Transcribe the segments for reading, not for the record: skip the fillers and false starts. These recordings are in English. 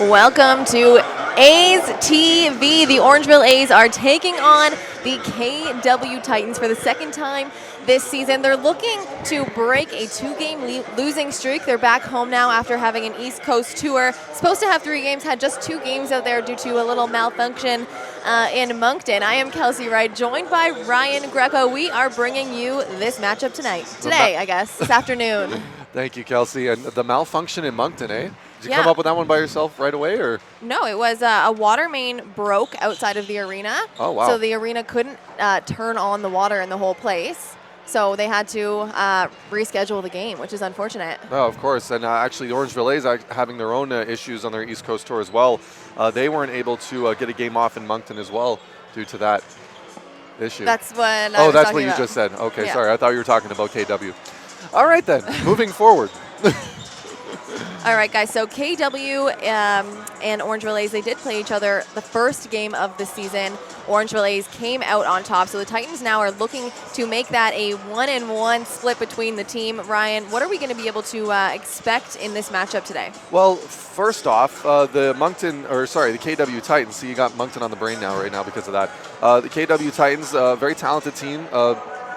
Welcome to A's TV. The Orangeville A's are taking on the KW Titans for the second time this season. They're looking to break a two-game losing streak. They're back home now after having an East Coast tour. Supposed to have 3 games, had just 2 games out there due to a little malfunction in Moncton. I am Kelsey Wright, joined by Ryan Greco. We are bringing you this matchup today, I guess, this afternoon. Thank you, Kelsey. And the malfunction in Moncton, eh? Did you Yeah. come up with that one by yourself right away, or? No, it was a water main broke outside of the arena. Oh, wow. So the arena couldn't turn on the water in the whole place. So they had to reschedule the game, which is unfortunate. Oh, of course. And actually, the Orangeville A's are having their own issues on their East Coast tour as well. They weren't able to get a game off in Moncton as well due to that issue. That's what I was Oh, that's talking what you about. just said. Okay, Yeah. sorry. I thought you were talking about KW. All right, then. Moving forward. All right, guys, so KW and Orangeville A's, they did play each other the first game of the season. Orangeville A's came out on top, so the Titans now are looking to make that a 1-1 split between the team. Ryan, what are we going to be able to expect in this matchup today? Well, first off, the KW Titans, see, you got Moncton on the brain right now because of that. The KW Titans, very talented team.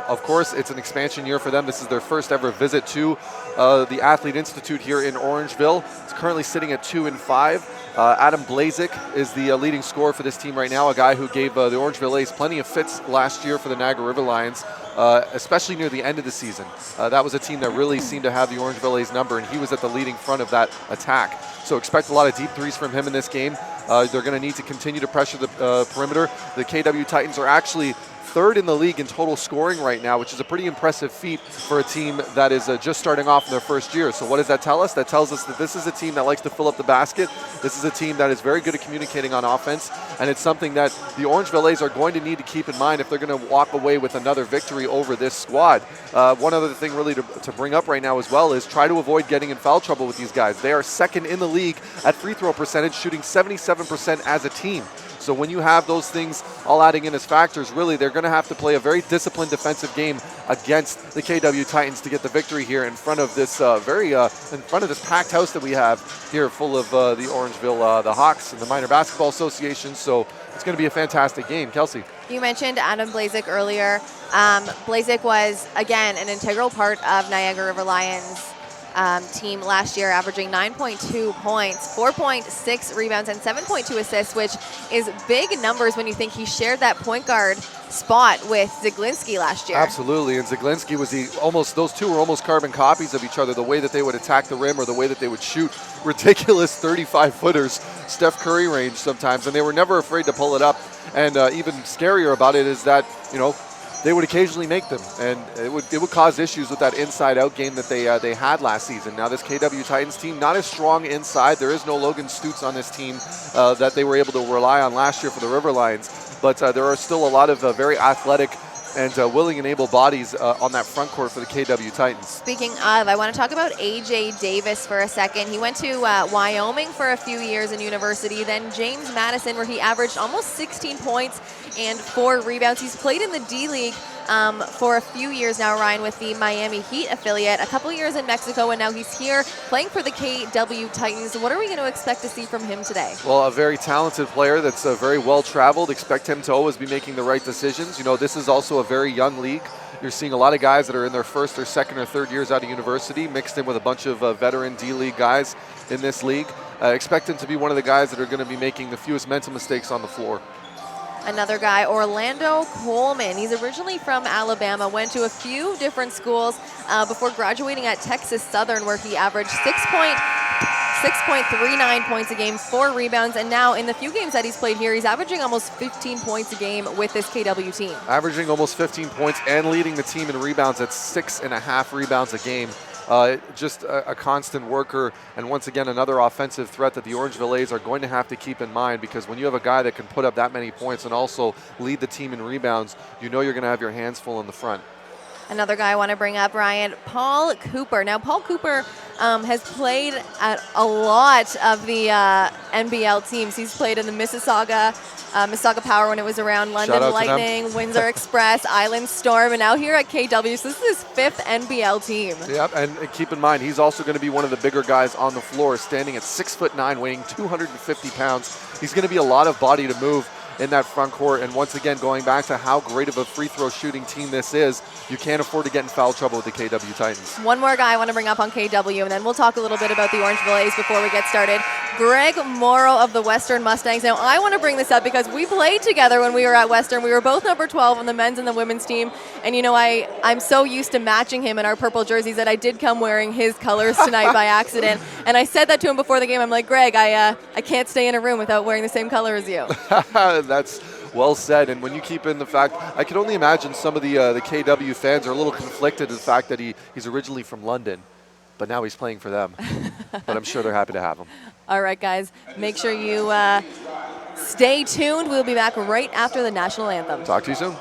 Of course, it's an expansion year for them. This is their first ever visit to the Athlete Institute here in Orangeville. It's currently sitting at 2-5. Adam Blazik is the leading scorer for this team right now, a guy who gave the Orangeville A's plenty of fits last year for the Niagara River Lions, especially near the end of the season. That was a team that really seemed to have the Orangeville A's number, and he was at the leading front of that attack. So expect a lot of deep threes from him in this game. They're going to need to continue to pressure the perimeter. The KW Titans are actually 3rd in the league in total scoring right now, which is a pretty impressive feat for a team that is just starting off in their first year. So what does that tell us? That tells us that this is a team that likes to fill up the basket. This is a team that is very good at communicating on offense, and it's something that the Orangeville A's are going to need to keep in mind if they're going to walk away with another victory over this squad. One other thing really to bring up right now as well is try to avoid getting in foul trouble with these guys. They are 2nd in the league at free throw percentage, shooting 77% as a team. So when you have those things all adding in as factors, really they're going to have to play a very disciplined defensive game against the KW Titans to get the victory here in front of this packed house that we have here, full of the Orangeville, the Hawks and the Minor Basketball Association. So it's going to be a fantastic game. Kelsey. You mentioned Adam Blazik earlier. Blazik was, again, an integral part of Niagara River Lions' team last year, averaging 9.2 points, 4.6 rebounds, and 7.2 assists, which is big numbers when you think he shared that point guard spot with Zaglinski last year. Absolutely, and Zaglinski was those two were almost carbon copies of each other, the way that they would attack the rim or the way that they would shoot ridiculous 35-footers, Steph Curry range sometimes, and they were never afraid to pull it up. And even scarier about it is that, they would occasionally make them, and it would cause issues with that inside-out game that they had last season. Now this KW Titans team, not as strong inside. There is no Logan Stutz on this team that they were able to rely on last year for the River Lions, but there are still a lot of very athletic and willing and able bodies on that front court for the KW Titans. Speaking of, I want to talk about A.J. Davis for a second. He went to Wyoming for a few years in university, then James Madison, where he averaged almost 16 points and 4 rebounds. He's played in the D-League for a few years now, Ryan, with the Miami Heat affiliate, a couple years in Mexico, and now he's here playing for the KW Titans. What are we going to expect to see from him today? Well, a very talented player that's very well-traveled. Expect him to always be making the right decisions. This is also a very young league. You're seeing a lot of guys that are in their 1st or 2nd or 3rd years out of university, mixed in with a bunch of veteran D-League guys in this league. Expect him to be one of the guys that are going to be making the fewest mental mistakes on the floor. Another guy, Orlando Coleman. He's originally from Alabama, went to a few different schools before graduating at Texas Southern, where he averaged 6.39 points a game, 4 rebounds, and now in the few games that he's played here, he's averaging almost 15 points a game with this KW team. Averaging almost 15 points and leading the team in rebounds at 6.5 rebounds a game. Just a constant worker, and once again another offensive threat that the Orangeville A's are going to have to keep in mind, because when you have a guy that can put up that many points and also lead the team in rebounds, you're going to have your hands full in the front. Another guy I want to bring up, Ryan, Paul Cooper. Now, Paul Cooper has played at a lot of the NBL teams. He's played in the Mississauga Mississauga Power when it was around, London Lightning, Windsor Express, Island Storm, and now here at KW. So this is his 5th NBL team. Yep, and keep in mind, he's also going to be one of the bigger guys on the floor, standing at 6'9", weighing 250 pounds. He's going to be a lot of body to move in that front court. And once again, going back to how great of a free throw shooting team this is, you can't afford to get in foul trouble with the KW Titans. One more guy I want to bring up on KW, and then we'll talk a little bit about the Orangeville A's before we get started. Greg Morrow of the Western Mustangs. Now, I want to bring this up because we played together when we were at Western. We were both number 12 on the men's and the women's team. And, you know, I'm so used to matching him in our purple jerseys that I did come wearing his colors tonight by accident. And I said that to him before the game. I'm like, Greg, I can't stay in a room without wearing the same color as you. That's well said. And when you keep in the fact, I can only imagine some of the KW fans are a little conflicted at the fact that he's originally from London, but now he's playing for them. But I'm sure they're happy to have him. All right, guys, make sure you stay tuned. We'll be back right after the national anthem. Talk to you soon.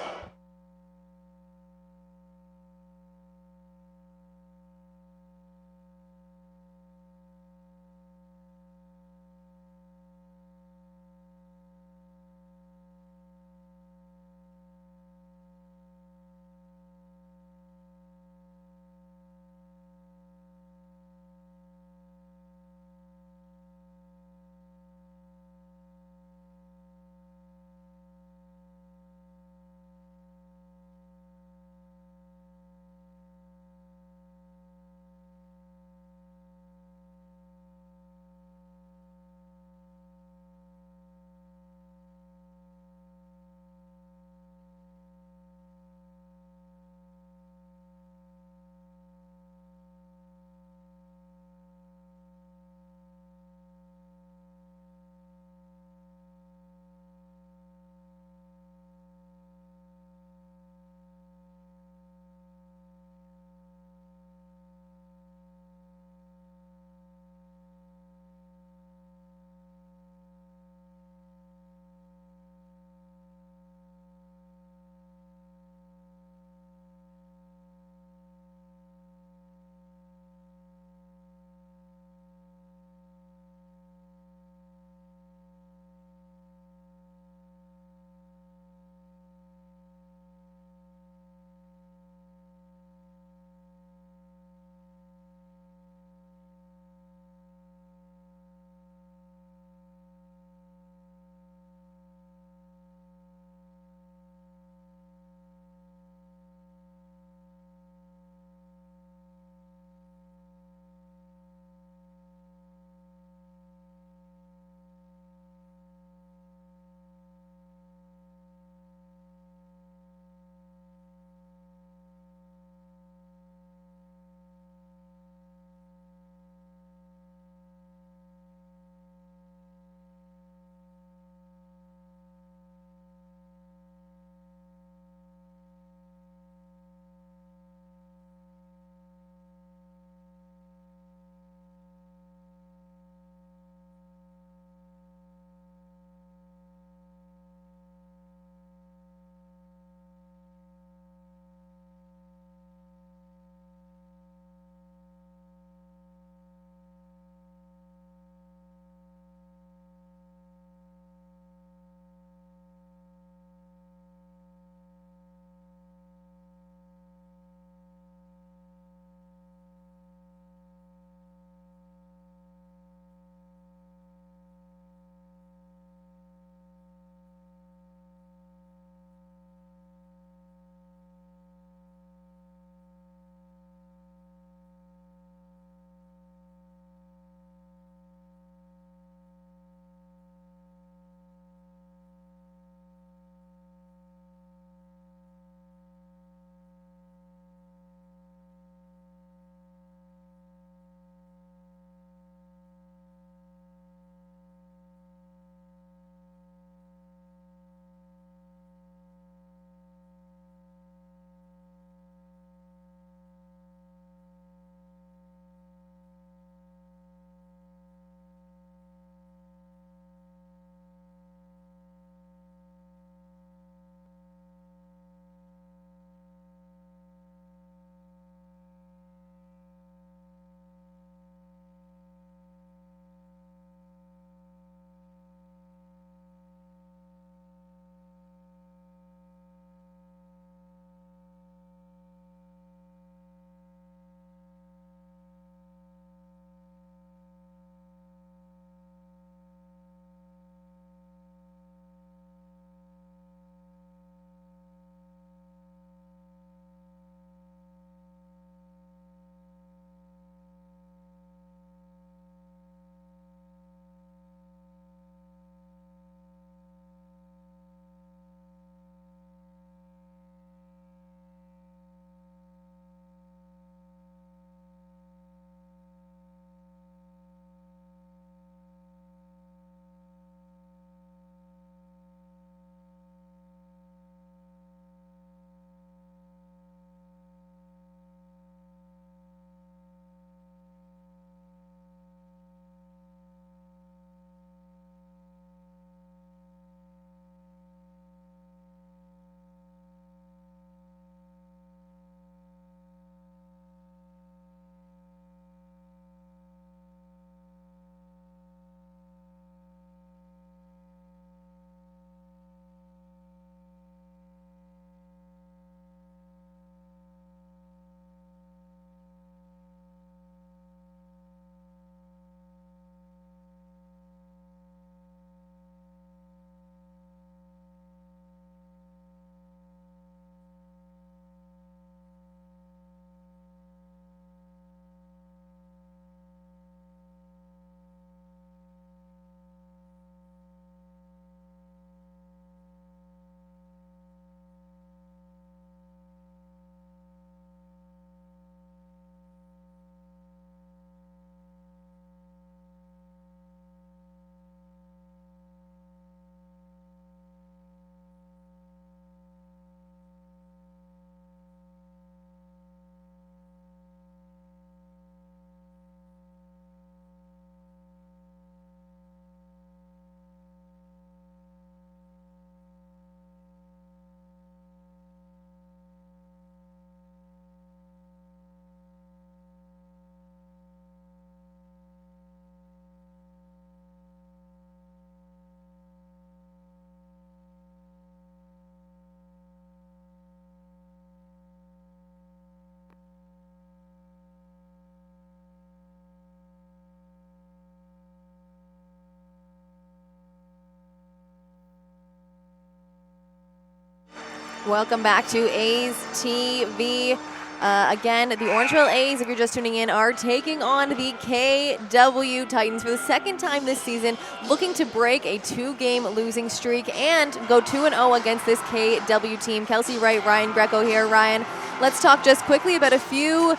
Welcome back to A's TV. Again, the Orangeville A's, if you're just tuning in, are taking on the KW Titans for the second time this season, looking to break a 2-game losing streak and go 2-0 against this KW team. Kelsey Wright, Ryan Greco here. Ryan, let's talk just quickly about a few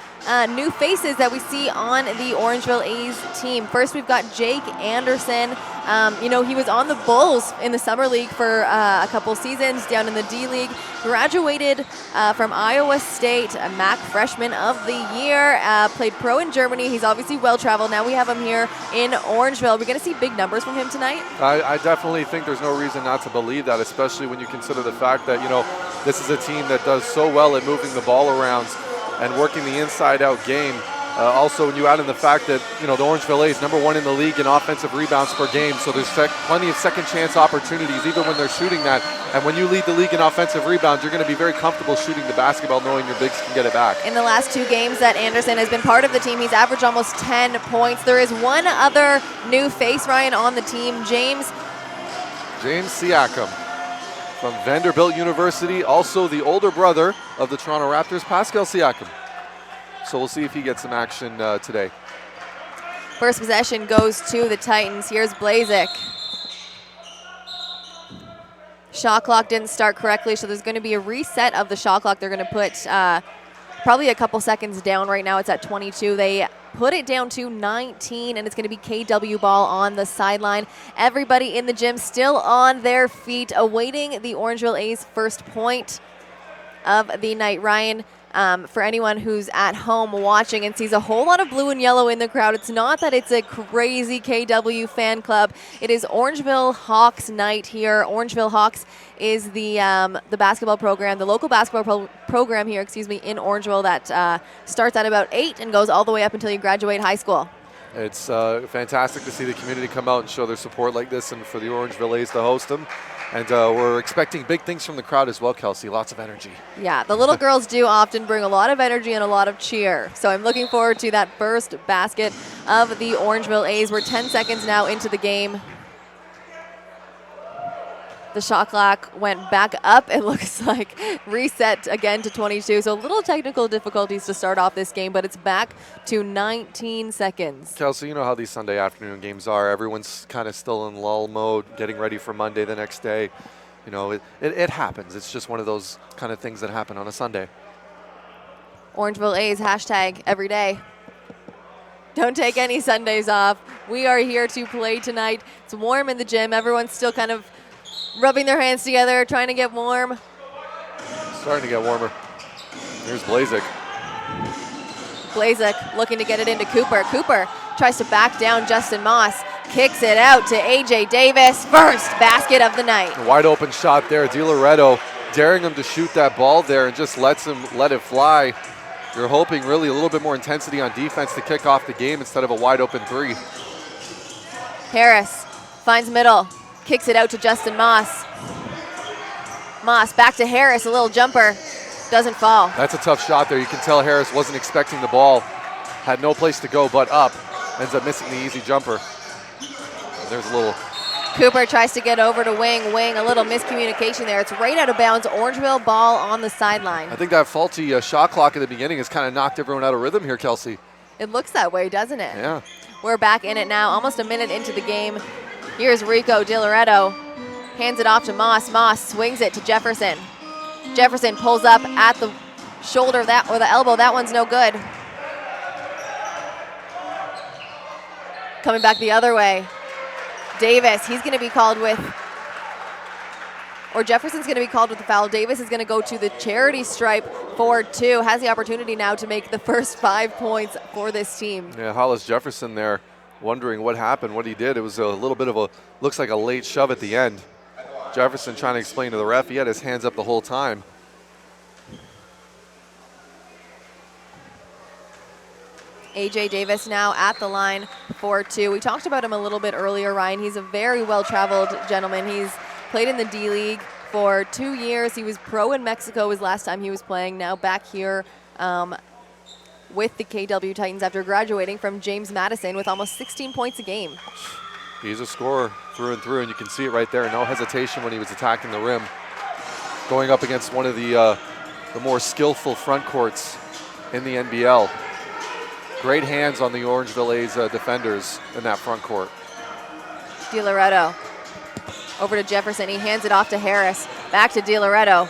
new faces that we see on the Orangeville A's team. First, we've got Jake Anderson. He was on the Bulls in the Summer League for a couple seasons down in the D League. Graduated from Iowa State, a MAC Freshman of the Year. Played pro in Germany. He's obviously well-traveled. Now we have him here in Orangeville. We're going to see big numbers from him tonight. I definitely think there's no reason not to believe that, especially when you consider the fact that, this is a team that does so well at moving the ball around and working the inside-out game. Also, when you add in the fact that, the Orangeville A's #1 in the league in offensive rebounds per game, so there's plenty of second-chance opportunities, even when they're shooting that. And when you lead the league in offensive rebounds, you're going to be very comfortable shooting the basketball, knowing your bigs can get it back. In the last 2 games that Anderson has been part of the team, he's averaged almost 10 points. There is one other new face, Ryan, on the team, James Siakam from Vanderbilt University, also the older brother of the Toronto Raptors, Pascal Siakam. So we'll see if he gets some action today. First possession goes to the Titans. Here's Blazek. Shot clock didn't start correctly, so there's going to be a reset of the shot clock. They're going to put probably a couple seconds down. Right now it's at 22. They put it down to 19, and it's going to be KW ball on the sideline. Everybody in the gym still on their feet, awaiting the Orangeville A's first point of the night. Ryan, for anyone who's at home watching and sees a whole lot of blue and yellow in the crowd, it's not that it's a crazy KW fan club. It is Orangeville Hawks night here. Orangeville Hawks is the basketball program, the local basketball program here, in Orangeville that starts at about 8 and goes all the way up until you graduate high school. It's fantastic to see the community come out and show their support like this, and for the Orangeville A's to host them. And we're expecting big things from the crowd as well, Kelsey. Lots of energy. Yeah, the little girls do often bring a lot of energy and a lot of cheer. So I'm looking forward to that first basket of the Orangeville A's. We're 10 seconds now into the game. The shot clock went back up. It looks like reset again to 22. So a little technical difficulties to start off this game, but it's back to 19 seconds. Kelsey, you know how these Sunday afternoon games are. Everyone's kind of still in lull mode, getting ready for Monday the next day. It happens. It's just one of those kind of things that happen on a Sunday. Orangeville A's hashtag every day. Don't take any Sundays off. We are here to play tonight. It's warm in the gym. Everyone's still kind of rubbing their hands together, trying to get warm. Starting to get warmer. Here's Blazek. Blazek looking to get it into Cooper. Cooper tries to back down Justin Moss. Kicks it out to AJ Davis. First basket of the night. A wide open shot there. DiLoretto daring him to shoot that ball there and just lets him let it fly. You're hoping really a little bit more intensity on defense to kick off the game instead of a wide open 3. Harris finds middle. Kicks it out to Justin Moss. Moss back to Harris, a little jumper. Doesn't fall. That's a tough shot there. You can tell Harris wasn't expecting the ball. Had no place to go but up. Ends up missing the easy jumper. And there's a little... Cooper tries to get over to Wing. Wing, a little miscommunication there. It's right out of bounds. Orangeville ball on the sideline. I think that faulty shot clock at the beginning has kind of knocked everyone out of rhythm here, Kelsey. It looks that way, doesn't it? Yeah. We're back in it now, almost a minute into the game. Here's Rico DiLoretto. Hands it off to Moss. Moss swings it to Jefferson. Jefferson pulls up at the shoulder or the elbow. That one's no good. Coming back the other way. Davis, he's going to be called with, or Jefferson's going to be called with the foul. Davis is going to go to the charity stripe for 2. Has the opportunity now to make the first 5 points for this team. Yeah, Hollis Jefferson there wondering what happened, what he did. It was a little bit of a, looks like a late shove at the end. Jefferson trying to explain to the ref, he had his hands up the whole time. AJ Davis now at the line for 2. We talked about him a little bit earlier, Ryan. He's a very well-traveled gentleman. He's played in the D League for 2 years. He was pro in Mexico was last time he was playing. Now back here with the KW Titans after graduating from James Madison with almost 16 points a game. He's a scorer through and through, and you can see it right there. No hesitation when he was attacking the rim. going up against one of the more skillful front courts in the NBL. Great hands on the Orangeville A's defenders in that front court. DiLoretto over to Jefferson. He hands it off to Harris. Back to DiLoretto.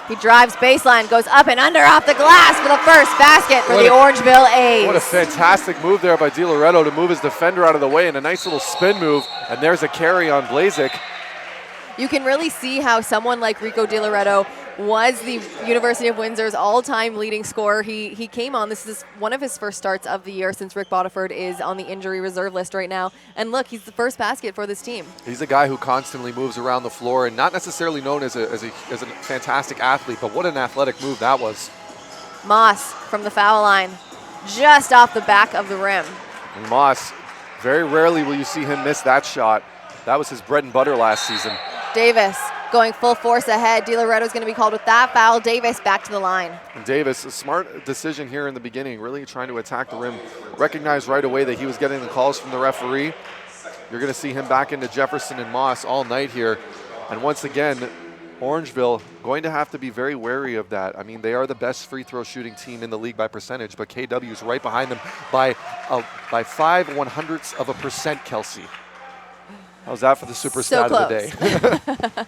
He drives baseline, goes up and under off the glass for the first basket for the Orangeville A's. What a fantastic move there by DiLoretto to move his defender out of the way, and a nice little spin move, and there's a carry on Blazik. You can really see how someone like Rico DiLoretto was the University of Windsor's all-time leading scorer. He came on. This is one of his first starts of the year since Rick Bodiford is on the injury reserve list right now. And look, he's the first basket for this team. He's a guy who constantly moves around the floor and not necessarily known as a fantastic athlete, but what an athletic move that was. Moss from the foul line, just off the back of the rim. And Moss, very rarely will you see him miss that shot. That was his bread and butter last season. Davis going full force ahead. DiLoretto's going to be called with that foul. Davis back to the line. And Davis, a smart decision here in the beginning, really trying to attack the rim. Recognized right away that he was getting the calls from the referee. You're going to see him back into Jefferson and Moss all night here. And once again, Orangeville going to have to be very wary of that. I mean, they are the best free throw shooting team in the league by percentage, but KW's right behind them by 0.05%, Kelsey. How's that for the super stat of the day?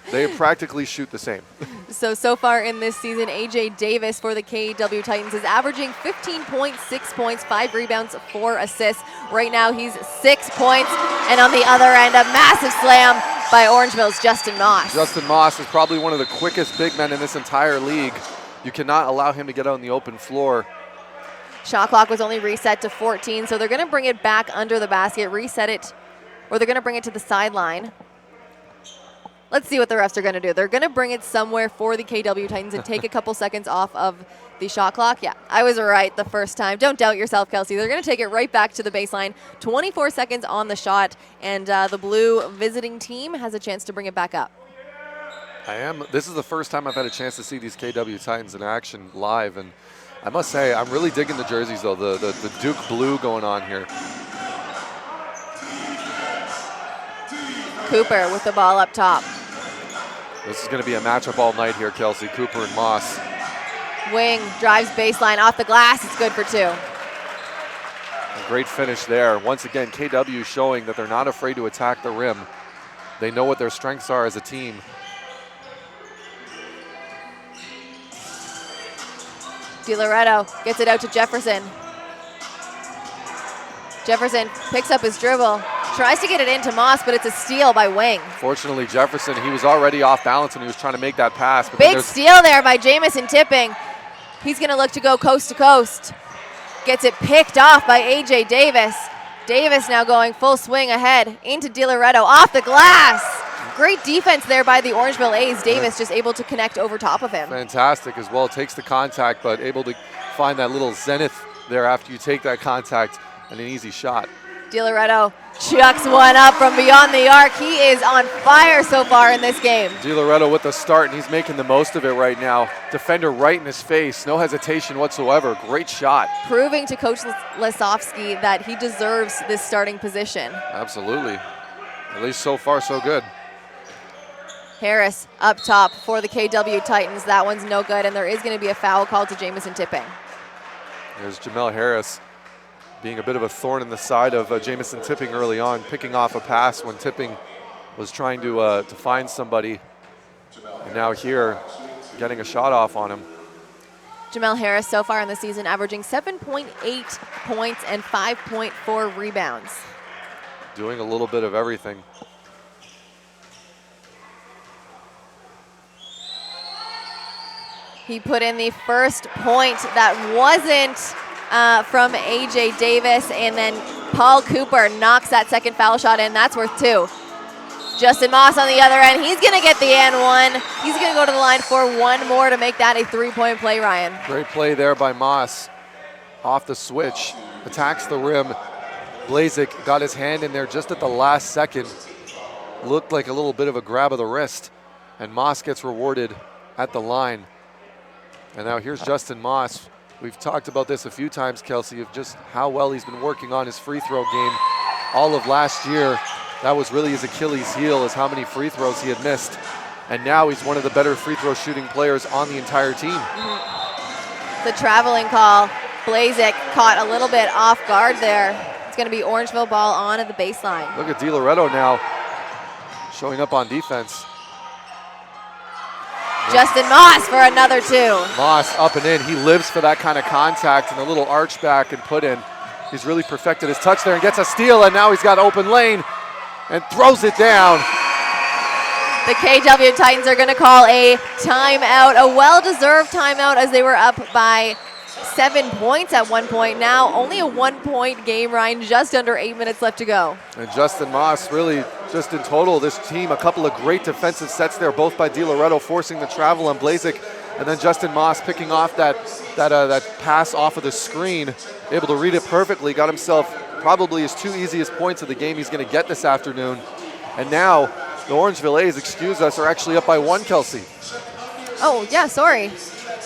They practically shoot the same. So far in this season, AJ Davis for the KW Titans is averaging 15.6 points, 5 rebounds, 4 assists. Right now he's 6 points, and on the other end, a massive slam by Orangeville's Justin Moss. Justin Moss is probably one of the quickest big men in this entire league. You cannot allow him to get out on the open floor. Shot clock was only reset to 14, so they're going to bring it back under the basket, reset it, or they're going to bring it to the sideline. Let's see what the refs are going to do. They're going to bring it somewhere for the KW Titans and take a couple seconds off of the shot clock. Yeah, I was right the first time. Don't doubt yourself, Kelsey. They're going to take it right back to the baseline. 24 seconds on the shot, and the blue visiting team has a chance to bring it back up. This is the first time I've had a chance to see these KW Titans in action live, and I must say, I'm really digging the jerseys, though, the Duke blue going on here. Cooper with the ball up top. This is going to be a matchup all night here, Kelsey. Cooper and Moss. Wing drives baseline off the glass. It's good for 2. A great finish there. Once again, KW showing that they're not afraid to attack the rim. They know what their strengths are as a team. DiLoretto gets it out to Jefferson. Jefferson picks up his dribble, tries to get it into Moss, but it's a steal by Wing. Fortunately, Jefferson, he was already off balance when he was trying to make that pass. But big steal there by Jamison Tipping. He's going to look to go coast to coast. Gets it picked off by AJ Davis. Davis now going full swing ahead into DiLoretto off the glass. Great defense there by the Orangeville A's. Davis just able to connect over top of him. Fantastic as well. Takes the contact, but able to find that little zenith there after you take that contact. And an easy shot. DiLoretto chucks one up from beyond the arc. He is on fire so far in this game. DiLoretto with the start, and he's making the most of it right now. Defender right in his face, no hesitation whatsoever. Great shot. Proving to Coach Lesofsky that he deserves this starting position. Absolutely. At least so far, so good. Harris up top for the KW Titans. That one's no good, and there is going to be a foul called to Jamison Tipping. There's Jamel Harris being a bit of a thorn in the side of Jamison Tipping early on, picking off a pass when Tipping was trying to find somebody. And now here, getting a shot off on him. Jamel Harris so far in the season averaging 7.8 points and 5.4 rebounds. Doing a little bit of everything. He put in the first point that wasn't from AJ Davis, and then Paul Cooper knocks that second foul shot in. That's worth 2. Justin Moss on the other end. He's going to get the and 1. He's going to go to the line for 1 more to make that a 3-point play, Ryan. Great play there by Moss. Off the switch, attacks the rim. Blazik got his hand in there just at the last second. Looked like a little bit of a grab of the wrist, and Moss gets rewarded at the line. And now here's Justin Moss. We've talked about this a few times, Kelsey, of just how well he's been working on his free throw game all of last year. That was really his Achilles heel, is how many free throws he had missed. and now he's one of the better free throw shooting players on the entire team. The traveling call. Blazik caught a little bit off guard there. It's going to be Orangeville ball on at the baseline. Look at DiLoretto now showing up on defense. Justin Moss for another 2. Moss up and in. He lives for that kind of contact and a little arch back and put in. He's really perfected his touch there and gets a steal, and now he's got open lane and throws it down. The KW Titans are going to call a timeout, a well-deserved timeout, as they were up by 7 points at one point. Now only a 1-point game, Ryan, just under 8 minutes left to go. And Justin Moss really just in total, this team, a couple of great defensive sets there, both by DiLoretto forcing the travel on Blazik, and then Justin Moss picking off that pass off of the screen, able to read it perfectly, got himself probably his 2 easiest points of the game he's going to get this afternoon. And now the Orangeville A's, excuse us, are actually up by 1, Kelsey. Oh, yeah, sorry.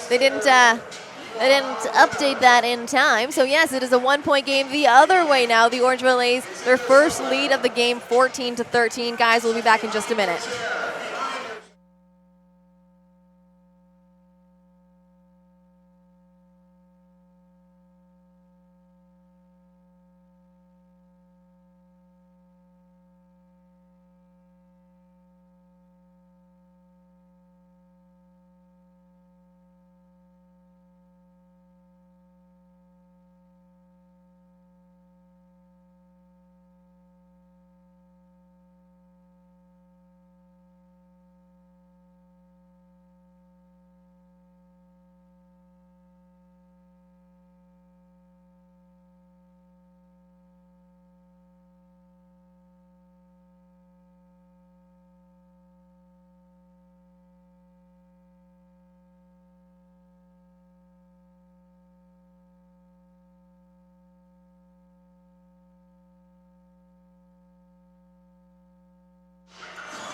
They didn't update that in time. So yes, it is a 1-point game the other way now. The Orangeville A's, their first lead of the game, 14-13. Guys, we'll be back in just a minute.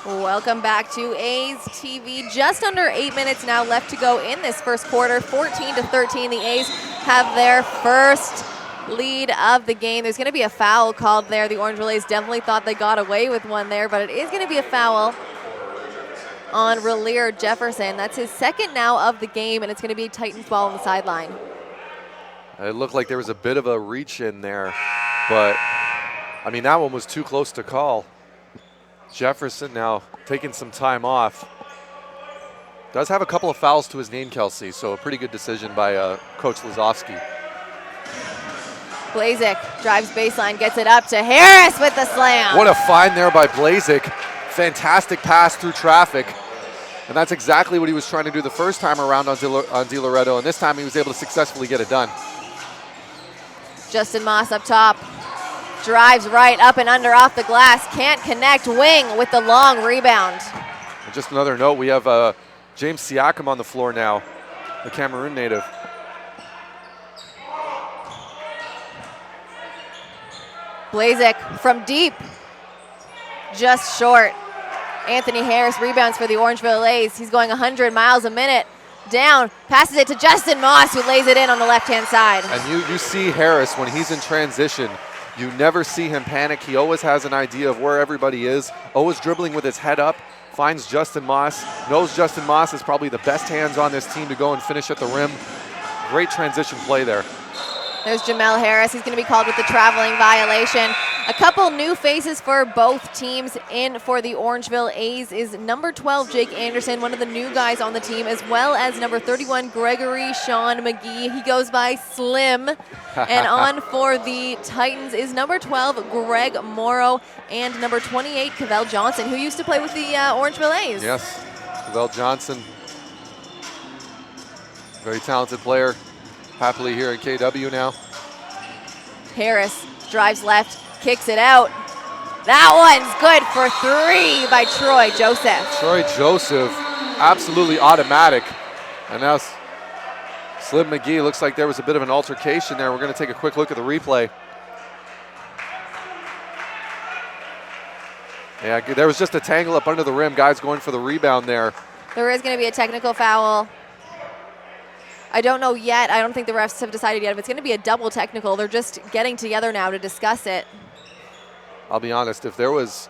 Welcome back to A's TV. Just under 8 minutes now left to go in this first quarter. 14-13. The A's have their first lead of the game. There's going to be a foul called there. The Orangeville A's definitely thought they got away with one there, but it is going to be a foul on Relir Jefferson. That's his second now of the game, and it's going to be Titans ball on the sideline. It looked like there was a bit of a reach in there, but I mean, that one was too close to call. Jefferson now taking some time off. Does have a couple of fouls to his name, Kelsey, so a pretty good decision by Coach Lazowski. Blazik drives baseline, gets it up to Harris with the slam. What a find there by Blazik. Fantastic pass through traffic. And that's exactly what he was trying to do the first time around on DiLoretto, and this time he was able to successfully get it done. Justin Moss up top. Drives right up and under off the glass. Can't connect. Wing with the long rebound. And just another note, we have James Siakam on the floor now, the Cameroon native. Blazik from deep. Just short. Anthony Harris rebounds for the Orangeville A's. He's going 100 miles a minute. Down, passes it to Justin Moss, who lays it in on the left-hand side. And you see Harris when he's in transition. You never see him panic. He always has an idea of where everybody is, always dribbling with his head up, finds Justin Moss, knows Justin Moss is probably the best hands on this team to go and finish at the rim. Great transition play there. There's Jamel Harris. He's going to be called with the traveling violation. A couple new faces for both teams. In for the Orangeville A's is number 12, Jake Anderson, one of the new guys on the team, as well as number 31, Gregory Sean McGee. He goes by Slim. And on for the Titans is number 12, Greg Morrow, and number 28, Cavell Johnson, who used to play with the Orangeville A's. Yes, Cavell Johnson, very talented player. Happily here at KW now. Harris drives left, kicks it out. That one's good for 3 by Troy Joseph. Troy Joseph, absolutely automatic. And now Slim McGee, looks like there was a bit of an altercation there. We're going to take a quick look at the replay. Yeah, there was just a tangle up under the rim. Guys going for the rebound there. There is going to be a technical foul. I don't know yet. I don't think the refs have decided yet if it's going to be a double technical. They're just getting together now to discuss it. I'll be honest, if there was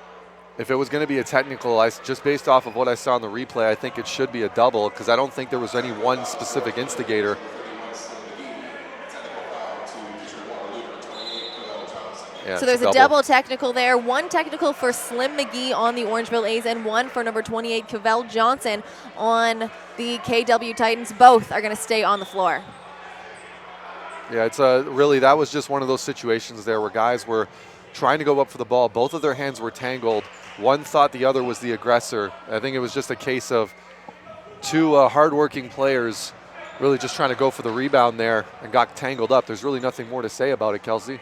if it was going to be a technical, just based off of what I saw on the replay, I think it should be a double because I don't think there was any one specific instigator. Yeah, so there's a double technical there. One technical for Slim McGee on the Orangeville A's and one for number 28, Cavell Johnson on the KW Titans. Both are going to stay on the floor. Yeah, it's really, that was just one of those situations there where guys were trying to go up for the ball. Both of their hands were tangled. One thought the other was the aggressor. I think it was just a case of two hardworking players really just trying to go for the rebound there and got tangled up. There's really nothing more to say about it, Kelsey.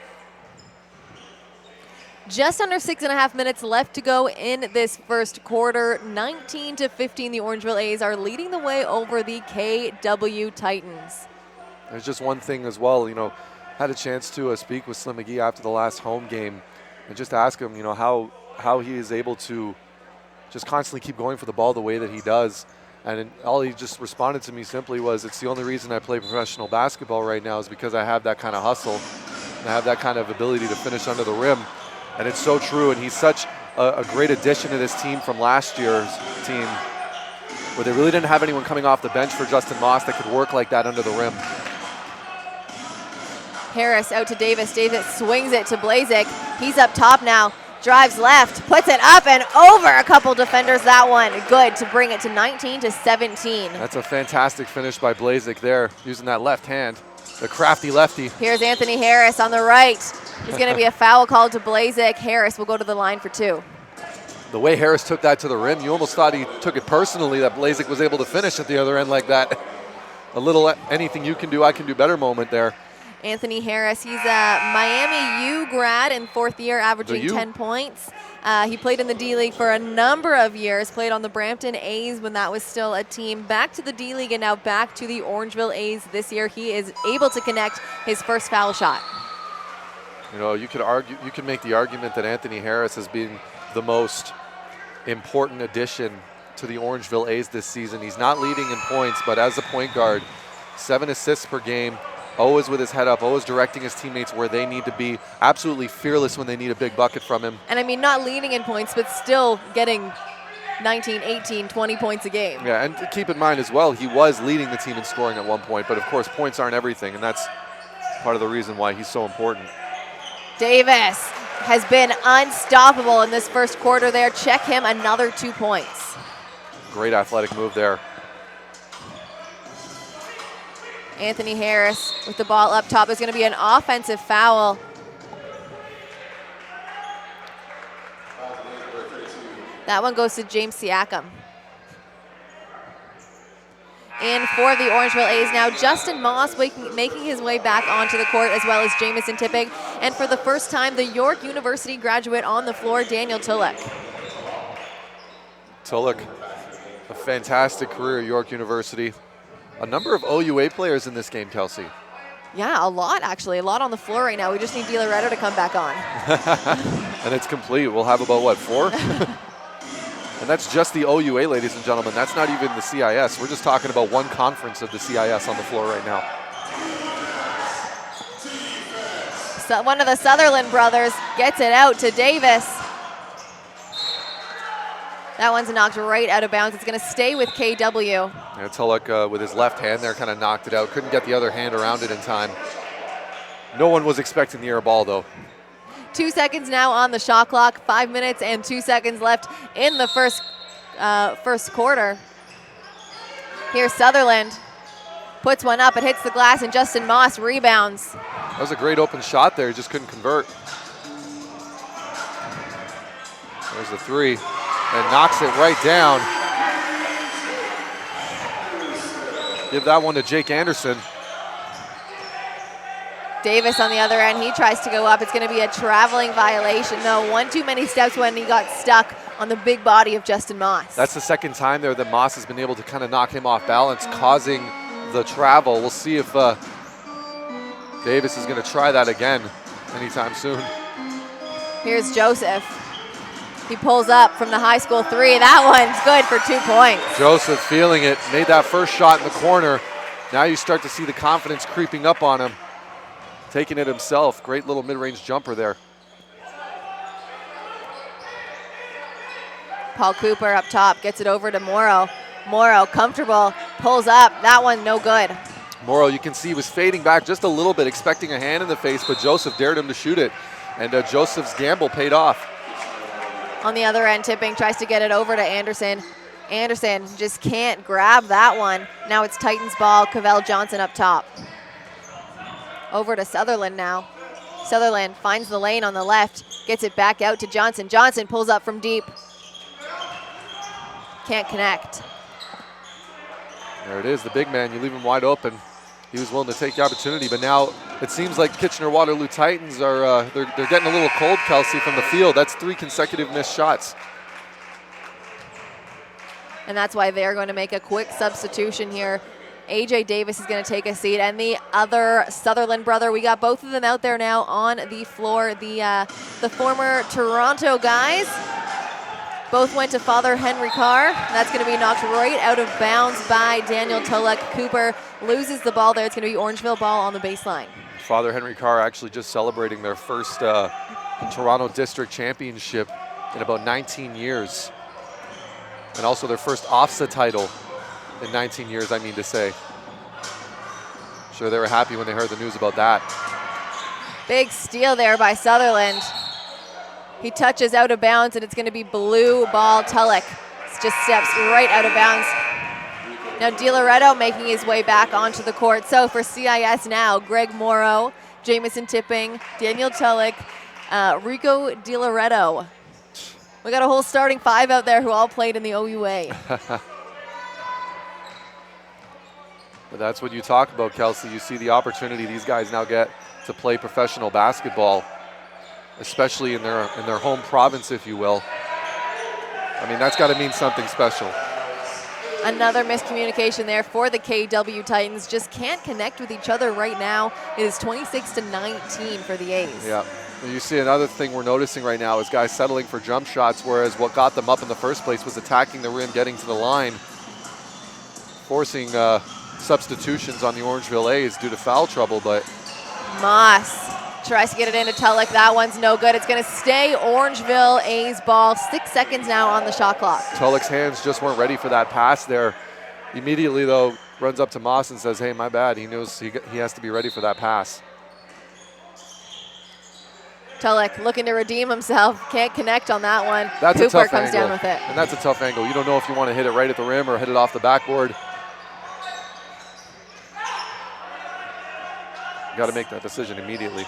Just under 6.5 minutes left to go in this first quarter. 19-15, the Orangeville A's are leading the way over the KW Titans. There's just one thing as well, had a chance to speak with Slim McGee after the last home game and just ask him, how he is able to just constantly keep going for the ball the way that he does. And all he just responded to me simply was, it's the only reason I play professional basketball right now is because I have that kind of hustle and I have that kind of ability to finish under the rim. And it's so true, and he's such a great addition to this team from last year's team where they really didn't have anyone coming off the bench for Justin Moss that could work like that under the rim. Harris out to Davis. Davis swings it to Blazik. He's up top now. Drives left, puts it up and over a couple defenders. That one good to bring it to 19-17. That's a fantastic finish by Blazik there, using that left hand. The crafty lefty. Here's Anthony Harris on the right. There's going to be a foul called to Blazik. Harris will go to the line for two. The way Harris took that to the rim, you almost thought he took it personally that Blazik was able to finish at the other end like that. A little anything you can do, I can do better moment there. Anthony Harris, he's a Miami U grad in fourth year, averaging 10 points. He played in the D-League for a number of years, played on the Brampton A's when that was still a team. Back to the D-League and now back to the Orangeville A's this year. He is able to connect his first foul shot. You could make the argument that Anthony Harris has been the most important addition to the Orangeville A's this season. He's not leading in points, but as a point guard, 7 assists per game, always with his head up, always directing his teammates where they need to be, absolutely fearless when they need a big bucket from him. And I mean, not leading in points, but still getting 19, 18, 20 points a game. Yeah, and to keep in mind as well, he was leading the team in scoring at one point, but of course points aren't everything, and that's part of the reason why he's so important. Davis has been unstoppable in this first quarter there. Check him, another 2 points. Great athletic move there. Anthony Harris with the ball up top. There's going to be an offensive foul. That one goes to James Siakam. And for the Orangeville A's now, Justin Moss making his way back onto the court, as well as Jamison Tippig. And for the first time, the York University graduate on the floor, Daniel Tulloch. Tulloch, a fantastic career at York University. A number of OUA players in this game, Kelsey. Yeah, a lot actually. A lot on the floor right now. We just need De Loretto to come back on. And it's complete. We'll have about, what, 4? And that's just the OUA, ladies and gentlemen. That's not even the CIS. We're just talking about one conference of the CIS on the floor right now. So one of the Sutherland brothers gets it out to Davis. That one's knocked right out of bounds. It's going to stay with KW. Yeah, Tulloch with his left hand there kind of knocked it out. Couldn't get the other hand around it in time. No one was expecting the air ball, though. 2 seconds now on the shot clock. 5 minutes and 2 seconds left in the first quarter. Here's Sutherland. Puts one up. It hits the glass, and Justin Moss rebounds. That was a great open shot there. He just couldn't convert. There's the three. And knocks it right down. Give that one to Jake Anderson. Davis on the other end, he tries to go up. It's going to be a traveling violation. No, one too many steps when he got stuck on the big body of Justin Moss. That's the second time there that Moss has been able to kind of knock him off balance, causing the travel. We'll see if Davis is going to try that again anytime soon. Here's Joseph. He pulls up from the high school three. That one's good for 2 points. Joseph feeling it, made that first shot in the corner. Now you start to see the confidence creeping up on him. Taking it himself. Great little mid-range jumper there. Paul Cooper up top, gets it over to Morrow. Morrow, comfortable, pulls up. That one, no good. Morrow, you can see, was fading back just a little bit, expecting a hand in the face, but Joseph dared him to shoot it, and Joseph's gamble paid off. On the other end, Tipping tries to get it over to Anderson. Anderson just can't grab that one. Now it's Titans ball, Cavell Johnson up top. Over to Sutherland now. Sutherland finds the lane on the left, gets it back out to Johnson. Johnson pulls up from deep. Can't connect. There it is, the big man, you leave him wide open. He was willing to take the opportunity, but now it seems like Kitchener-Waterloo Titans are they're getting a little cold, Kelsey, from the field. That's 3 consecutive missed shots. And that's why they're going to make a quick substitution here. AJ Davis is going to take a seat, and the other Sutherland brother, we got both of them out there now on the floor. The former Toronto guys both went to Father Henry Carr. That's going to be knocked right out of bounds by Daniel Tulloch. Cooper loses the ball there. It's going to be Orangeville ball on the baseline. Father Henry Carr actually just celebrating their first Toronto District Championship in about 19 years. And also their first OFSA title in 19 years, I mean to say. Sure, they were happy when they heard the news about that. Big steal there by Sutherland. He touches out of bounds, and it's going to be blue ball. Tulloch just steps right out of bounds. Now DiLoretto making his way back onto the court. So for CIS now, Greg Morrow, Jamison Tipping, Daniel Tulloch, Rico DiLoretto. We got a whole starting 5 out there who all played in the OUA. But that's what you talk about, Kelsey. You see the opportunity these guys now get to play professional basketball, especially in their home province, if you will. I mean, that's got to mean something special. Another miscommunication there for the KW Titans. Just can't connect with each other right now. It is 26-19 for the A's. Yeah. You see another thing we're noticing right now is guys settling for jump shots, whereas what got them up in the first place was attacking the rim, getting to the line, forcing substitutions on the Orangeville A's due to foul trouble. But Moss tries to get it into Tulloch. That one's no good. It's going to stay Orangeville A's ball. 6 seconds now on the shot clock. Tulloch's hands just weren't ready for that pass there. Immediately, though, runs up to Moss and says, hey, my bad. He knows he has to be ready for that pass. Tulloch looking to redeem himself. Can't connect on that one. That's Cooper a tough comes angle. down with it. And that's a tough angle. You don't know if you want to hit it right at the rim or hit it off the backboard. Got to make that decision immediately.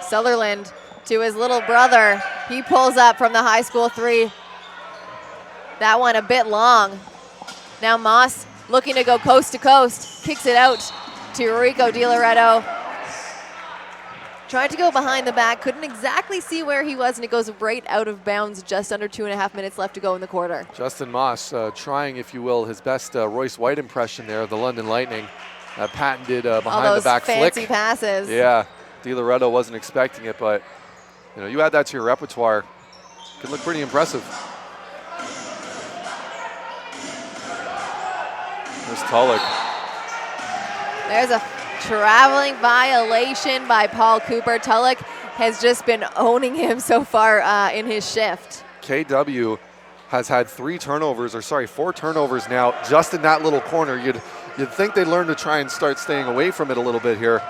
Sutherland to his little brother. He pulls up from the high school 3. That one a bit long. Now Moss looking to go coast to coast. Kicks it out to Rico DiLoretto. Tried to go behind the back. Couldn't exactly see where he was, and it goes right out of bounds. Just under 2.5 minutes left to go in the quarter. Justin Moss trying, if you will, his best Royce White impression there of the London Lightning. Patented behind the back flick. All those fancy passes. Yeah, DiLoretto wasn't expecting it, but you know, you add that to your repertoire, it can look pretty impressive. There's Tulloch. There's a traveling violation by Paul Cooper. Tulloch has just been owning him so far in his shift. KW has had 4 turnovers now just in that little corner. You'd think they'd learn to try and start staying away from it a little bit here.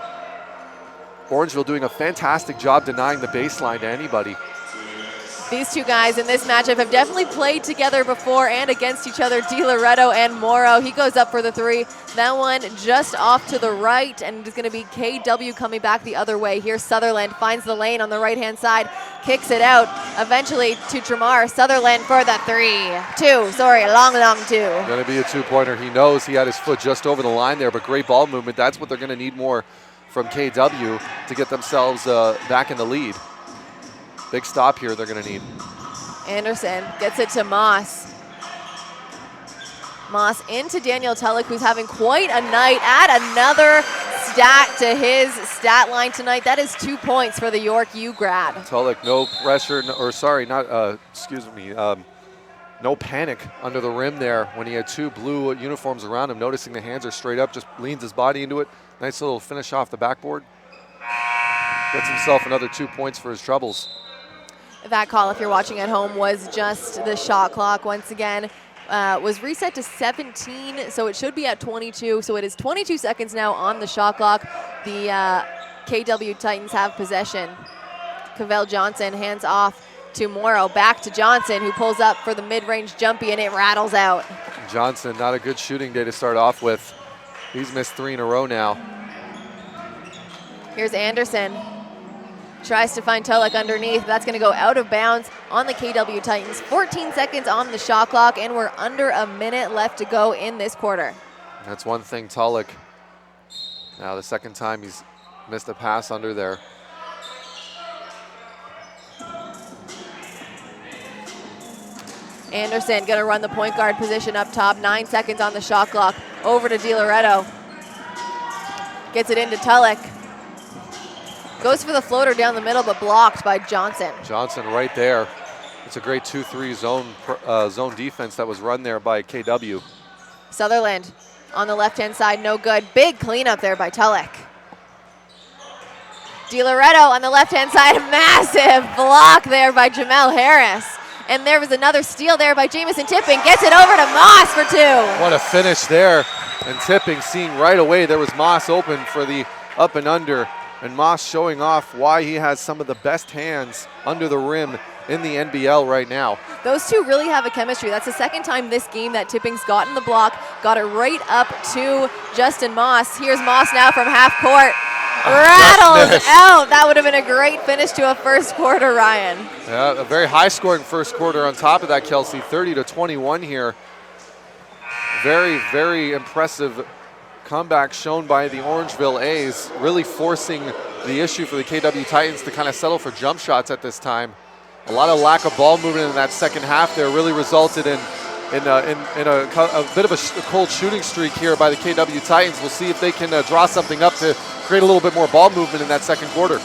Orangeville doing a fantastic job denying the baseline to anybody. These two guys in this matchup have definitely played together before and against each other. DiLoretto and Morrow. He goes up for the 3. That one just off to the right, and it's going to be KW coming back the other way. Here Sutherland finds the lane on the right-hand side, kicks it out, eventually to Tremar. Sutherland for the 3. Long 2. Going to be a 2-pointer. He knows he had his foot just over the line there, but great ball movement. That's what they're going to need more from KW to get themselves back in the lead. Big stop here they're going to need. Anderson gets it to Moss. Moss into Daniel Tulloch, who's having quite a night. Add another stat to his stat line tonight. That is 2 points for the York U grad. Tulloch, no pressure, no panic under the rim there when he had 2 blue uniforms around him, noticing the hands are straight up, just leans his body into it. Nice little finish off the backboard. Gets himself another 2 points for his troubles. That call, if you're watching at home, was just the shot clock once again. Was reset to 17, so it should be at 22. So it is 22 seconds now on the shot clock. The KW Titans have possession. Cavell Johnson hands off to Morrow. Back to Johnson, who pulls up for the mid-range jumpy, and it rattles out. Johnson, not a good shooting day to start off with. He's missed 3 in a row now. Here's Anderson. Tries to find Tulloch underneath. That's going to go out of bounds on the KW Titans. 14 seconds on the shot clock, and we're under a minute left to go in this quarter. That's one thing, Tulloch. Now the second time he's missed a pass under there. Anderson going to run the point guard position up top. 9 seconds on the shot clock. Over to DiLoretto. Gets it into Tulloch. Goes for the floater down the middle, but blocked by Johnson. Johnson right there. It's a great 2-3 zone defense that was run there by KW. Sutherland on the left-hand side, no good. Big cleanup there by Tulloch. DiLoretto on the left-hand side, massive block there by Jamel Harris. And there was another steal there by Jamison Tipping. Gets it over to Moss for 2. What a finish there. And Tipping seeing right away there was Moss open for the up and under. And Moss showing off why he has some of the best hands under the rim in the NBL right now. Those two really have a chemistry. That's the second time this game that Tipping's gotten the block, got it right up to Justin Moss. Here's Moss now from half court. Rattles out. That would have been a great finish to a first quarter, Ryan. Yeah, a very high scoring first quarter on top of that, Kelsey. 30-21 here. Very, very impressive comeback shown by the Orangeville A's, really forcing the issue for the KW Titans to kind of settle for jump shots at this time. A lot of lack of ball movement in that second half there really resulted in a bit of a cold shooting streak here by the KW Titans. We'll see if they can draw something up to create a little bit more ball movement in that second quarter.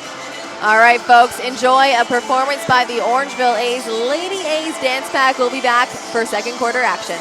All right, folks, enjoy a performance by the Orangeville A's. Lady A's Dance Pack will be back for second quarter action.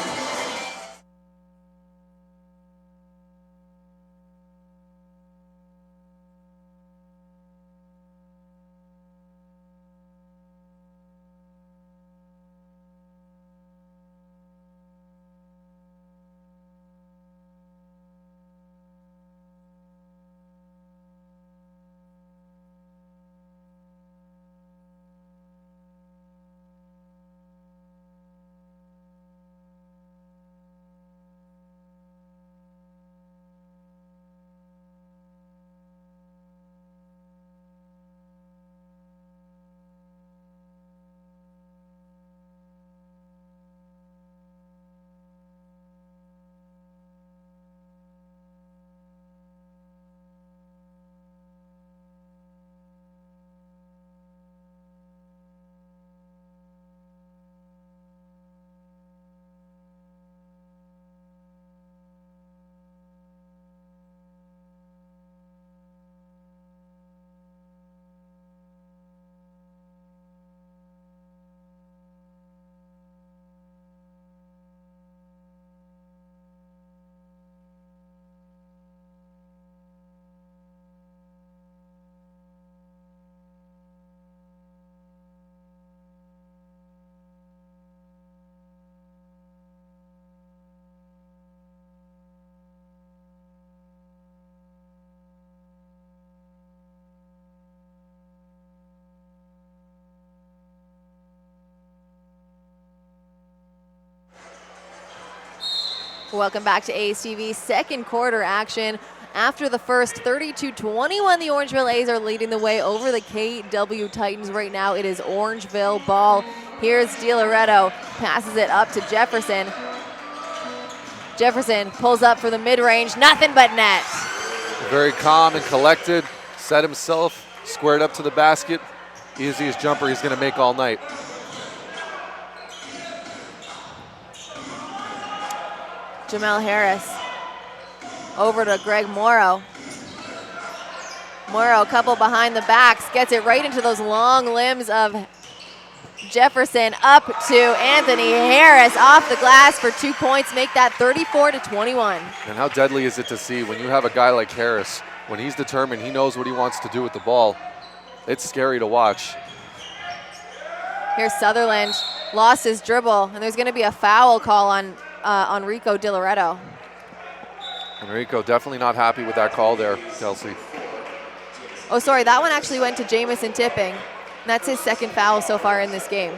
Welcome back to A's TV second quarter action. After the first, 32-21, the Orangeville A's are leading the way over the KW Titans right now. It is Orangeville ball. Here's DiLoretto, passes it up to Jefferson. Jefferson pulls up for the mid-range, nothing but net. Very calm and collected, set himself, squared up to the basket. Easiest jumper he's gonna make all night. Jamel Harris over to Greg Morrow. Morrow, a couple behind the backs, gets it right into those long limbs of Jefferson, up to Anthony Harris off the glass for 2 points, make that 34-21. And how deadly is it to see when you have a guy like Harris, when he's determined, he knows what he wants to do with the ball. It's scary to watch. Here's Sutherland, lost his dribble, and there's going to be a foul call on Enrico Di Loretto. Enrico definitely not happy with that call there, Kelsey. Oh, sorry, that one actually went to Jamison Tipping. And that's his second foul so far in this game.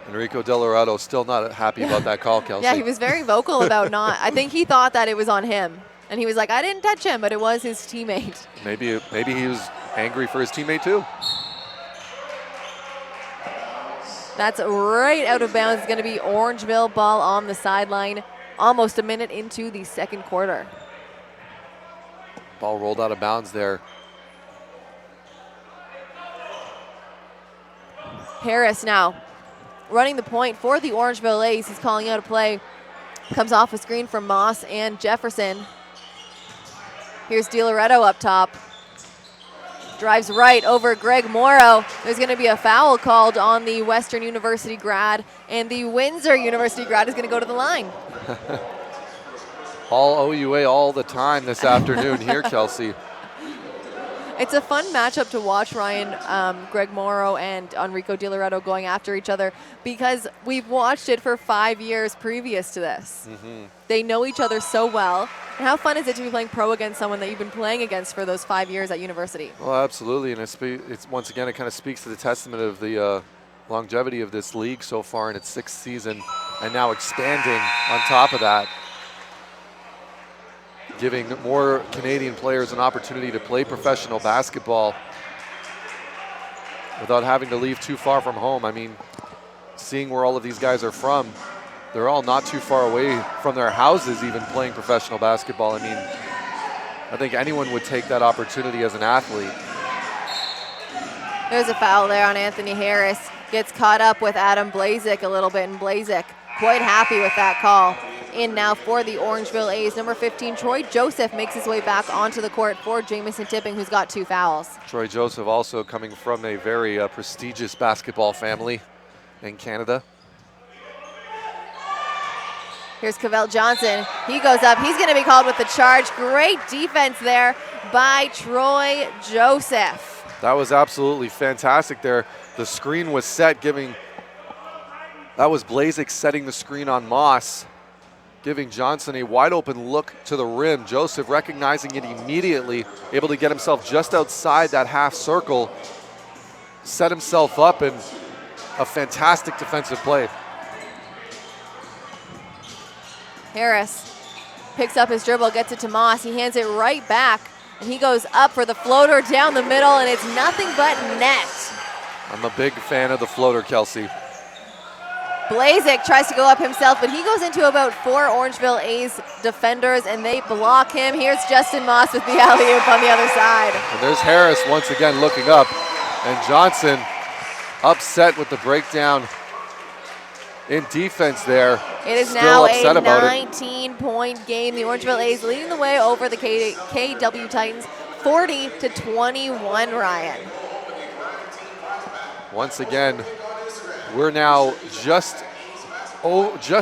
Enrico Di Loretto still not happy about that call, Kelsey. Yeah, he was very vocal about not. I think he thought that it was on him. And he was like, I didn't touch him, but it was his teammate. Maybe he was angry for his teammate too. That's right out of bounds. It's going to be Orangeville ball on the sideline. Almost a minute into the second quarter. Ball rolled out of bounds there. Harris now running the point for the Orangeville A's. He's calling out a play. Comes off a screen from Moss and Jefferson. Here's Di Loretto up top. Drives right over Greg Morrow. There's going to be a foul called on the Western University grad, and the Windsor University grad is going to go to the line. All OUA all the time this afternoon here, Kelsey. It's a fun matchup to watch, Ryan. Greg Morrow and Enrico Di Loretto going after each other because we've watched it for 5 years previous to this. They know each other so well. And how fun is it to be playing pro against someone that you've been playing against for those 5 years at university? Well, absolutely, and it's once again, it kind of speaks to the testament of the longevity of this league so far in its sixth season, and now expanding on top of that, giving more Canadian players an opportunity to play professional basketball without having to leave too far from home. I mean, seeing where all of these guys are from, they're all not too far away from their houses even playing professional basketball. I mean, I think anyone would take that opportunity as an athlete. There's a foul there on Anthony Harris. Gets caught up with Adam Blazik a little bit, and Blazik quite happy with that call. In now for the Orangeville A's, number 15, Troy Joseph makes his way back onto the court for Jamison Tipping, who's got 2 fouls. Troy Joseph also coming from a very prestigious basketball family in Canada. Here's Cavell Johnson. He goes up. He's going to be called with the charge. Great defense there by Troy Joseph. That was absolutely fantastic there. The screen was set, that was Blazik setting the screen on Moss, giving Johnson a wide open look to the rim. Joseph recognizing it immediately, able to get himself just outside that half circle, set himself up, and a fantastic defensive play. Harris picks up his dribble, gets it to Moss. He hands it right back, and he goes up for the floater down the middle, and it's nothing but net. I'm a big fan of the floater, Kelsey. Blazik tries to go up himself, but he goes into about 4 Orangeville A's defenders, and they block him. Here's Justin Moss with the alley-oop on the other side. And there's Harris once again looking up, and Johnson upset with the breakdown in defense there. It is Still now upset a about 19-point game. The Orangeville A's leading the way over the KW Titans, 40-21, Ryan. Once again, we're now just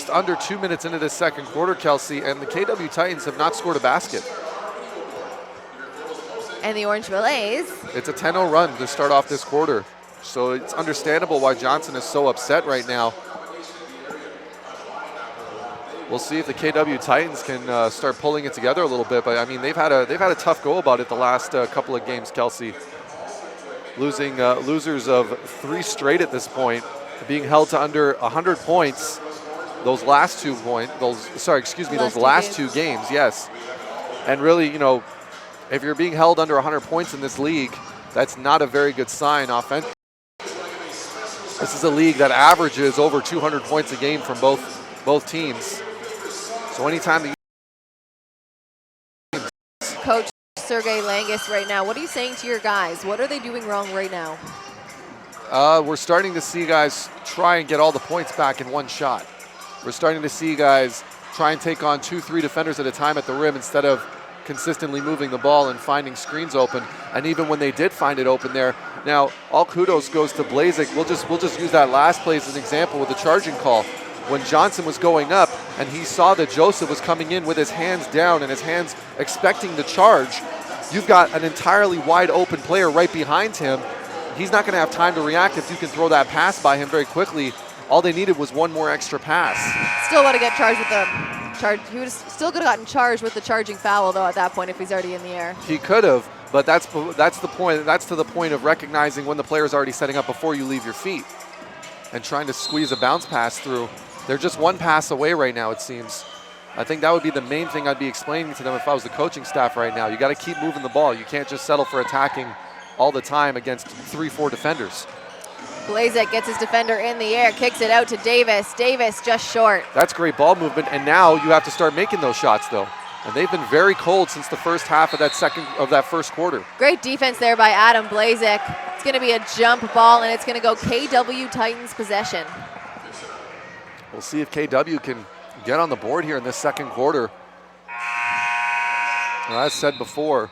under 2 minutes into the second quarter, Kelsey, and the KW Titans have not scored a basket. And the Orangeville A's. It's a 10-0 run to start off this quarter, so it's understandable why Johnson is so upset right now. We'll see if the KW Titans can start pulling it together a little bit, but I mean they've had a tough go about it the last couple of games, Kelsey. Losers of 3 straight at this point, being held to under 100 points. Those last 2 games, yes. And really, you know, if you're being held under 100 points in this league, that's not a very good sign offensively. This is a league that averages over 200 points a game from both teams. So anytime the Coach Sergey Langus right now, what are you saying to your guys? What are they doing wrong right now? We're starting to see guys try and get all the points back in one shot. We're starting to see guys try and take on 2-3 defenders at a time at the rim instead of consistently moving the ball and finding screens open. And even when they did find it open there, now all kudos goes to Blazik. We'll just use that last play as an example with the charging call. When Johnson was going up and he saw that Joseph was coming in with his hands down and his hands expecting the charge, you've got an entirely wide open player right behind him. he's not going to have time to react if you can throw that pass by him very quickly. All they needed was one more extra pass. Still want to get charged with the charge. He would still could have gotten charged with the charging foul though at that point if he's already in the air. He could have, but that's the point. That's to the point of recognizing when the player's already setting up before you leave your feet and trying to squeeze a bounce pass through. They're just one pass away right now, it seems. I think that would be the main thing I'd be explaining to them if I was the coaching staff right now. You got to keep moving the ball. You can't just settle for attacking all the time against 3-4 defenders. Blazek gets his defender in the air, kicks it out to Davis. Davis just short. That's great ball movement, and now you have to start making those shots, though. And they've been very cold since the first half of that first quarter. Great defense there by Adam Blazek. It's going to be a jump ball, and it's going to go KW Titans possession. We'll see if KW can get on the board here in this second quarter. Well, as said before,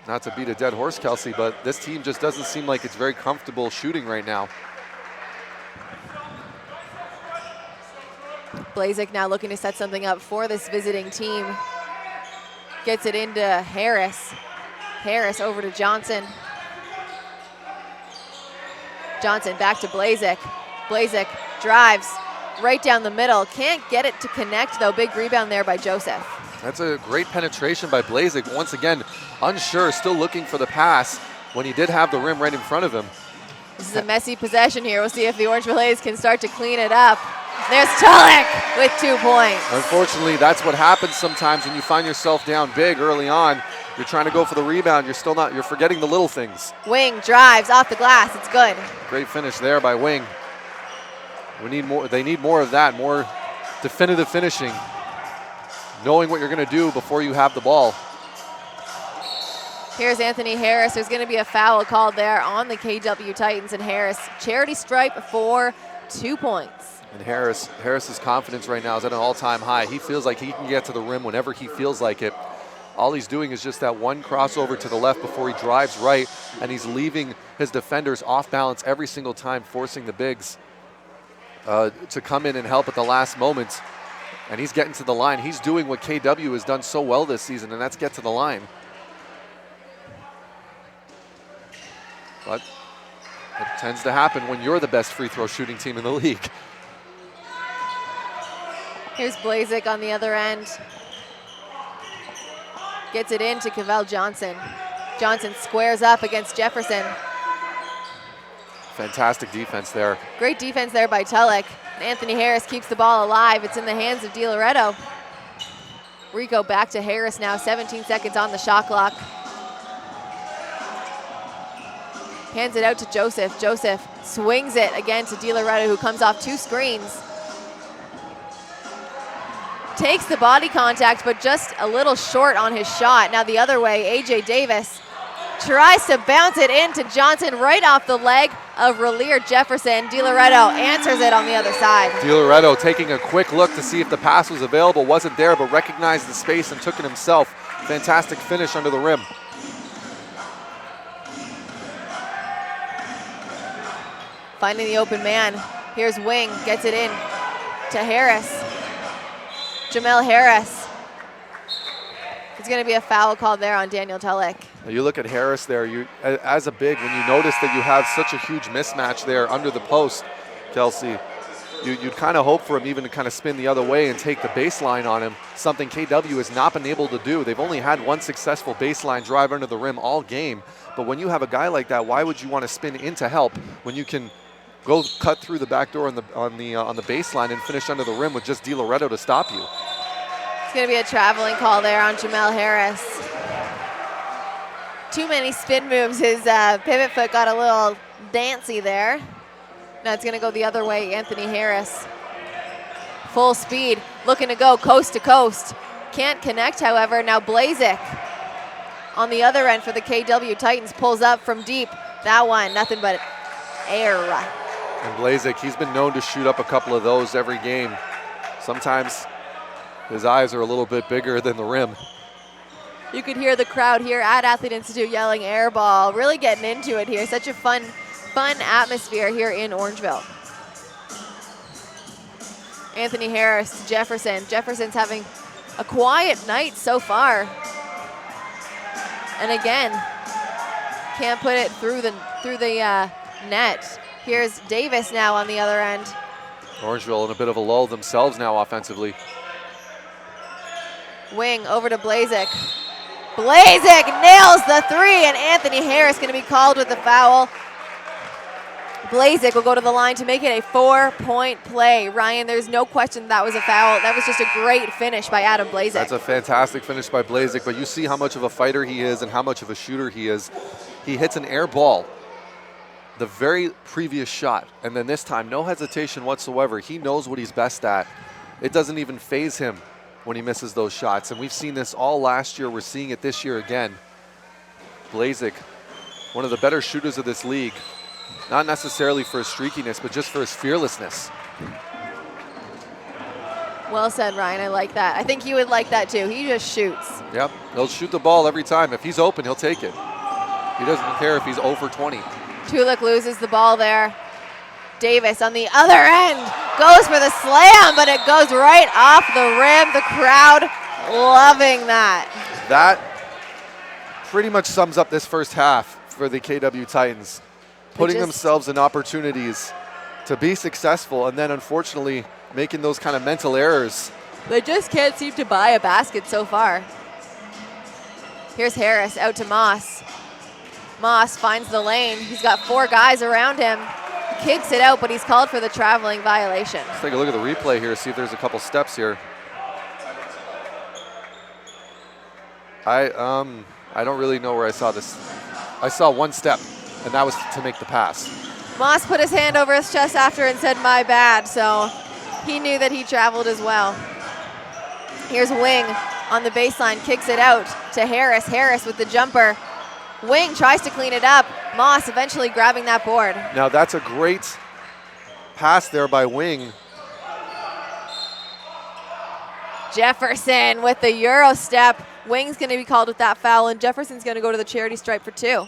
not to beat a dead horse, Kelsey, but this team just doesn't seem like it's very comfortable shooting right now. Blazek now looking to set something up for this visiting team. Gets it into Harris. Harris over to Johnson. Johnson back to Blazek. Blazek drives right down the middle. Can't get it to connect though. Big rebound there by Joseph. That's a great penetration by Blazek. Once again, unsure, still looking for the pass when he did have the rim right in front of him. This is a messy possession here. We'll see if the Orangeville A's can start to clean it up. There's Tulloch with 2 points. Unfortunately, that's what happens sometimes when you find yourself down big early on. You're trying to go for the rebound. You're forgetting the little things. Wing drives off the glass. It's good. Great finish there by Wing. We need more. They need more of that, more definitive finishing. Knowing what you're going to do before you have the ball. Here's Anthony Harris. There's going to be a foul called there on the KW Titans, and Harris, charity stripe for 2 points. And Harris's confidence right now is at an all-time high. He feels like he can get to the rim whenever he feels like it. All he's doing is just that one crossover to the left before he drives right, and he's leaving his defenders off balance every single time, forcing the bigs to come in and help at the last moment. And he's getting to the line. He's doing what KW has done so well this season, and that's get to the line. But it tends to happen when you're the best free throw shooting team in the league. Here's Blazek on the other end. Gets it in to Cavell Johnson. Johnson squares up against Jefferson. Fantastic defense there. Great defense there by Tulloch. Anthony Harris keeps the ball alive. It's in the hands of DiLoretto. Rico back to Harris now, 17 seconds on the shot clock. Hands it out to Joseph. Joseph swings it again to DiLoretto, who comes off 2 screens. Takes the body contact, but just a little short on his shot. Now the other way, AJ Davis tries to bounce it into Johnson right off the leg of Relier Jefferson. DiLoretto answers it on the other side. DiLoretto taking a quick look to see if the pass was available. Wasn't there, but recognized the space and took it himself. Fantastic finish under the rim. Finding the open man. Here's Wing, gets it in to Harris. Jamel Harris. It's going to be a foul called there on Daniel Tulloch. You look at Harris there, as a big, when you notice that you have such a huge mismatch there under the post, Kelsey, you'd kind of hope for him even to kind of spin the other way and take the baseline on him, something KW has not been able to do. They've only had one successful baseline drive under the rim all game, but when you have a guy like that, why would you want to spin into help when you can go cut through the back door on the baseline and finish under the rim with just DiLoretto to stop you? It's going to be a traveling call there on Jamel Harris. Too many spin moves. His pivot foot got a little dancy there. Now it's going to go the other way. Anthony Harris. Full speed, looking to go coast to coast. Can't connect, however. Now Blazek on the other end for the KW Titans pulls up from deep. That one, nothing but air. And Blazek, he's been known to shoot up a couple of those every game. Sometimes his eyes are a little bit bigger than the rim. You could hear the crowd here at Athlete Institute yelling air ball, really getting into it here. Such a fun atmosphere here in Orangeville. Anthony Harris to Jefferson. Jefferson's having a quiet night so far. And again, Can't put it through the net. Here's Davis now on the other end. Orangeville in a bit of a lull themselves now offensively. Wing over to Blazik. Blazik nails the three, and Anthony Harris going to be called with the foul. Blazik will go to the line to make it a 4-point play. Ryan, there's no question that was a foul. That was just a great finish by Adam Blazik. That's a fantastic finish by Blazik, but you see how much of a fighter he is and how much of a shooter he is. He hits an air ball the very previous shot, and then this time, no hesitation whatsoever. He knows what he's best at. It doesn't even faze him when he misses those shots, and we've seen this all last year. We're seeing it this year again. Blazik, one of the better shooters of this league, not necessarily for his streakiness, but just for his fearlessness. Well said, Ryan. I like that. I think you would like that too. He just shoots. Yep, he'll shoot the ball every time. If he's open, he'll take it. He doesn't care if he's 0 for 20. Tulik loses the ball there. Davis on the other end goes for the slam, but it goes right off the rim. The crowd loving that. That pretty much sums up this first half for the KW Titans, putting themselves in opportunities to be successful, and then unfortunately making those kind of mental errors. They just can't seem to buy a basket so far. Here's Harris out to Moss. Moss finds the lane. He's got 4 guys around him. Kicks it out, but he's called for the traveling violation. Let's take a look at the replay here, see if there's a couple steps here. I don't really know where I saw this. I saw one step, and that was to make the pass. Moss put his hand over his chest after and said, "My bad," so he knew that he traveled as well. Here's Wing on the baseline, kicks it out to Harris. Harris with the jumper. Wing tries to clean it up. Moss eventually grabbing that board. Now that's a great pass there by Wing. Jefferson with the Euro step. Wing's going to be called with that foul, and Jefferson's going to go to the charity stripe for 2.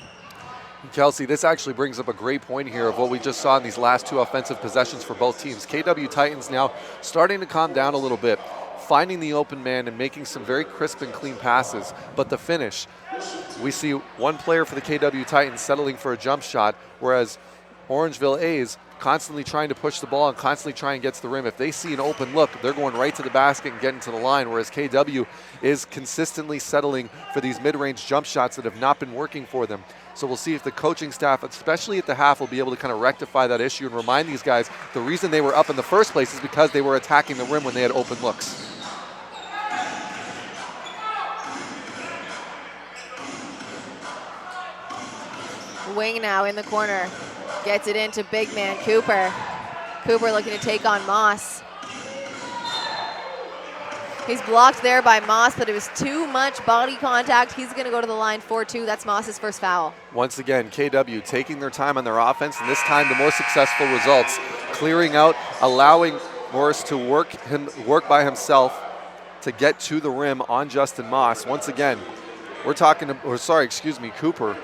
Kelsey, this actually brings up a great point here of what we just saw in these last 2 offensive possessions for both teams. KW Titans now starting to calm down a little bit, finding the open man and making some very crisp and clean passes. But the finish, we see one player for the KW Titans settling for a jump shot, whereas Orangeville A's constantly trying to push the ball and constantly trying to get to the rim. If they see an open look, they're going right to the basket and getting to the line, whereas KW is consistently settling for these mid-range jump shots that have not been working for them. So we'll see if the coaching staff, especially at the half, will be able to kind of rectify that issue and remind these guys the reason they were up in the first place is because they were attacking the rim when they had open looks. Wing now in the corner. Gets it into big man Cooper. Cooper looking to take on Moss. He's blocked there by Moss, but it was too much body contact. He's going to go to the line 4-2. That's Moss's first foul. Once again, KW taking their time on their offense, and this time the more successful results. Clearing out, allowing Morris to work by himself to get to the rim on Justin Moss. Once again, Cooper.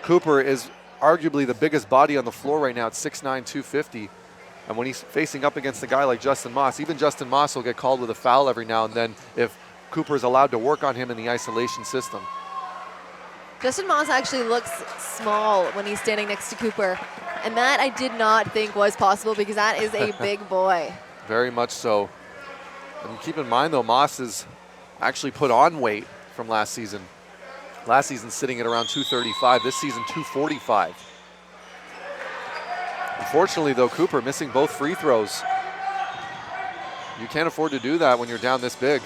Cooper is arguably the biggest body on the floor right now at 6'9", 250. And when he's facing up against a guy like Justin Moss, even Justin Moss will get called with a foul every now and then if Cooper is allowed to work on him in the isolation system. Justin Moss actually looks small when he's standing next to Cooper. And that I did not think was possible because that is a big boy. Very much so. And keep in mind, though, Moss has actually put on weight from last season. Last season sitting at around 235, this season 245. Unfortunately, though, Cooper missing both free throws. You can't afford to do that when you're down this big.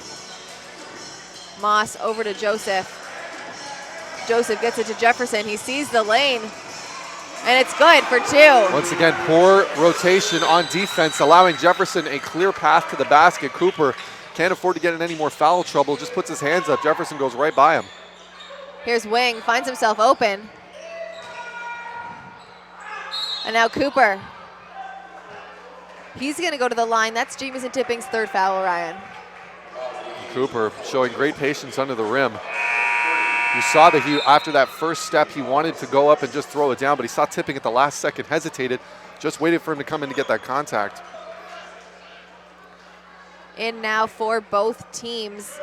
Moss over to Joseph. Joseph gets it to Jefferson. He sees the lane, and it's good for 2. Once again, poor rotation on defense, allowing Jefferson a clear path to the basket. Cooper can't afford to get in any more foul trouble, just puts his hands up. Jefferson goes right by him. Here's Wing, finds himself open. And now Cooper. He's going to go to the line. That's Jamison Tipping's 3rd foul, Ryan. Cooper showing great patience under the rim. You saw that after that first step, he wanted to go up and just throw it down, but he saw Tipping at the last second, hesitated, just waited for him to come in to get that contact. In now for both teams.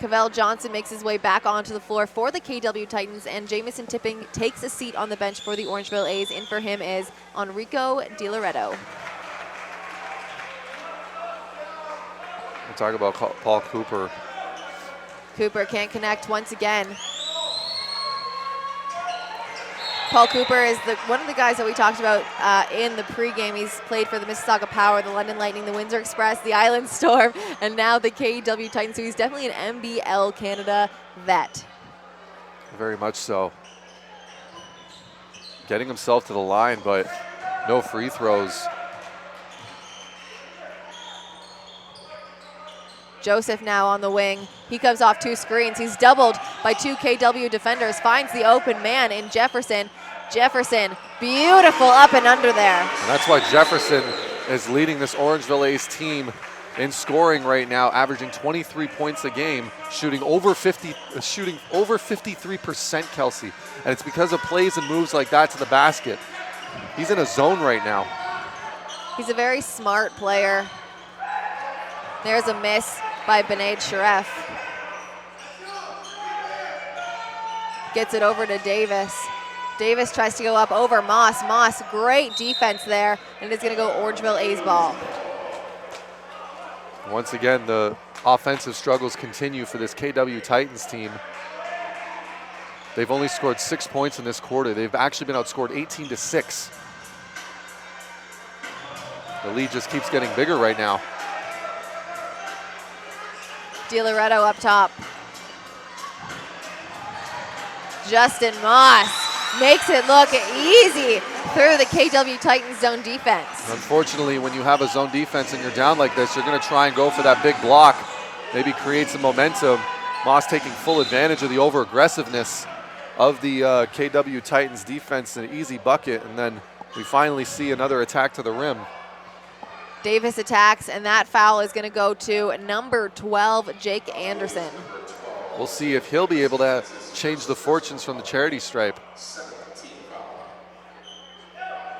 Cavell Johnson makes his way back onto the floor for the KW Titans, and Jamison Tipping takes a seat on the bench for the Orangeville A's. In for him is Enrico DiLoretto. We'll talk about Paul Cooper. Cooper can't connect once again. Paul Cooper is one of the guys that we talked about in the pregame. He's played for the Mississauga Power, the London Lightning, the Windsor Express, the Island Storm, and now the KW Titans. So he's definitely an NBL Canada vet. Very much so. Getting himself to the line, but no free throws. Joseph now on the wing. He comes off 2 screens. He's doubled by 2 KW defenders. Finds the open man in Jefferson. Jefferson, beautiful up and under there. And that's why Jefferson is leading this Orangeville A's team in scoring right now, averaging 23 points a game, shooting over 53%, Kelsey. And it's because of plays and moves like that to the basket. He's in a zone right now. He's a very smart player. There's a miss by Benaid Sharef. Gets it over to Davis. Davis tries to go up over Moss. Moss, great defense there, and it's gonna go Orangeville A's ball. Once again, the offensive struggles continue for this KW Titans team. They've only scored 6 points in this quarter. They've actually been outscored 18-6. The lead just keeps getting bigger right now. DiLoretto up top. Justin Moss makes it look easy through the KW Titans zone defense. Unfortunately, when you have a zone defense and you're down like this, you're going to try and go for that big block, maybe create some momentum. Moss taking full advantage of the over-aggressiveness of the KW Titans defense, an easy bucket, and then we finally see another attack to the rim. Davis attacks, and that foul is going to go to number 12, Jake Anderson. We'll see if he'll be able to change the fortunes from the charity stripe.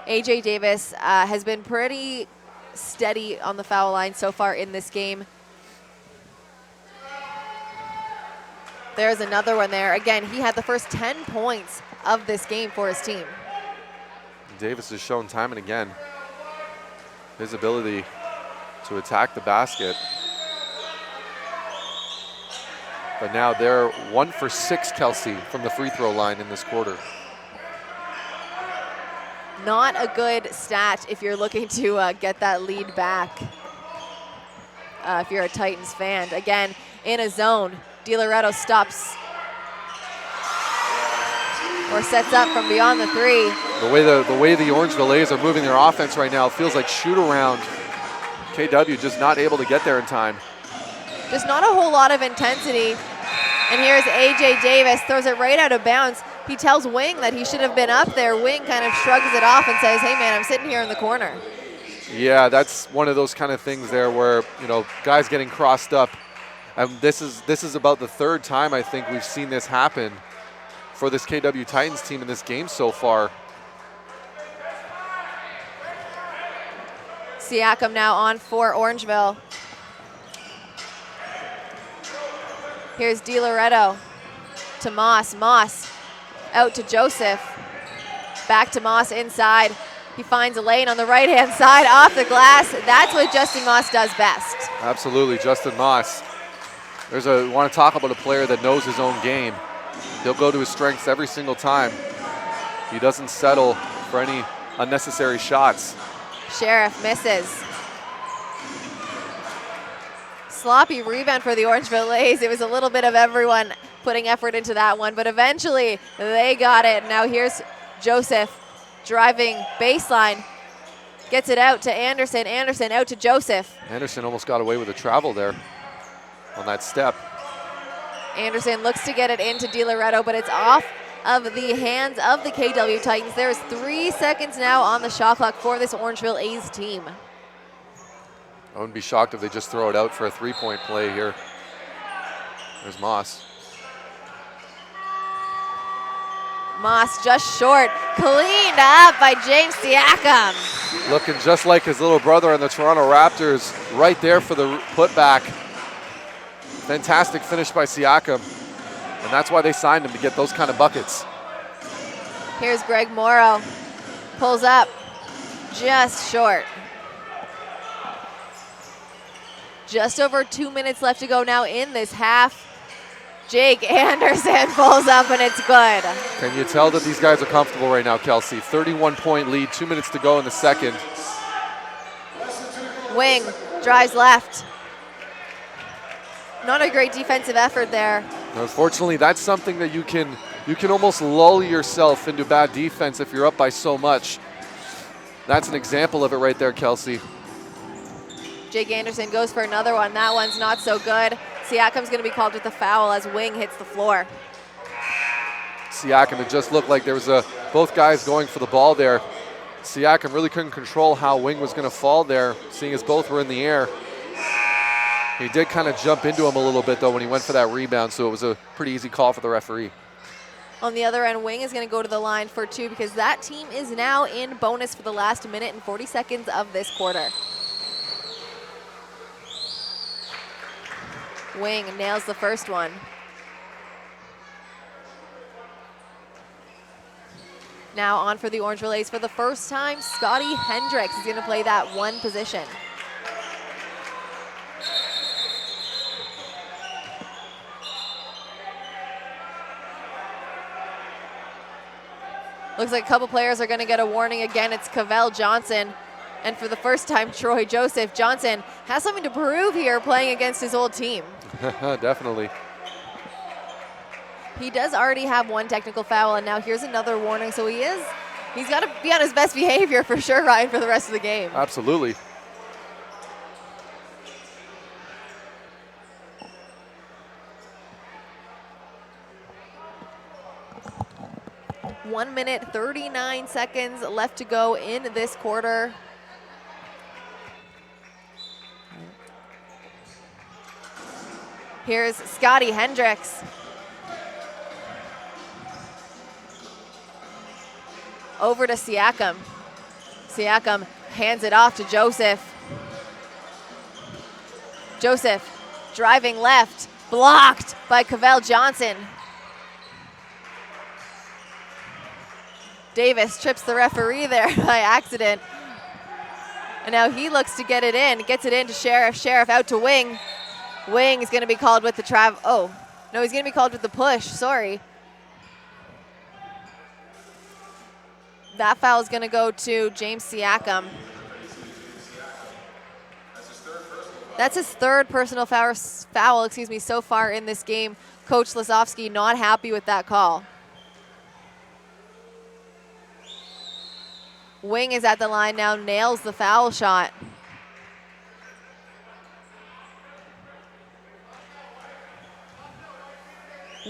AJ Davis has been pretty steady on the foul line so far in this game. There's another one there. Again, he had the first 10 points of this game for his team. Davis has shown time and again his ability to attack the basket. But now they're 1 for 6, Kelsey, from the free throw line in this quarter. Not a good stat if you're looking to get that lead back. If you're a Titans fan. Again, in a zone, DiLoretto stops or sets up from beyond the 3. The way the Orangeville A's are moving their offense right now, it feels like shoot around. KW just not able to get there in time. Just not a whole lot of intensity. And here's AJ Davis, throws it right out of bounds. He tells Wing that he should have been up there. Wing kind of shrugs it off and says, hey man, I'm sitting here in the corner. Yeah, that's one of those kind of things there where, you know, guys getting crossed up. And this is about the 3rd time I think we've seen this happen for this KW Titans team in this game so far. Siakam now on for Orangeville. Here's DiLoretto to Moss. Moss out to Joseph. Back to Moss inside. He finds a lane on the right-hand side off the glass. That's what Justin Moss does best. Absolutely, Justin Moss. Want to talk about a player that knows his own game. He'll go to his strengths every single time. He doesn't settle for any unnecessary shots. Sheriff misses. Sloppy rebound for the Orangeville A's. It was a little bit of everyone putting effort into that one, but eventually they got it. Now here's Joseph driving baseline. Gets it out to Anderson. Anderson out to Joseph. Anderson almost got away with a travel there on that step. Anderson looks to get it into DiLoretto, but it's off of the hands of the KW Titans. There's 3 seconds now on the shot clock for this Orangeville A's team. I wouldn't be shocked if they just throw it out for a 3-point play here. There's Moss. Moss just short, cleaned up by James Siakam. Looking just like his little brother on the Toronto Raptors, right there for the putback. Fantastic finish by Siakam, and that's why they signed him, to get those kind of buckets. Here's Greg Morrow. Pulls up, just short. Just over 2 minutes left to go now in this half. Jake Anderson pulls up, and it's good. Can you tell that these guys are comfortable right now, Kelsey? 31-point lead, 2 minutes to go in the second. Wing drives left. Not a great defensive effort there. Unfortunately, that's something that you can almost lull yourself into bad defense if you're up by so much. That's an example of it right there, Kelsey. Jake Anderson goes for another one. That one's not so good. Siakam's going to be called with a foul as Wing hits the floor. Siakam, it just looked like there was both guys going for the ball there. Siakam really couldn't control how Wing was going to fall there, seeing as both were in the air. He did kind of jump into him a little bit, though, when he went for that rebound, so it was a pretty easy call for the referee. On the other end, Wing is going to go to the line for two because that team is now in bonus for the last minute and 40 seconds of this quarter. Wing nails the first one. Now on for the Orangeville A's for the first time, Scotty Hendricks is going to play that one position. Looks like a couple players are going to get a warning again. It's Cavell Johnson. And for the first time, Troy Joseph. Johnson has something to prove here playing against his old team. Definitely. He does already have one technical foul, and now here's another warning. So he's got to be on his best behavior for sure, Ryan, for the rest of the game. Absolutely. One minute, 39 seconds left to go in this quarter. Here's Scotty Hendricks. Over to Siakam. Siakam hands it off to Joseph. Joseph driving left, blocked by Cavell Johnson. Davis trips the referee there by accident. And now he looks to get it in, gets it in to Sheriff. Sheriff out to Wing. Wing is going to be called with the he's going to be called with the push, sorry. That foul is going to go to James Siakam. That's his third personal foul, so far in this game. Coach Lasovsky not happy with that call. Wing is at the line now, nails the foul shot.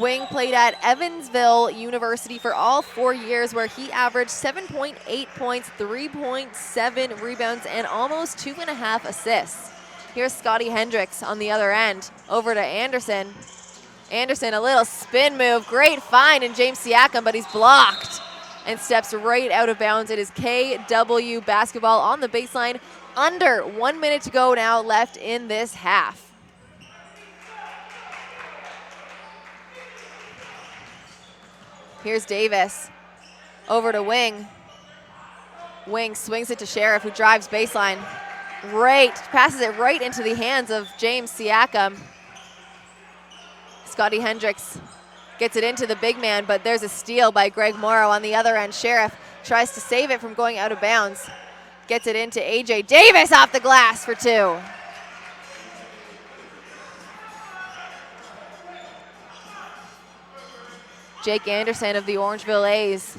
Wing played at Evansville University for all 4 years, where he averaged 7.8 points, 3.7 rebounds, and almost 2.5 assists. Here's Scotty Hendricks on the other end, over to Anderson. Anderson, a little spin move, great find in James Siakam, but he's blocked and steps right out of bounds. It is KW basketball on the baseline. Under 1 minute to go now left in this half. Here's Davis, over to Wing. Wing swings it to Sheriff, who drives baseline. Passes it right into the hands of James Siakam. Scotty Hendricks gets it into the big man, but there's a steal by Greg Morrow on the other end. Sheriff tries to save it from going out of bounds. Gets it into AJ Davis off the glass for two. Jake Anderson of the Orangeville A's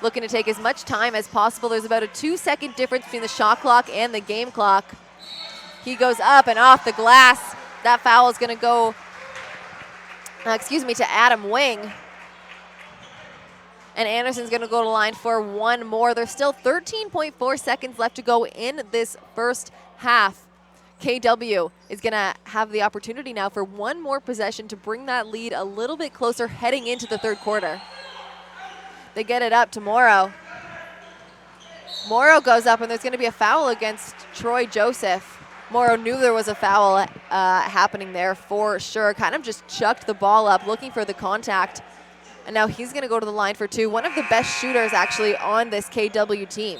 looking to take as much time as possible. There's about a 2-second difference between the shot clock and the game clock. He goes up and off the glass. That foul is going to go, to Adam Wing. And Anderson's going to go to line for one more. There's still 13.4 seconds left to go in this first half. KW is going to have the opportunity now for one more possession to bring that lead a little bit closer heading into the third quarter. They get it up to Morrow. Morrow goes up, and there's going to be a foul against Troy Joseph. Morrow knew there was a foul happening there for sure. Kind of just chucked the ball up, looking for the contact. And now he's going to go to the line for two. One of the best shooters actually on this KW team.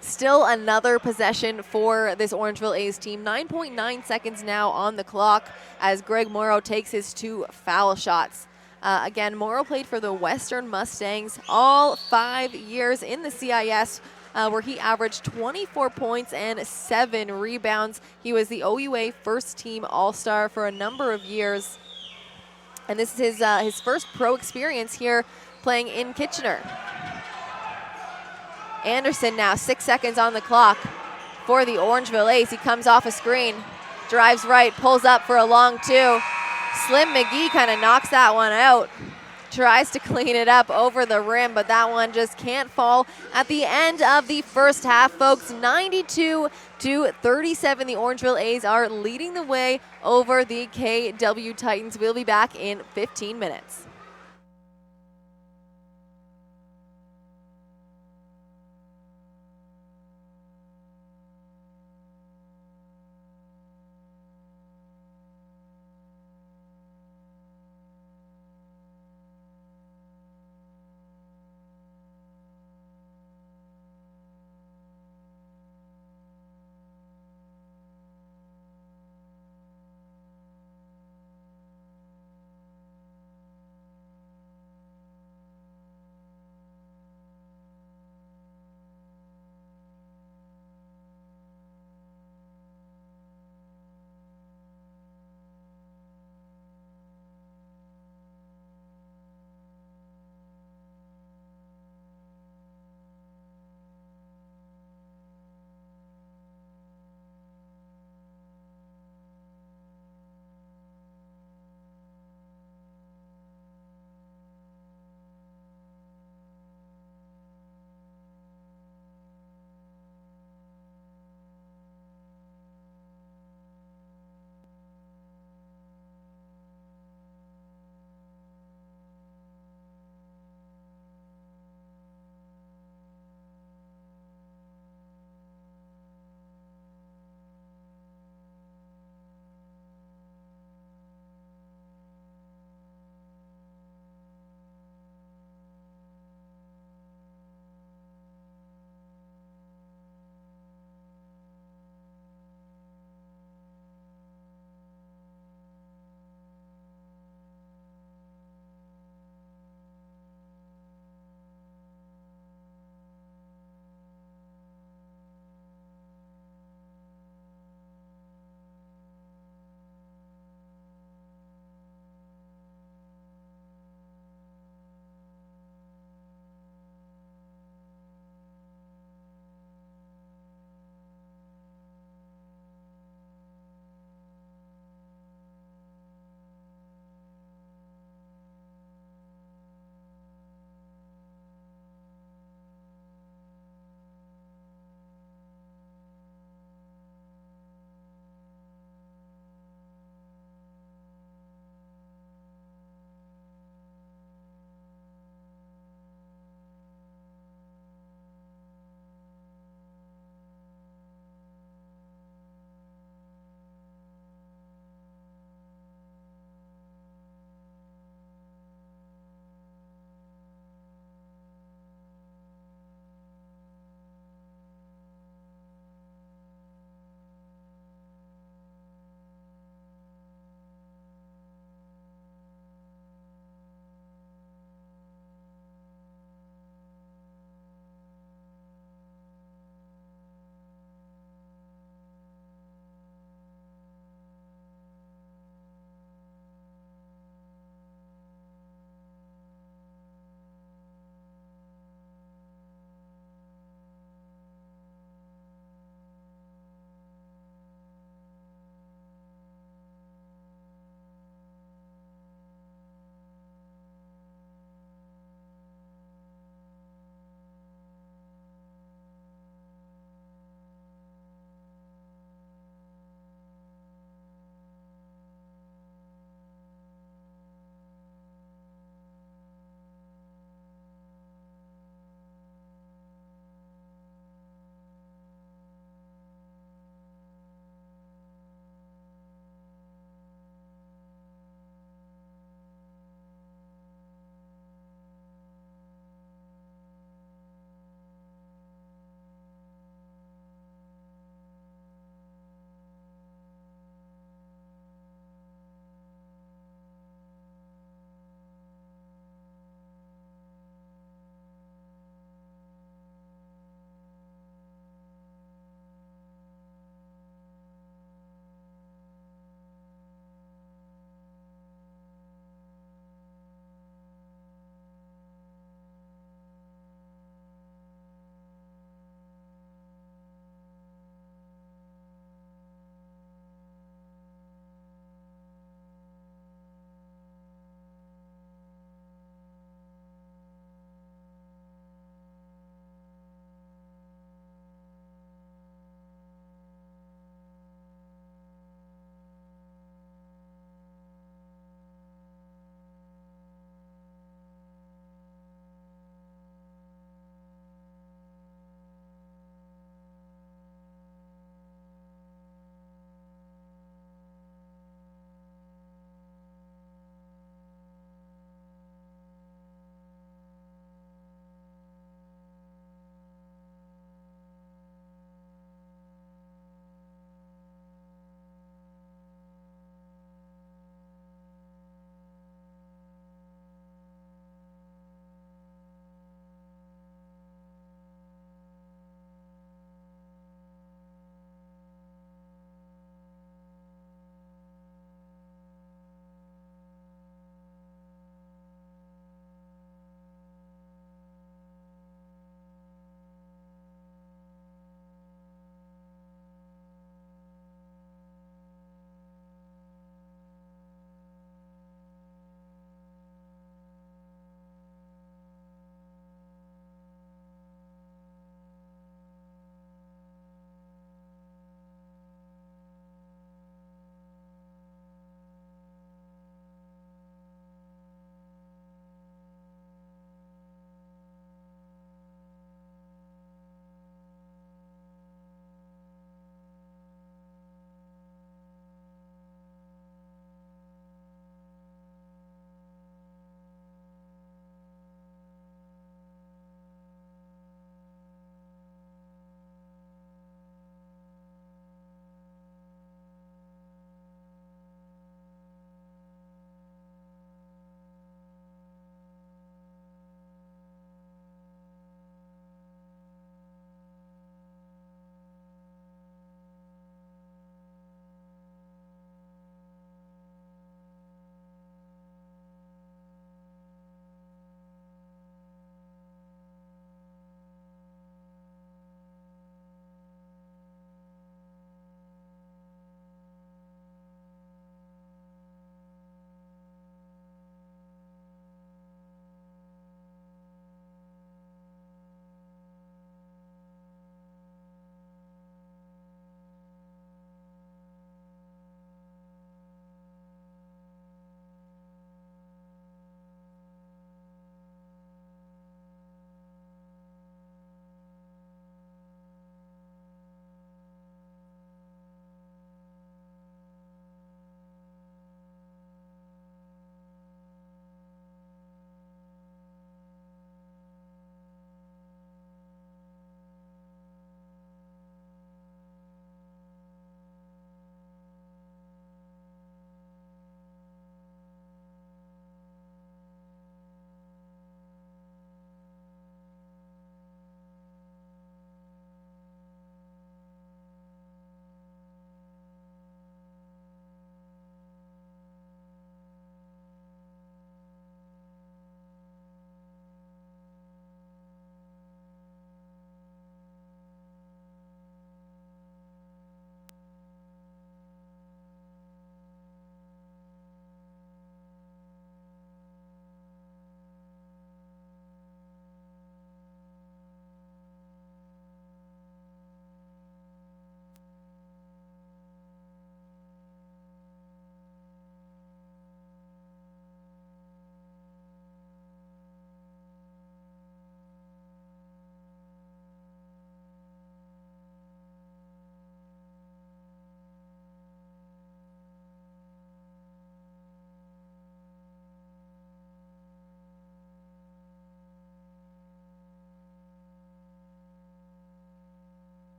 Still another possession for this Orangeville A's team. 9.9 seconds now on the clock as Greg Morrow takes his two foul shots. Again, Morrow played for the Western Mustangs all 5 years in the CIS, where he averaged 24 points and 7 rebounds. He was the OUA first team All-Star for a number of years. And this is his first pro experience here playing in Kitchener. Anderson now, 6 seconds on the clock for the Orangeville A's. He comes off a screen, drives right, pulls up for a long two. Slim McGee kind of knocks that one out. Tries to clean it up over the rim, but that one just can't fall. At the end of the first half, folks, 92-37, the Orangeville A's are leading the way over the KW Titans. We'll be back in 15 minutes.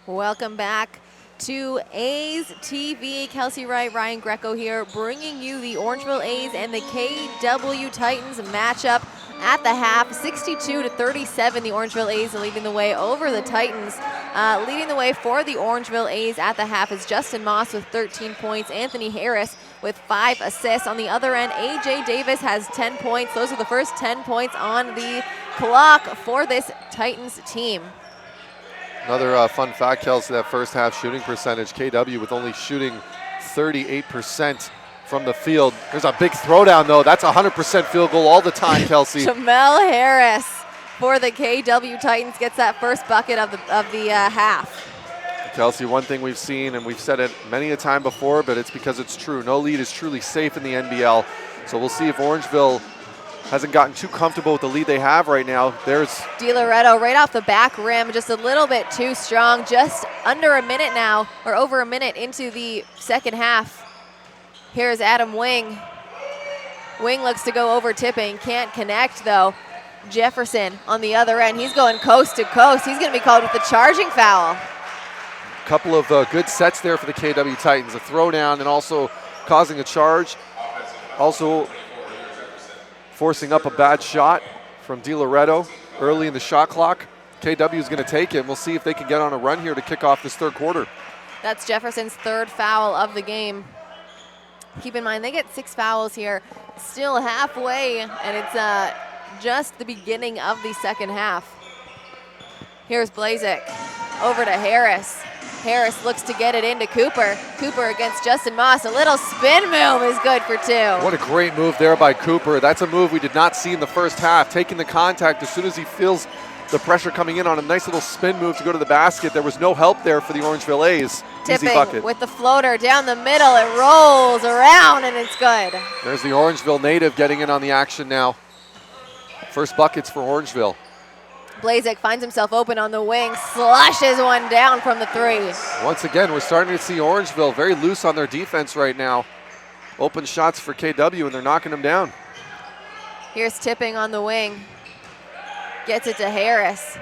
Welcome back to A's TV. Kelsey Wright, Ryan Greco here, bringing you the Orangeville A's and the KW Titans matchup at the half. 62-37, the Orangeville A's leading the way over the Titans. Leading the way for the Orangeville A's at the half is Justin Moss with 13 points, Anthony Harris with 5 assists. On the other end, AJ Davis has 10 points. Those are the first 10 points on the clock for this Titans team. Another fun fact, Kelsey, that first half shooting percentage, KW with only shooting 38% from the field. There's a big throwdown, though. That's a 100% field goal all the time, Kelsey. Jamel Harris for the KW Titans gets that first bucket of the half. Kelsey, one thing we've seen, and we've said it many a time before, but it's because it's true. No lead is truly safe in the NBL. So we'll see if Orangeville hasn't gotten too comfortable with the lead they have right now. There's DiLoretto right off the back rim, just a little bit too strong. Just under a minute now, or over a minute into the second half. Here's Adam Wing. Wing looks to go over tipping, can't connect though. Jefferson on the other end, he's going coast to coast. He's gonna be called with the charging foul. Couple of good sets there for the KW Titans. A throwdown and also causing a charge. Also forcing up a bad shot from DiLoretto early in the shot clock. KW is going to take it, and we'll see if they can get on a run here to kick off this third quarter. That's Jefferson's third foul of the game. Keep in mind, they get 6 fouls here, still halfway, and it's just the beginning of the second half. Here's Blazek over to Harris. Harris looks to get it into Cooper. Cooper against Justin Moss. A little spin move is good for 2. What a great move there by Cooper. That's a move we did not see in the first half. Taking the contact as soon as he feels the pressure coming in on a nice little spin move to go to the basket. There was no help there for the Orangeville A's. Tipping Easy bucket with the floater down the middle. It rolls around and it's good. There's the Orangeville native getting in on the action now. First buckets for Orangeville. Blazek finds himself open on the wing, slashes one down from the 3. Once again, we're starting to see Orangeville very loose on their defense right now. Open shots for KW, and they're knocking them down. Here's Tipping on the wing. Gets it to Harris.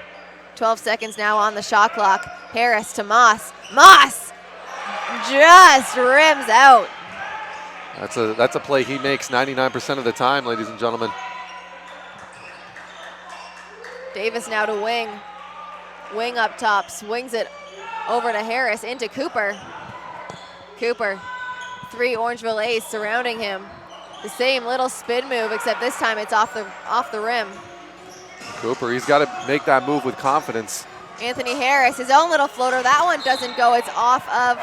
12 seconds now on the shot clock. Harris to Moss. Moss just rims out. That's a play he makes 99% of the time, ladies and gentlemen. Davis now to Wing. Wing up top, swings it over to Harris, into Cooper. Cooper, 3 Orangeville A's surrounding him. The same little spin move, except this time it's off the rim. Cooper, he's got to make that move with confidence. Anthony Harris, his own little floater. That one doesn't go. It's off of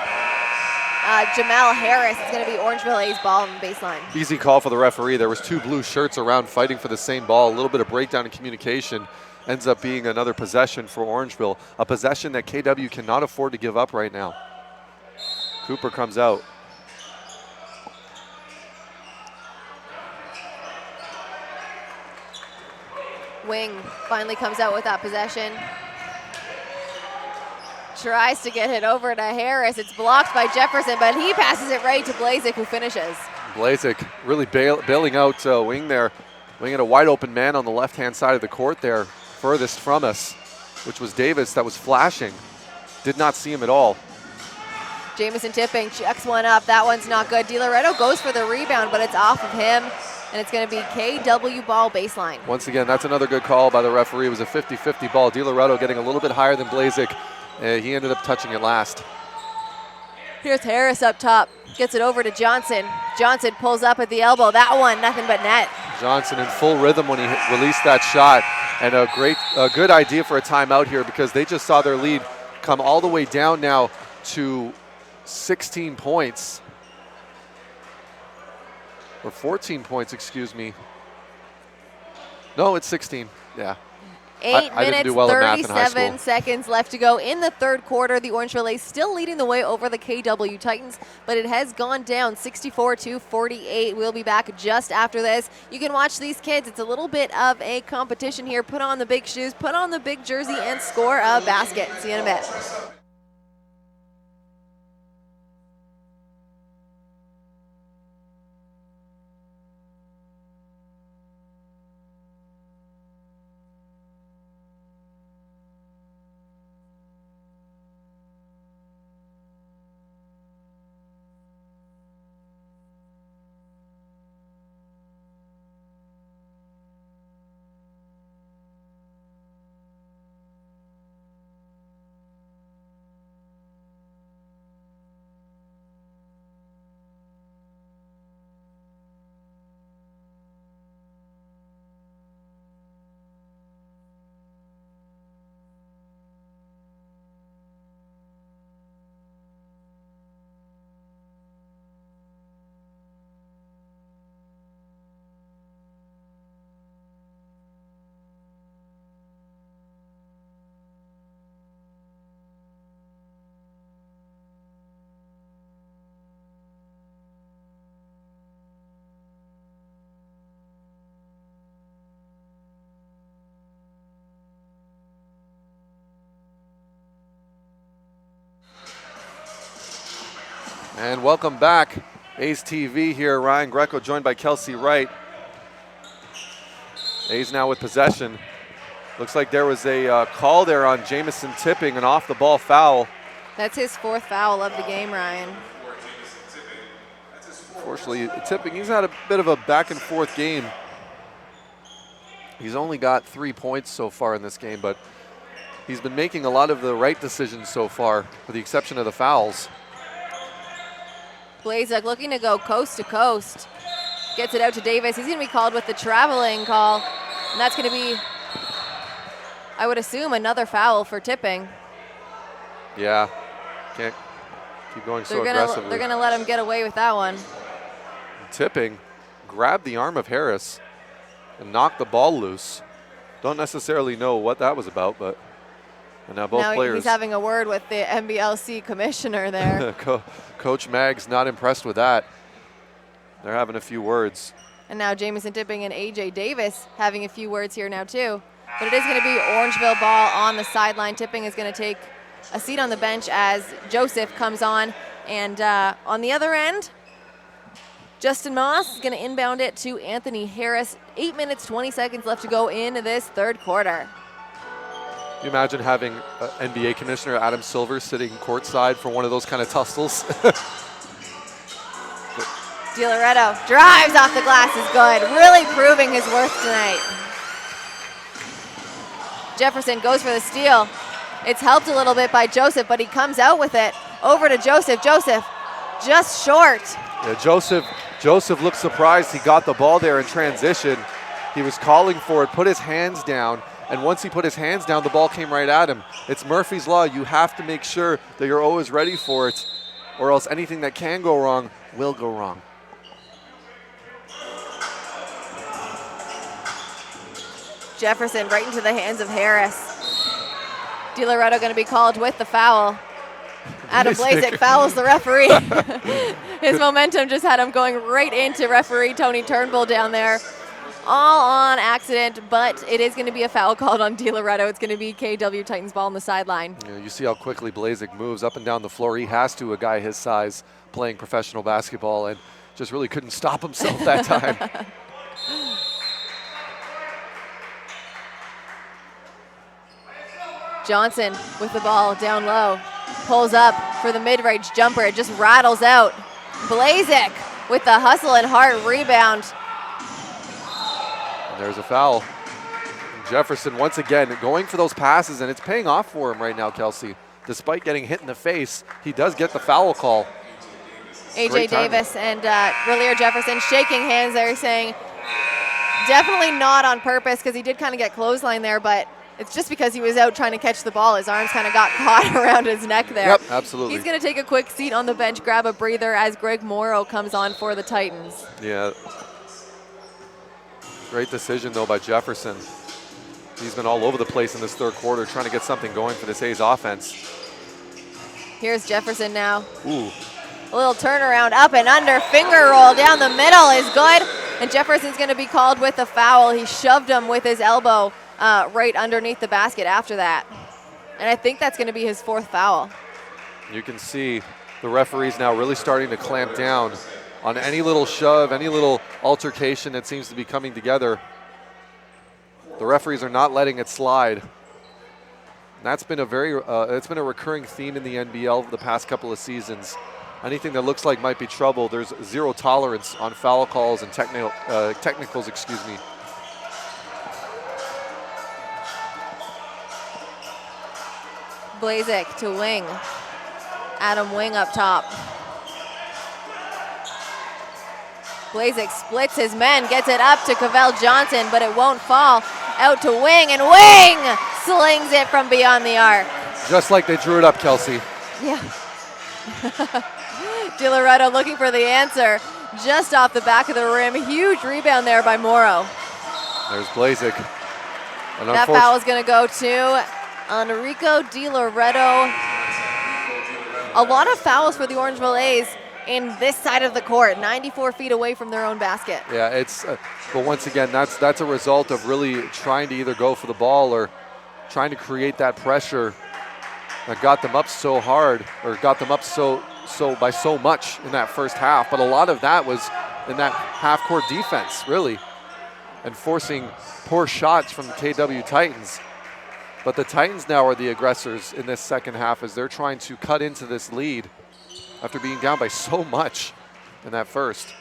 Jamel Harris. It's going to be Orangeville A's ball on the baseline. Easy call for the referee. There was 2 blue shirts around fighting for the same ball. A little bit of breakdown in communication. Ends up being another possession for Orangeville, a possession that KW cannot afford to give up right now. Cooper comes out. Wing finally comes out with that possession. Tries to get it over to Harris. It's blocked by Jefferson, but he passes it right to Blazek, who finishes. Blazek really bailing out Wing there. Wing had a wide open man on the left-hand side of the court there, furthest from us, which was Davis that was flashing. Did not see him at all. Jamison Tipping checks one up. That one's not good. DiLoretto goes for the rebound, but it's off of him, and it's going to be KW ball baseline. Once again, that's another good call by the referee. It was a 50-50 ball. DiLoretto getting a little bit higher than Blazek. He ended up touching it last. Here's Harris up top. Gets it over to Johnson. Johnson pulls up at the elbow. That one, nothing but net. Johnson in full rhythm when he released that shot. And a good idea for a timeout here, because they just saw their lead come all the way down now to 16 points. Or 14 points, excuse me. No, it's 16, yeah. 8 I didn't minutes, do well at math in high 37 school. seconds left to go in the third quarter. The Orangeville A's still leading the way over the KW Titans, but it has gone down 64-48. We'll be back just after this. You can watch these kids. It's a little bit of a competition here. Put on the big shoes, put on the big jersey, and score a basket. See you in a bit. And welcome back, A's TV here. Ryan Greco joined by Kelsey Wright. A's now with possession. Looks like there was a call there on Jamison Tipping, an off-the-ball foul. That's his 4th foul of the game, Ryan. Fortunately, Tipping, he's had a bit of a back-and-forth game. He's only got 3 points so far in this game, but he's been making a lot of the right decisions so far, with the exception of the fouls. Blazek looking to go coast to coast. Gets it out to Davis. He's going to be called with the traveling call. And that's going to be, I would assume, another foul for Tipping. Yeah, can't keep going so aggressively. They're going to let him get away with that one. Tipping grabbed the arm of Harris and knocked the ball loose. Don't necessarily know what that was about, but and now both players. He's having a word with the NBLC commissioner there. Coach Mag's not impressed with that. They're having a few words. And now Jamison Tipping and AJ Davis having a few words here now too. But it is going to be Orangeville ball on the sideline. Tipping is going to take a seat on the bench as Joseph comes on. And on the other end, Justin Moss is going to inbound it to Anthony Harris. 8 minutes, 20 seconds left to go in this third quarter. Can you imagine having NBA Commissioner Adam Silver sitting courtside for one of those kind of tussles? DiLoretto drives off the glass is good. Really proving his worth tonight. Jefferson goes for the steal. It's helped a little bit by Joseph, but he comes out with it. Over to Joseph. Joseph just short. Yeah, Joseph looked surprised he got the ball there in transition. He was calling for it, put his hands down, and once he put his hands down, the ball came right at him. It's Murphy's Law. You have to make sure that you're always ready for it, or else anything that can go wrong will go wrong. Jefferson right into the hands of Harris. DiLoretto going to be called with the foul. Adam Blazek fouls the referee. His momentum just had him going right into referee Tony Turnbull down there. All on accident, but it is going to be a foul called on DiLoretto. It's going to be KW Titans ball on the sideline. Yeah, you see how quickly Blazek moves up and down the floor. He has to, a guy his size, playing professional basketball, and just really couldn't stop himself that time. Johnson with the ball down low. Pulls up for the mid-range jumper. It just rattles out. Blazek with the hustle and heart rebound. And there's a foul. Jefferson once again going for those passes, and it's paying off for him right now, Kelsey. Despite getting hit in the face, he does get the foul call. AJ Davis and Relier Jefferson shaking hands there, saying definitely not on purpose, because he did kind of get clothesline there, but it's just because he was out trying to catch the ball. His arms kind of got caught around his neck there. Yep, absolutely. He's going to take a quick seat on the bench, grab a breather as Greg Morrow comes on for the Titans. Yeah. Great decision, though, by Jefferson. He's been all over the place in this third quarter trying to get something going for this A's offense. Here's Jefferson now. Ooh. A little turnaround, up and under, finger roll down the middle is good. And Jefferson's going to be called with a foul. He shoved him with his elbow right underneath the basket after that. And I think that's going to be his 4th foul. You can see the referees now really starting to clamp down on any little shove, any little altercation that seems to be coming together. The referees are not letting it slide. And that's been it's been a recurring theme in the NBL for the past couple of seasons. Anything that looks like might be trouble, there's zero tolerance on foul calls and technicals, excuse me. Blazek to Wing. Adam Wing up top. Blazek splits his men, gets it up to Cavell Johnson, but it won't fall. Out to Wing, and Wing slings it from beyond the arc. Just like they drew it up, Kelsey. Yeah. DiLoretto looking for the answer. Just off the back of the rim. Huge rebound there by Morrow. There's Blazek. That foul is going to go to Enrico DiLoretto. A lot of fouls for the Orangeville A's in this side of the court, 94 feet away from their own basket. Yeah, it's, but once again, that's a result of really trying to either go for the ball or trying to create that pressure that got them up so hard, or got them up so by so much in that first half, but a lot of that was in that half-court defense, really, and forcing poor shots from the KW Titans. But the Titans now are the aggressors in this second half as they're trying to cut into this lead after being down by so much in that first.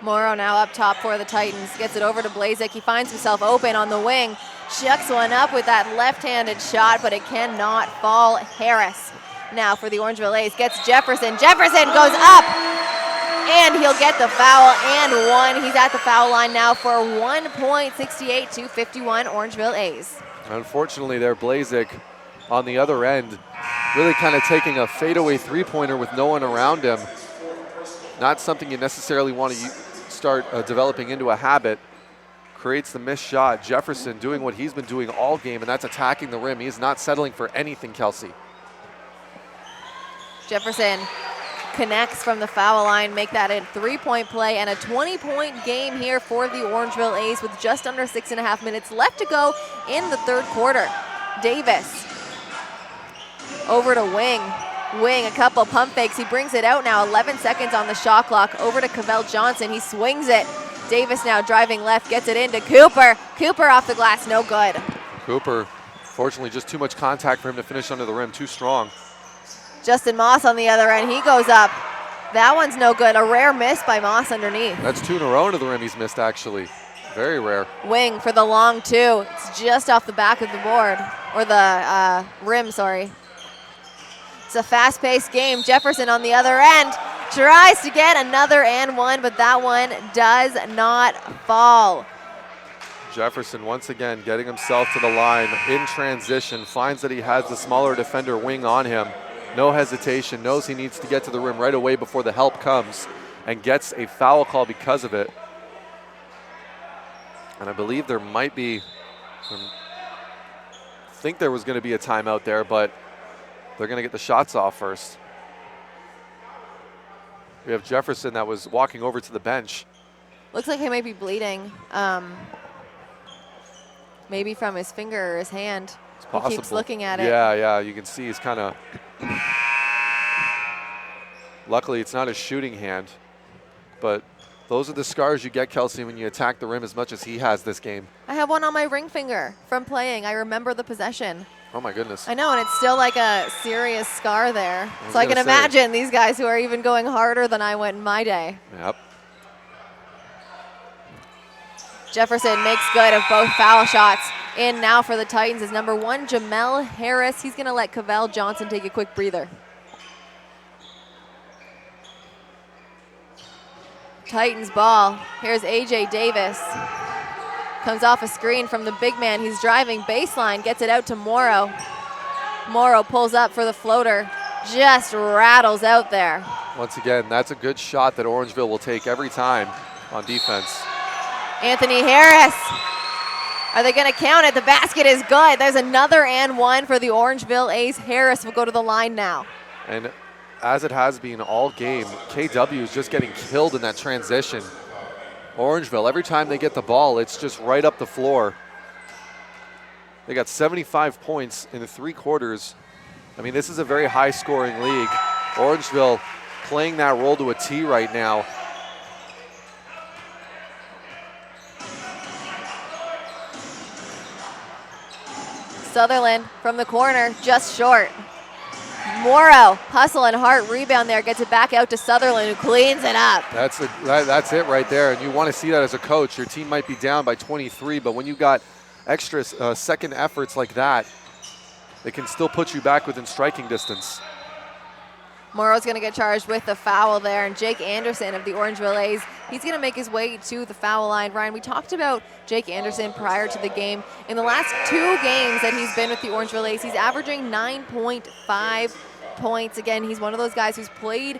Morrow now up top for the Titans. Gets it over to Blazek. He finds himself open on the wing. Chucks one up with that left-handed shot, but it cannot fall. Harris now for the Orangeville A's. Gets Jefferson. Jefferson goes up, and he'll get the foul and one. He's at the foul line now for 1 point, 68-51 Orangeville A's. Unfortunately there, Blazek on the other end, really kind of taking a fadeaway three-pointer with no one around him. Not something you necessarily want to start developing into a habit. Creates the missed shot. Jefferson doing what he's been doing all game, and that's attacking the rim. He's not settling for anything, Kelsey. Jefferson connects from the foul line, make that a three-point play and a 20-point game here for the Orangeville A's with just under 6.5 minutes left to go in the third quarter. Davis over to Wing. Wing, a couple pump fakes. He brings it out now, 11 seconds on the shot clock. Over to Cavell Johnson. He swings it. Davis now driving left, gets it into Cooper. Cooper off the glass, no good. Cooper, fortunately, just too much contact for him to finish under the rim, too strong. Justin Moss on the other end, he goes up. That one's no good. A rare miss by Moss underneath. That's 2 in a row into the rim he's missed, actually. Very rare. Wing for the long two. It's just off the back of the board, or the rim, sorry. It's a fast-paced game. Jefferson on the other end tries to get another and one, but that one does not fall. Jefferson once again getting himself to the line in transition, finds that he has the smaller defender Wing on him. No hesitation, knows he needs to get to the rim right away before the help comes, and gets a foul call because of it. And I believe there might be, I think there was going to be a timeout there, but they're going to get the shots off first. We have Jefferson that was walking over to the bench. Looks like he might be bleeding, maybe from his finger or his hand. It's possible. He keeps looking at it. Yeah, you can see he's kind of, luckily it's not his shooting hand, but those are the scars you get, Kelsey, when you attack the rim as much as he has this game. I have one on my ring finger from playing. I remember the possession. Oh my goodness. I know, and it's still like a serious scar there. So I can imagine these guys who are even going harder than I went in my day. Yep. Jefferson makes good of both foul shots. In now for the Titans is number 1, Jamel Harris. He's going to let Cavell Johnson take a quick breather. Titans ball. Here's AJ Davis. Comes off a screen from the big man. He's driving baseline, gets it out to Morrow. Morrow pulls up for the floater. Just rattles out there. Once again, that's a good shot that Orangeville will take every time on defense. Anthony Harris. Are they going to count it? The basket is good. There's another and one for the Orangeville A's. Harris will go to the line now. And as it has been all game, KW is just getting killed in that transition. Orangeville, every time they get the ball, it's just right up the floor. They got 75 points in the 3 quarters. I mean, this is a very high-scoring league. Orangeville playing that role to a T right now. Sutherland from the corner, just short. Morrow, hustle and heart rebound there, gets it back out to Sutherland, who cleans it up. That's it right there, and you want to see that as a coach. Your team might be down by 23, but when you got extra second efforts like that, they can still put you back within striking distance. Morrow's going to get charged with the foul there, and Jake Anderson of the Orangeville A's, he's going to make his way to the foul line. Ryan, we talked about Jake Anderson prior to the game. In the last 2 games that he's been with the Orangeville A's, he's averaging 9.5 points. Again, he's one of those guys who's played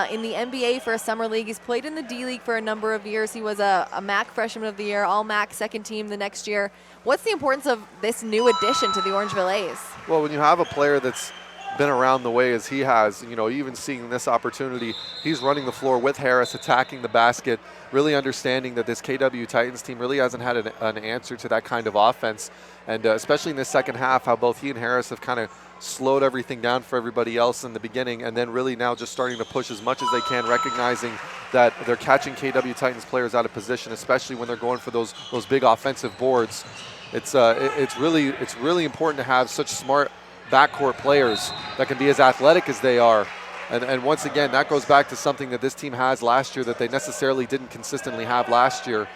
in the NBA for a summer league. He's played in the D League for a number of years. He was a MAC Freshman of the Year, All-MAC second team the next year. What's the importance of this new addition to the Orangeville A's? Well, when you have a player that's been around the way as he has, you know, even seeing this opportunity, he's running the floor with Harris, attacking the basket, really understanding that this KW Titans team really hasn't had an answer to that kind of offense. And especially in this second half, how both he and Harris have kind of slowed everything down for everybody else in the beginning, and then really now just starting to push as much as they can, recognizing that they're catching KW Titans players out of position, especially when they're going for those big offensive boards. It's really important to have such smart backcourt players that can be as athletic as they are. And once again, that goes back to something that this team has last year that they necessarily didn't consistently have last year.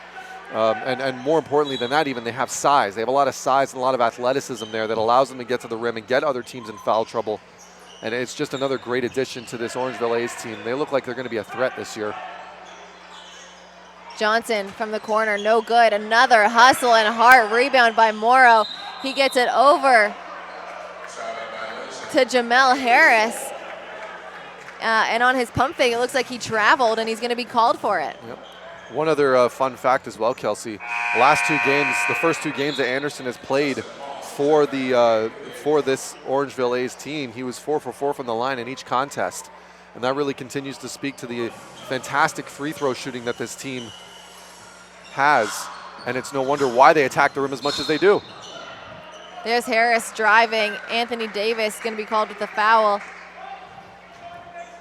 And more importantly than that, even, they have size. They have a lot of size and a lot of athleticism there that allows them to get to the rim and get other teams in foul trouble. And it's just another great addition to this Orangeville A's team. They look like they're going to be a threat this year. Johnson from the corner, no good. Another hustle and hard rebound by Morrow. He gets it over to Jamel Harris. And on his pump fake, it looks like he traveled, and he's going to be called for it. Yep. One other fun fact as well, Kelsey. The first two games that Anderson has played for this Orangeville A's team, he was 4 for 4 from the line in each contest. And that really continues to speak to the fantastic free throw shooting that this team has. And it's no wonder why they attack the rim as much as they do. There's Harris driving. Anthony Davis going to be called with a foul.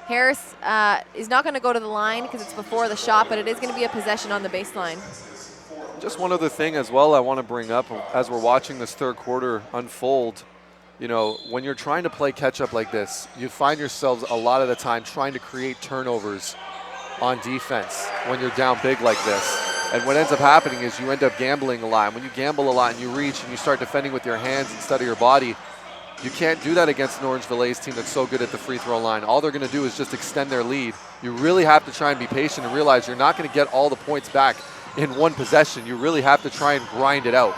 Harris is not going to go to the line because it's before the shot, but it is going to be a possession on the baseline. Just one other thing as well I want to bring up as we're watching this third quarter unfold. You know, when you're trying to play catch up like this, you find yourselves a lot of the time trying to create turnovers on defense when you're down big like this. And what ends up happening is you end up gambling a lot. And when you gamble a lot and you reach and you start defending with your hands instead of your body, you can't do that against an Orangeville A's team that's so good at the free throw line. All they're going to do is just extend their lead. You really have to try and be patient and realize you're not going to get all the points back in one possession. You really have to try and grind it out.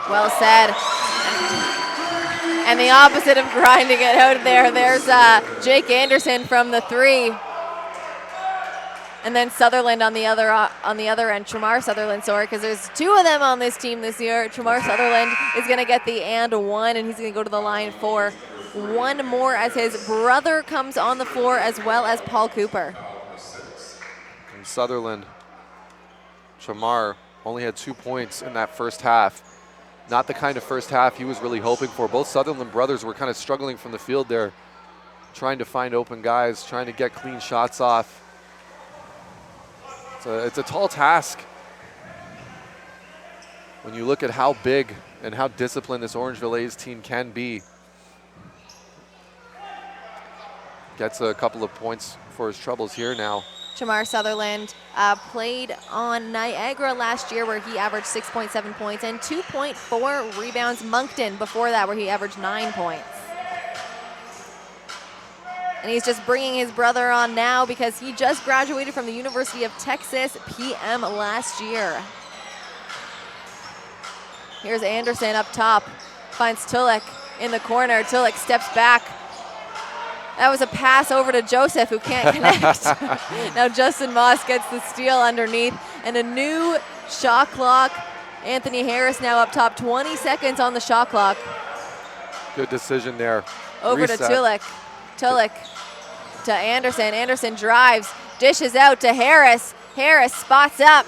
Well said. And the opposite of grinding it out there, there's Jake Anderson from the three. And then Sutherland on the other end, Tremar Sutherland, sorry, because there's two of them on this team this year. Tremar Sutherland is going to get the and one, and he's going to go to the line for one more as his brother comes on the floor, as well as Paul Cooper. And Sutherland, Tremar only had 2 points in that first half. Not the kind of first half he was really hoping for. Both Sutherland brothers were kind of struggling from the field there, trying to find open guys, trying to get clean shots off. It's a tall task when you look at how big and how disciplined this Orangeville A's team can be. Gets a couple of points for his troubles here now. Tremar Sutherland played on Niagara last year, where he averaged 6.7 points and 2.4 rebounds. Moncton before that, where he averaged 9 points. And he's just bringing his brother on now because he just graduated from the University of Texas PM last year. Here's Anderson up top, finds Tulloch in the corner. Tulloch steps back. That was a pass over to Joseph, who can't connect. Now Justin Moss gets the steal underneath, and a new shot clock. Anthony Harris now up top, 20 seconds on the shot clock. Good decision there. Over Reset. to Tulloch. Tulloch to Anderson. Anderson drives, dishes out to Harris. Harris spots up,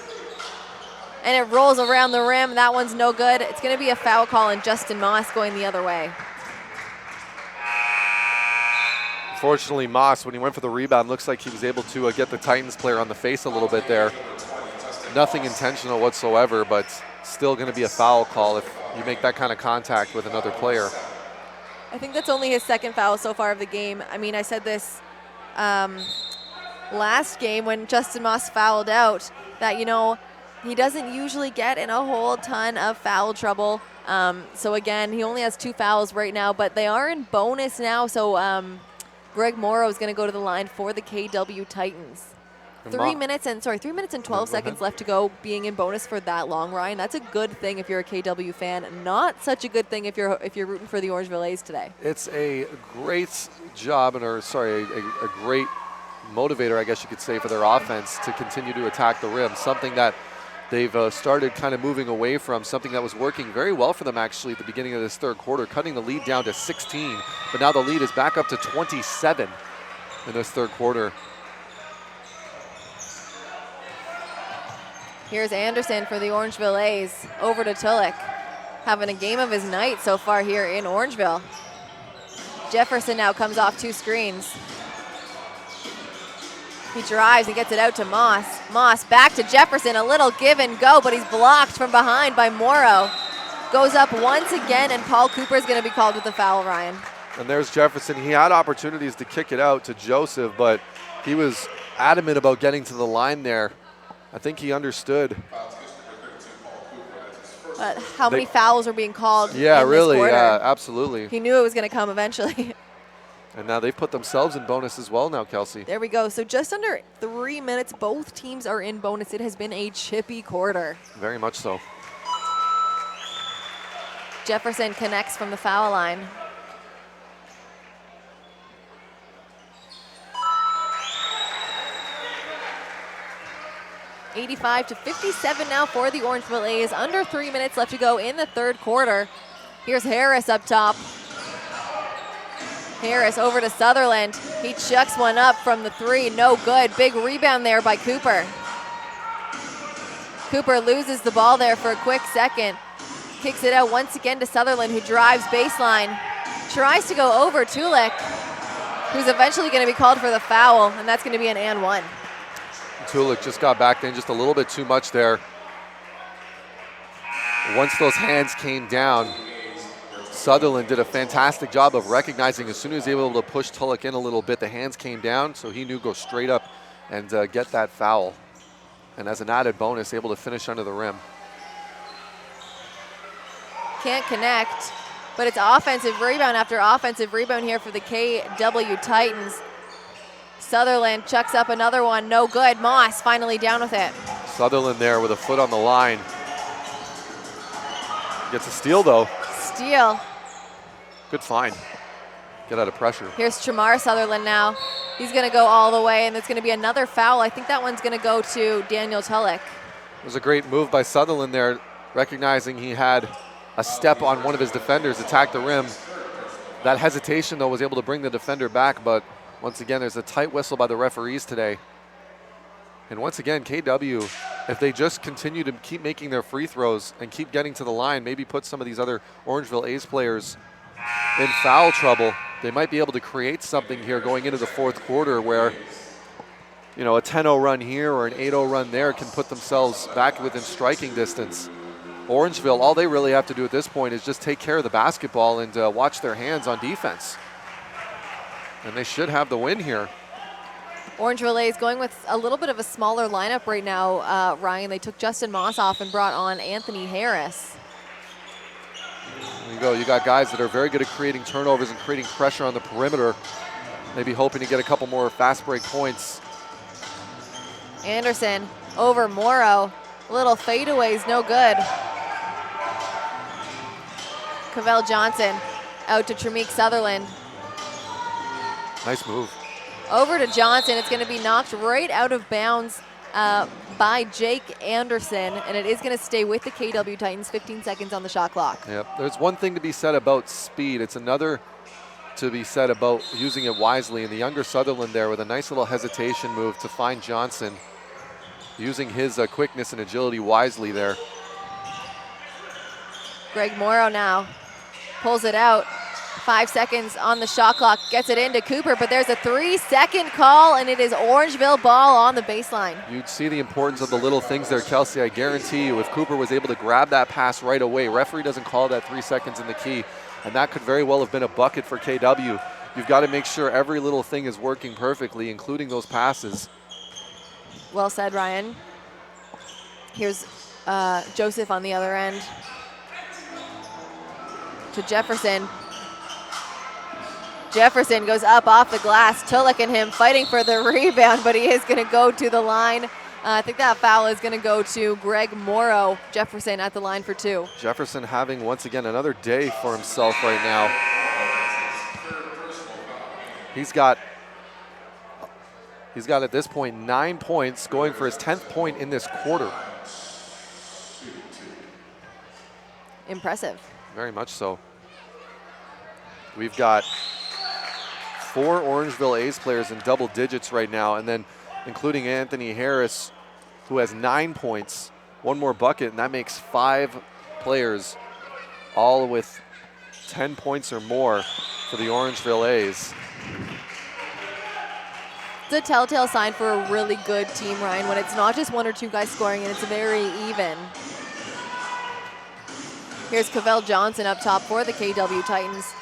and it rolls around the rim. That one's no good. It's going to be a foul call, and Justin Moss going the other way. Fortunately, Moss, when he went for the rebound, looks like he was able to get the Titans player on the face a little bit there. Nothing intentional whatsoever, but still going to be a foul call if you make that kind of contact with another player. I think that's only his second foul so far of the game. I mean, I said this last game when Justin Moss fouled out that, you know, he doesn't usually get in a whole ton of foul trouble. So again, he only has 2 fouls right now, but they are in bonus now. So Greg Morrow is going to go to the line for the KW Titans. 3 minutes and 12 seconds left to go, being in bonus for that long, Ryan. That's a good thing if you're a KW fan. Not such a good thing if you're rooting for the Orangeville A's today. It's a great job, a great motivator, I guess you could say, for their offense to continue to attack the rim. Something that they've started kind of moving away from, something that was working very well for them actually at the beginning of this third quarter, cutting the lead down to 16. But now the lead is back up to 27 in this third quarter. Here's Anderson for the Orangeville A's. Over to Tulloch. Having a game of his night so far here in Orangeville. Jefferson now comes off 2 screens. He drives and gets it out to Moss. Moss back to Jefferson, a little give and go, but he's blocked from behind by Morrow. Goes up once again, and Paul Cooper is going to be called with the foul, Ryan. And there's Jefferson. He had opportunities to kick it out to Joseph, but he was adamant about getting to the line there. I think he understood. But how many fouls were being called in Yeah, really, this quarter? yeah, absolutely. He knew it was going to come eventually. And now they've put themselves in bonus as well now, Kelsey. There we go. So just under 3 minutes, both teams are in bonus. It has been a chippy quarter. Very much so. Jefferson connects from the foul line. $85-57 now for the Orangeville A's. Under 3 minutes left to go in the third quarter. Here's Harris up top. Harris over to Sutherland. He chucks one up from the 3, no good. Big rebound there by Cooper. Cooper loses the ball there for a quick second. Kicks it out once again to Sutherland, who drives baseline. Tries to go over Tulik, who's eventually going to be called for the foul, and that's going to be an and 1. Tulik just got back in just a little bit too much there. Once those hands came down, Sutherland did a fantastic job of recognizing as soon as he was able to push Tulik in a little bit, the hands came down, so he knew go straight up and get that foul. And as an added bonus, able to finish under the rim. Can't connect, but it's offensive rebound after offensive rebound here for the KW Titans. Sutherland chucks up another one, no good. Moss finally down with it. Sutherland there with a foot on the line. Gets a steal though. Steal. Good find. Get out of pressure. Here's Tramar Sutherland now. He's going to go all the way, and it's going to be another foul. I think that one's going to go to Daniel Tulik. It was a great move by Sutherland there, recognizing he had a step on one of his defenders, attack the rim. That hesitation, though, was able to bring the defender back, but once again, there's a tight whistle by the referees today. And once again, KW, if they just continue to keep making their free throws and keep getting to the line, maybe put some of these other Orangeville A's players in foul trouble, they might be able to create something here going into the fourth quarter where, you know, a 10-0 run here or an 8-0 run there can put themselves back within striking distance. Orangeville, all they really have to do at this point is just take care of the basketball and watch their hands on defense. And they should have the win here. Orangeville A is going with a little bit of a smaller lineup right now, Ryan. They took Justin Moss off and brought on Anthony Harris. There you go. You got guys that are very good at creating turnovers and creating pressure on the perimeter. Maybe hoping to get a couple more fast break points. Anderson over Morrow. Little fadeaways, no good. Cavell Johnson out to Tremeke Sutherland. Nice move. Over to Johnson. It's going to be knocked right out of bounds by Jake Anderson, and it is going to stay with the KW Titans. 15 seconds on the shot clock. Yep. There's one thing to be said about speed. It's another to be said about using it wisely. And the younger Sutherland there with a nice little hesitation move to find Johnson, using his quickness and agility wisely there. Greg Morrow now pulls it out. 5 seconds on the shot clock, gets it into Cooper, but there's a 3-second call, and it is Orangeville ball on the baseline. You'd see the importance of the little things there, Kelsey. I guarantee you, if Cooper was able to grab that pass right away, referee doesn't call that 3 seconds in the key, and that could very well have been a bucket for KW. You've got to make sure every little thing is working perfectly, including those passes. Well said, Ryan. Here's Joseph on the other end. To Jefferson. Jefferson goes up off the glass. Tulik and him fighting for the rebound, but he is going to go to the line. I think that foul is going to go to Greg Morrow. Jefferson at the line for 2. Jefferson having, once again, another day for himself right now. He's got at this point 9 points, going for his 10th point in this quarter. Impressive. Very much so. We've got 4 Orangeville A's players in double digits right now, and then including Anthony Harris, who has 9 points, 1 more bucket, and that makes 5 players all with 10 points or more. for the Orangeville A's. It's a telltale sign for a really good team, Ryan, when it's not just one or two guys scoring and it's very even. Here's Cavell Johnson up top for the KW Titans.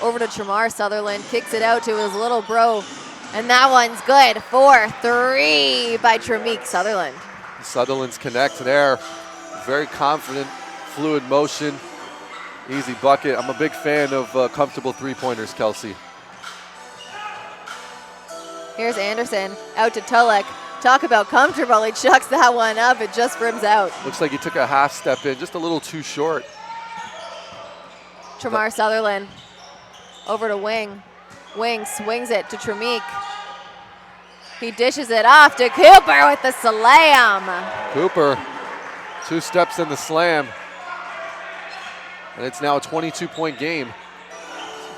Over to Tremar Sutherland, kicks it out to his little bro, and that one's good for 3 by Tremik Sutherland. Sutherland's connect there. Very confident, fluid motion, easy bucket. I'm a big fan of comfortable three-pointers, Kelsey. Here's Anderson out to Tulek. Talk about comfortable. He chucks that one up. It just rims out. Looks like he took a half step in, just a little too short. Tremar Sutherland over to Wing. Wing swings it to Tremik. He dishes it off to Cooper with the slam. Cooper, 2 steps in the slam. And it's now a 22-point game.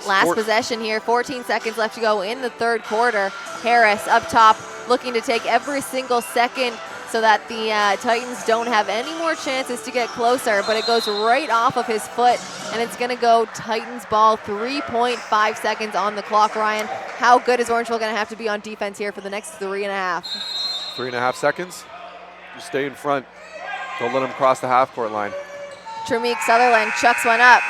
Last possession here, 14 seconds left to go in the third quarter. Harris up top looking to take every single second so that the Titans don't have any more chances to get closer, but it goes right off of his foot, and it's going to go Titans ball. 3.5 seconds on the clock, Ryan. How good is Orangeville going to have to be on defense here for the next 3.5? 3.5 seconds. You stay in front. Don't let them cross the half-court line. Tremik Sutherland chucks one up.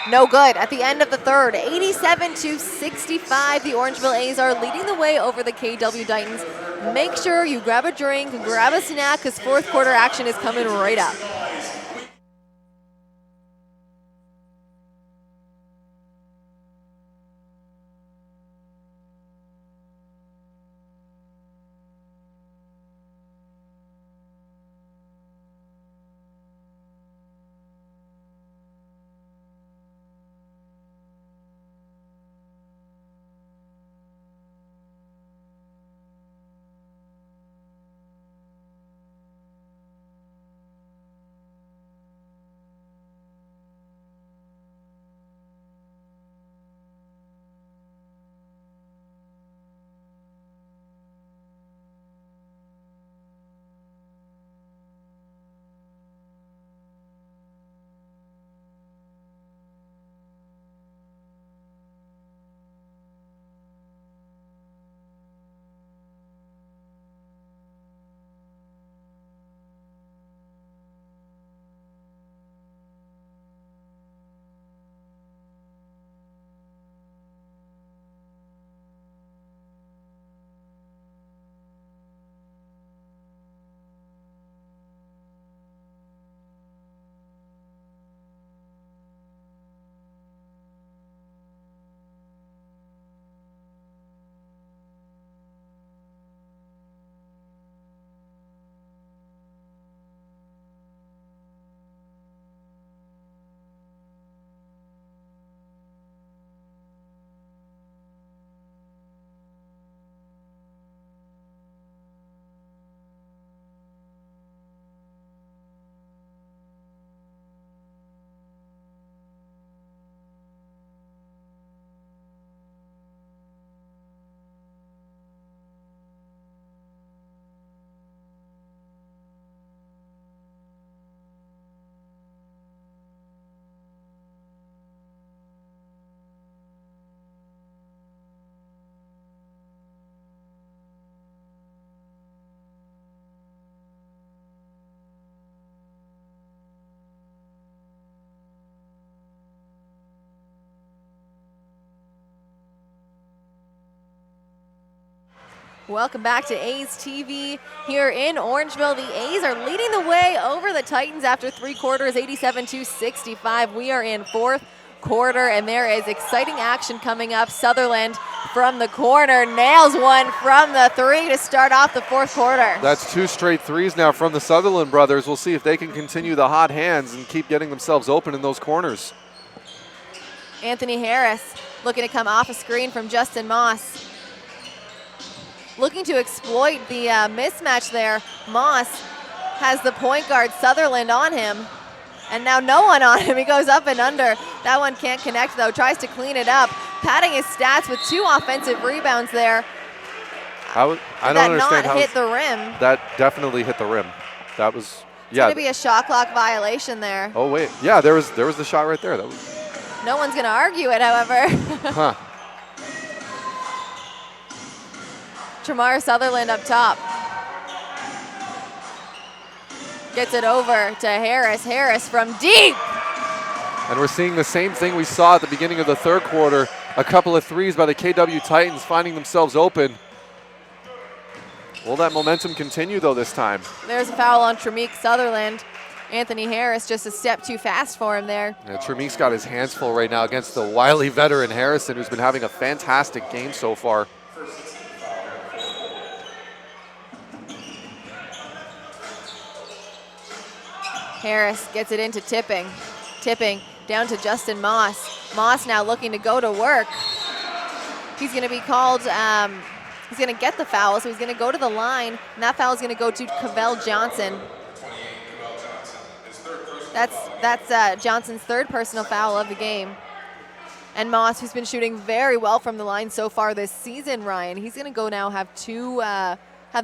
No good at the end of the third. 87-65. The Orangeville A's are leading the way over the KW Titans. Make sure you grab a drink, grab a snack, because fourth quarter action is coming right up. Welcome back to A's TV here in Orangeville. The A's are leading the way over the Titans after 3 quarters, 87-65. We are in fourth quarter, and there is exciting action coming up. Sutherland from the corner nails one from the 3 to start off the fourth quarter. That's 2 straight threes now from the Sutherland brothers. We'll see if they can continue the hot hands and keep getting themselves open in those corners. Anthony Harris looking to come off a screen from Justin Moss. Looking to exploit the mismatch there. Moss has the point guard Sutherland on him, and now no one on him. He goes up and under. That one can't connect though, tries to clean it up. Padding his stats with 2 offensive rebounds there. I don't understand how hit the rim. That definitely hit the rim. That was, yeah. It's gonna be a shot clock violation there. Oh wait, yeah, there was the shot right there. That was. No one's going to argue it, however. Huh. Tramar Sutherland up top. Gets it over to Harris. Harris from deep. And we're seeing the same thing we saw at the beginning of the third quarter. A couple of threes by the KW Titans finding themselves open. Will that momentum continue, though, this time? There's a foul on Tramique Sutherland. Anthony Harris just a step too fast for him there. Yeah, Tramique's got his hands full right now against the wily veteran Harrison, who's been having a fantastic game so far. Harris gets it into Tipping. Tipping down to Justin Moss. Moss now looking to go to work. He's going to be called, he's going to get the foul, so he's going to go to the line, and that foul is going to go to Cavell Johnson. That's Johnson's third personal foul of the game. And Moss, who's been shooting very well from the line so far this season, Ryan, he's going to go now have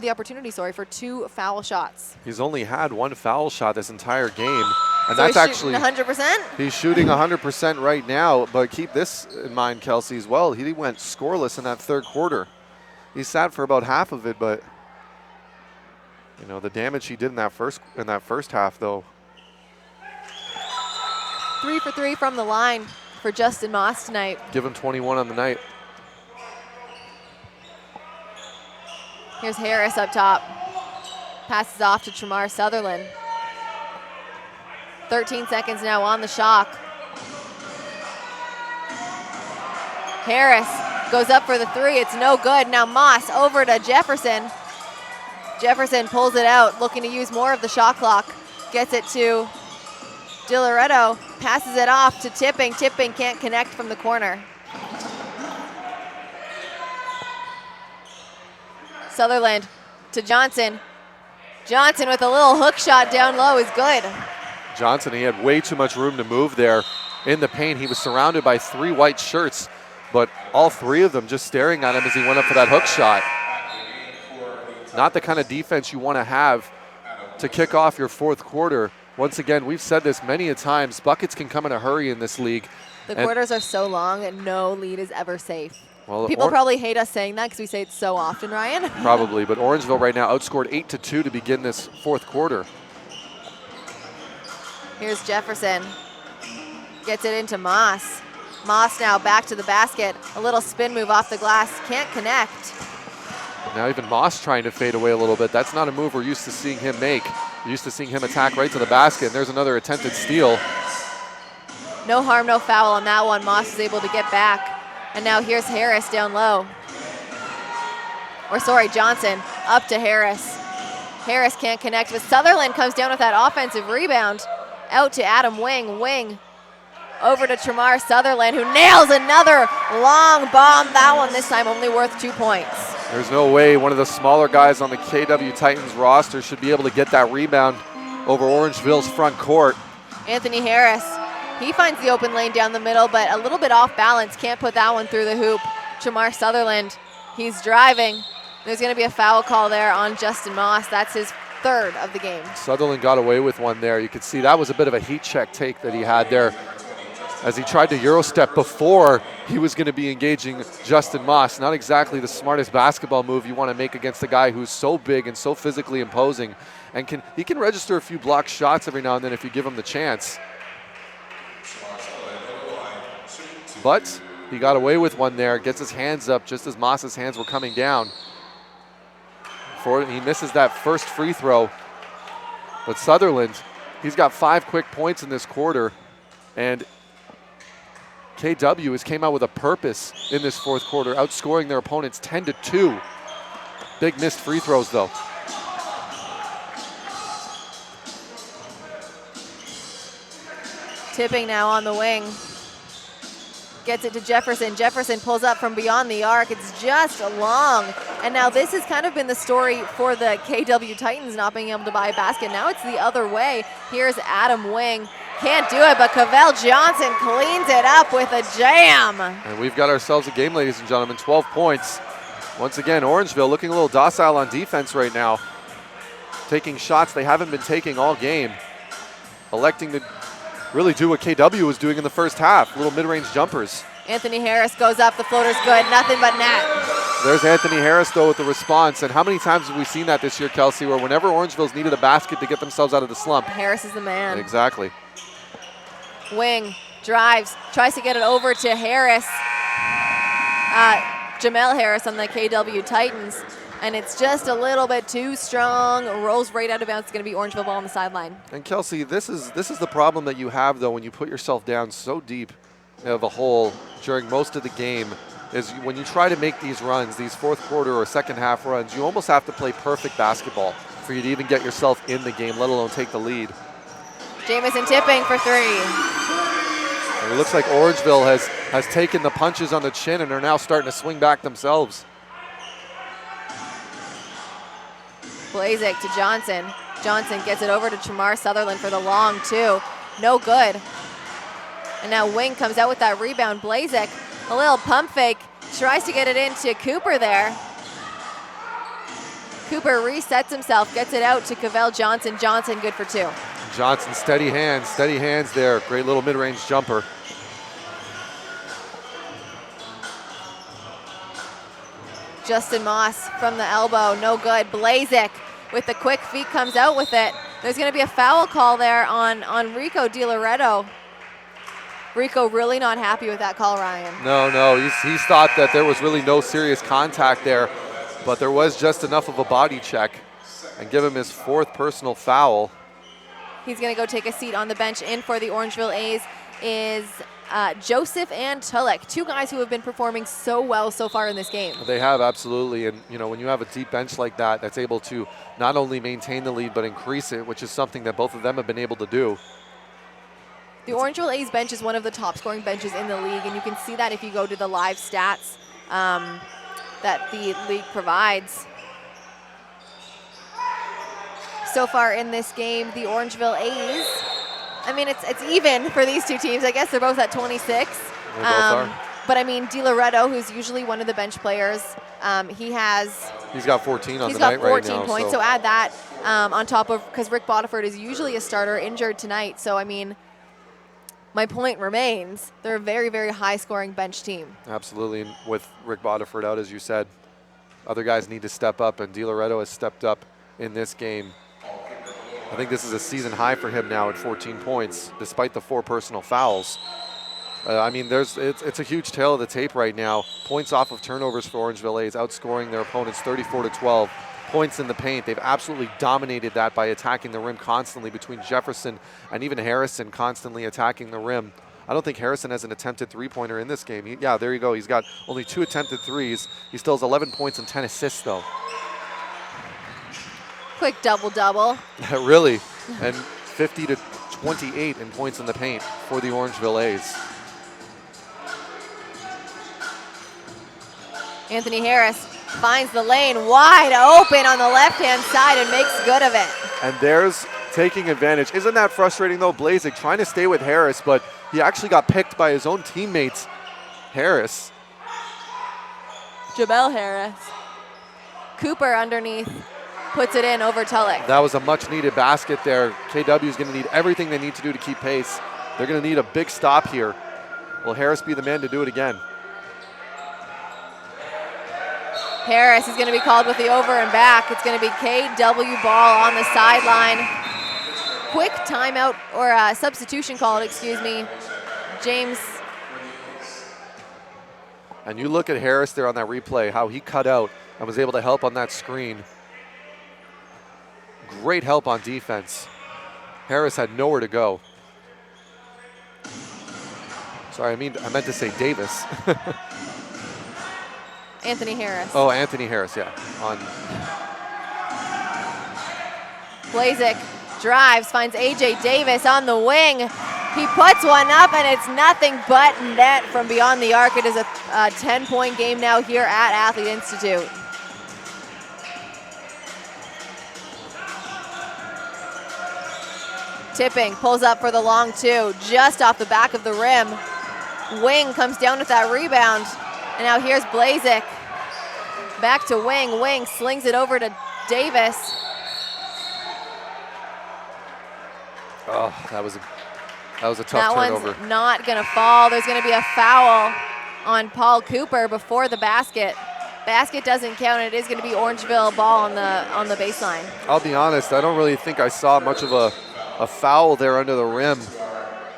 the opportunity, for 2 foul shots. He's only had 1 foul shot this entire game. And So that's he's actually 100%? He's shooting 100% right now, but keep this in mind, Kelsey, as well. He went scoreless in that third quarter. He sat for about half of it, but you know the damage he did in that first half, though. 3 for 3 from the line for Justin Moss tonight. Give him 21 on the night. Here's Harris up top. Passes off to Tramar Sutherland. 13 seconds now on the shot. Harris goes up for the 3. It's no good. Now Moss over to Jefferson. Jefferson pulls it out, looking to use more of the shot clock. Gets it to DiLoretto. Passes it off to Tipping. Tipping can't connect from the corner. Sutherland to Johnson. Johnson with a little hook shot down low is good. Johnson, he had way too much room to move there in the paint. He was surrounded by 3 white shirts, but all 3 of them just staring at him as he went up for that hook shot. Not the kind of defense you want to have to kick off your fourth quarter. Once again, we've said this many a times, buckets can come in a hurry in this league. The quarters are so long and no lead is ever safe. Well, people probably hate us saying that because we say it so often, Ryan. Probably, but Orangeville right now outscored 8-2 to begin this fourth quarter. Here's Jefferson. Gets it into Moss. Moss now back to the basket. A little spin move off the glass. Can't connect. Now even Moss trying to fade away a little bit. That's not a move we're used to seeing him make. We're used to seeing him attack right to the basket. And there's another attempted steal. No harm, no foul on that one. Moss is able to get back. And now here's Harris down low. Johnson up to Harris. Harris can't connect, but Sutherland comes down with that offensive rebound. Out to Adam Wing. Wing over to Tramar Sutherland, who nails another long bomb. That one this time only worth 2 points. There's no way one of the smaller guys on the KW Titans roster should be able to get that rebound over Orangeville's front court. Anthony Harris, he finds the open lane down the middle, but a little bit off balance. Can't put that one through the hoop. Tramar Sutherland, he's driving. There's going to be a foul call there on Justin Moss. That's his 3rd of the game. Sutherland got away with one there. You could see that was a bit of a heat check take that he had there as he tried to Euro step before he was going to be engaging Justin Moss. Not exactly the smartest basketball move you want to make against a guy who's so big and so physically imposing, and he can register a few blocked shots every now and then if you give him the chance. But he got away with one there, gets his hands up just as Moss's hands were coming down. He misses that first free throw. But Sutherland, he's got 5 quick points in this quarter, and KW has came out with a purpose in this fourth quarter, outscoring their opponents 10-2. Big missed free throws, though. Tipping now on the wing. Gets it to Jefferson. Jefferson pulls up from beyond the arc. It's just long. And now this has kind of been the story for the KW Titans not being able to buy a basket. Now it's the other way. Here's Adam Wing. Can't do it, but Cavell Johnson cleans it up with a jam. And we've got ourselves a game, ladies and gentlemen. 12 points. Once again, Orangeville looking a little docile on defense right now. Taking shots they haven't been taking all game. Electing to really do what KW was doing in the first half, little mid-range jumpers. Anthony Harris goes up, the floater's good, nothing but net. There's Anthony Harris, though, with the response. And how many times have we seen that this year, Kelsey, where whenever Orangeville's needed a basket to get themselves out of the slump? Harris is the man. Exactly. Wing, drives, tries to get it over to Harris. Jamel Harris on the KW Titans. And it's just a little bit too strong. Rolls right out of bounds. It's going to be Orangeville ball on the sideline. And Kelsey, this is the problem that you have, though, when you put yourself down so deep of a hole during most of the game, is when you try to make these runs, these fourth quarter or second half runs, you almost have to play perfect basketball for you to even get yourself in the game, let alone take the lead. Jamison tipping for three. And it looks like Orangeville has taken the punches on the chin and are now starting to swing back themselves. Blazik to Johnson. Johnson gets it over to Tramar Sutherland for the long two. No good. And now Wing comes out with that rebound. Blazik, a little pump fake, tries to get it into Cooper there. Cooper resets himself, gets it out to Cavell Johnson. Johnson good for two. Johnson, steady hands there. Great little mid-range jumper. Justin Moss from the elbow, no good. Blazik with the quick feet comes out with it. There's going to be a foul call there on Rico DiLoretto. Rico really not happy with that call, Ryan. No, he's thought that there was really no serious contact there, but there was just enough of a body check and give him his fourth personal foul. He's going to go take a seat on the bench. In for the Orangeville A's is Joseph and Tulloch, two guys who have been performing so well so far in this game. They have, absolutely, and when you have a deep bench like that, that's able to not only maintain the lead but increase it, which is something that both of them have been able to do. The Orangeville A's bench is one of the top scoring benches in the league, and you can see that if you go to the live stats that the league provides. So far in this game, the Orangeville A's, I mean, it's even for these two teams. I guess they're both at 26. They both are. But I mean, DiLoretto, who's usually one of the bench players, he's got 14 on the night right now. He's got 14 points, so add that on top of, because Rick Bodiford is usually a starter, injured tonight. So I mean, my point remains, they're a very, very high-scoring bench team. Absolutely, and with Rick Bodiford out, as you said, other guys need to step up, and DiLoretto has stepped up in this game. I think this is a season high for him now at 14 points, despite the 4 personal fouls. I mean, it's a huge tail of the tape right now. Points off of turnovers for Orangeville A's, outscoring their opponents 34-12. Points in the paint, they've absolutely dominated that by attacking the rim constantly between Jefferson and even Harrison constantly attacking the rim. I don't think Harrison has an attempted three-pointer in this game. Yeah, there you go. He's got only 2 attempted threes. He still has 11 points and 10 assists, though. Quick double-double. Really, and 50-28 in points in the paint for the Orangeville A's. Anthony Harris finds the lane wide open on the left-hand side and makes good of it. And there's taking advantage. Isn't that frustrating, though? Blazik trying to stay with Harris, but he actually got picked by his own teammates. Harris. Jamel Harris. Cooper underneath. Puts it in over Tulloch. That was a much-needed basket there. KW is going to need everything they need to do to keep pace. They're going to need a big stop here. Will Harris be the man to do it again? Harris is going to be called with the over and back. It's going to be KW ball on the sideline. Quick timeout or substitution called, excuse me. James. And you look at Harris there on that replay, how he cut out and was able to help on that screen. Great help on defense. Harris had nowhere to go. Sorry, I meant to say Davis. Anthony Harris. Oh, Anthony Harris, yeah. Blazik drives, finds AJ Davis on the wing. He puts one up, and it's nothing but net from beyond the arc. It is a 10-point game now here at Athlete Institute. Tipping, pulls up for the long two, just off the back of the rim. Wing comes down with that rebound. And now here's Blazik. Back to Wing. Wing slings it over to Davis. Oh, that was That was a tough turnover. That one's not going to fall. There's going to be a foul on Paul Cooper before the basket. Basket doesn't count. It is going to be Orangeville ball on the baseline. I'll be honest, I don't really think I saw much of a foul there under the rim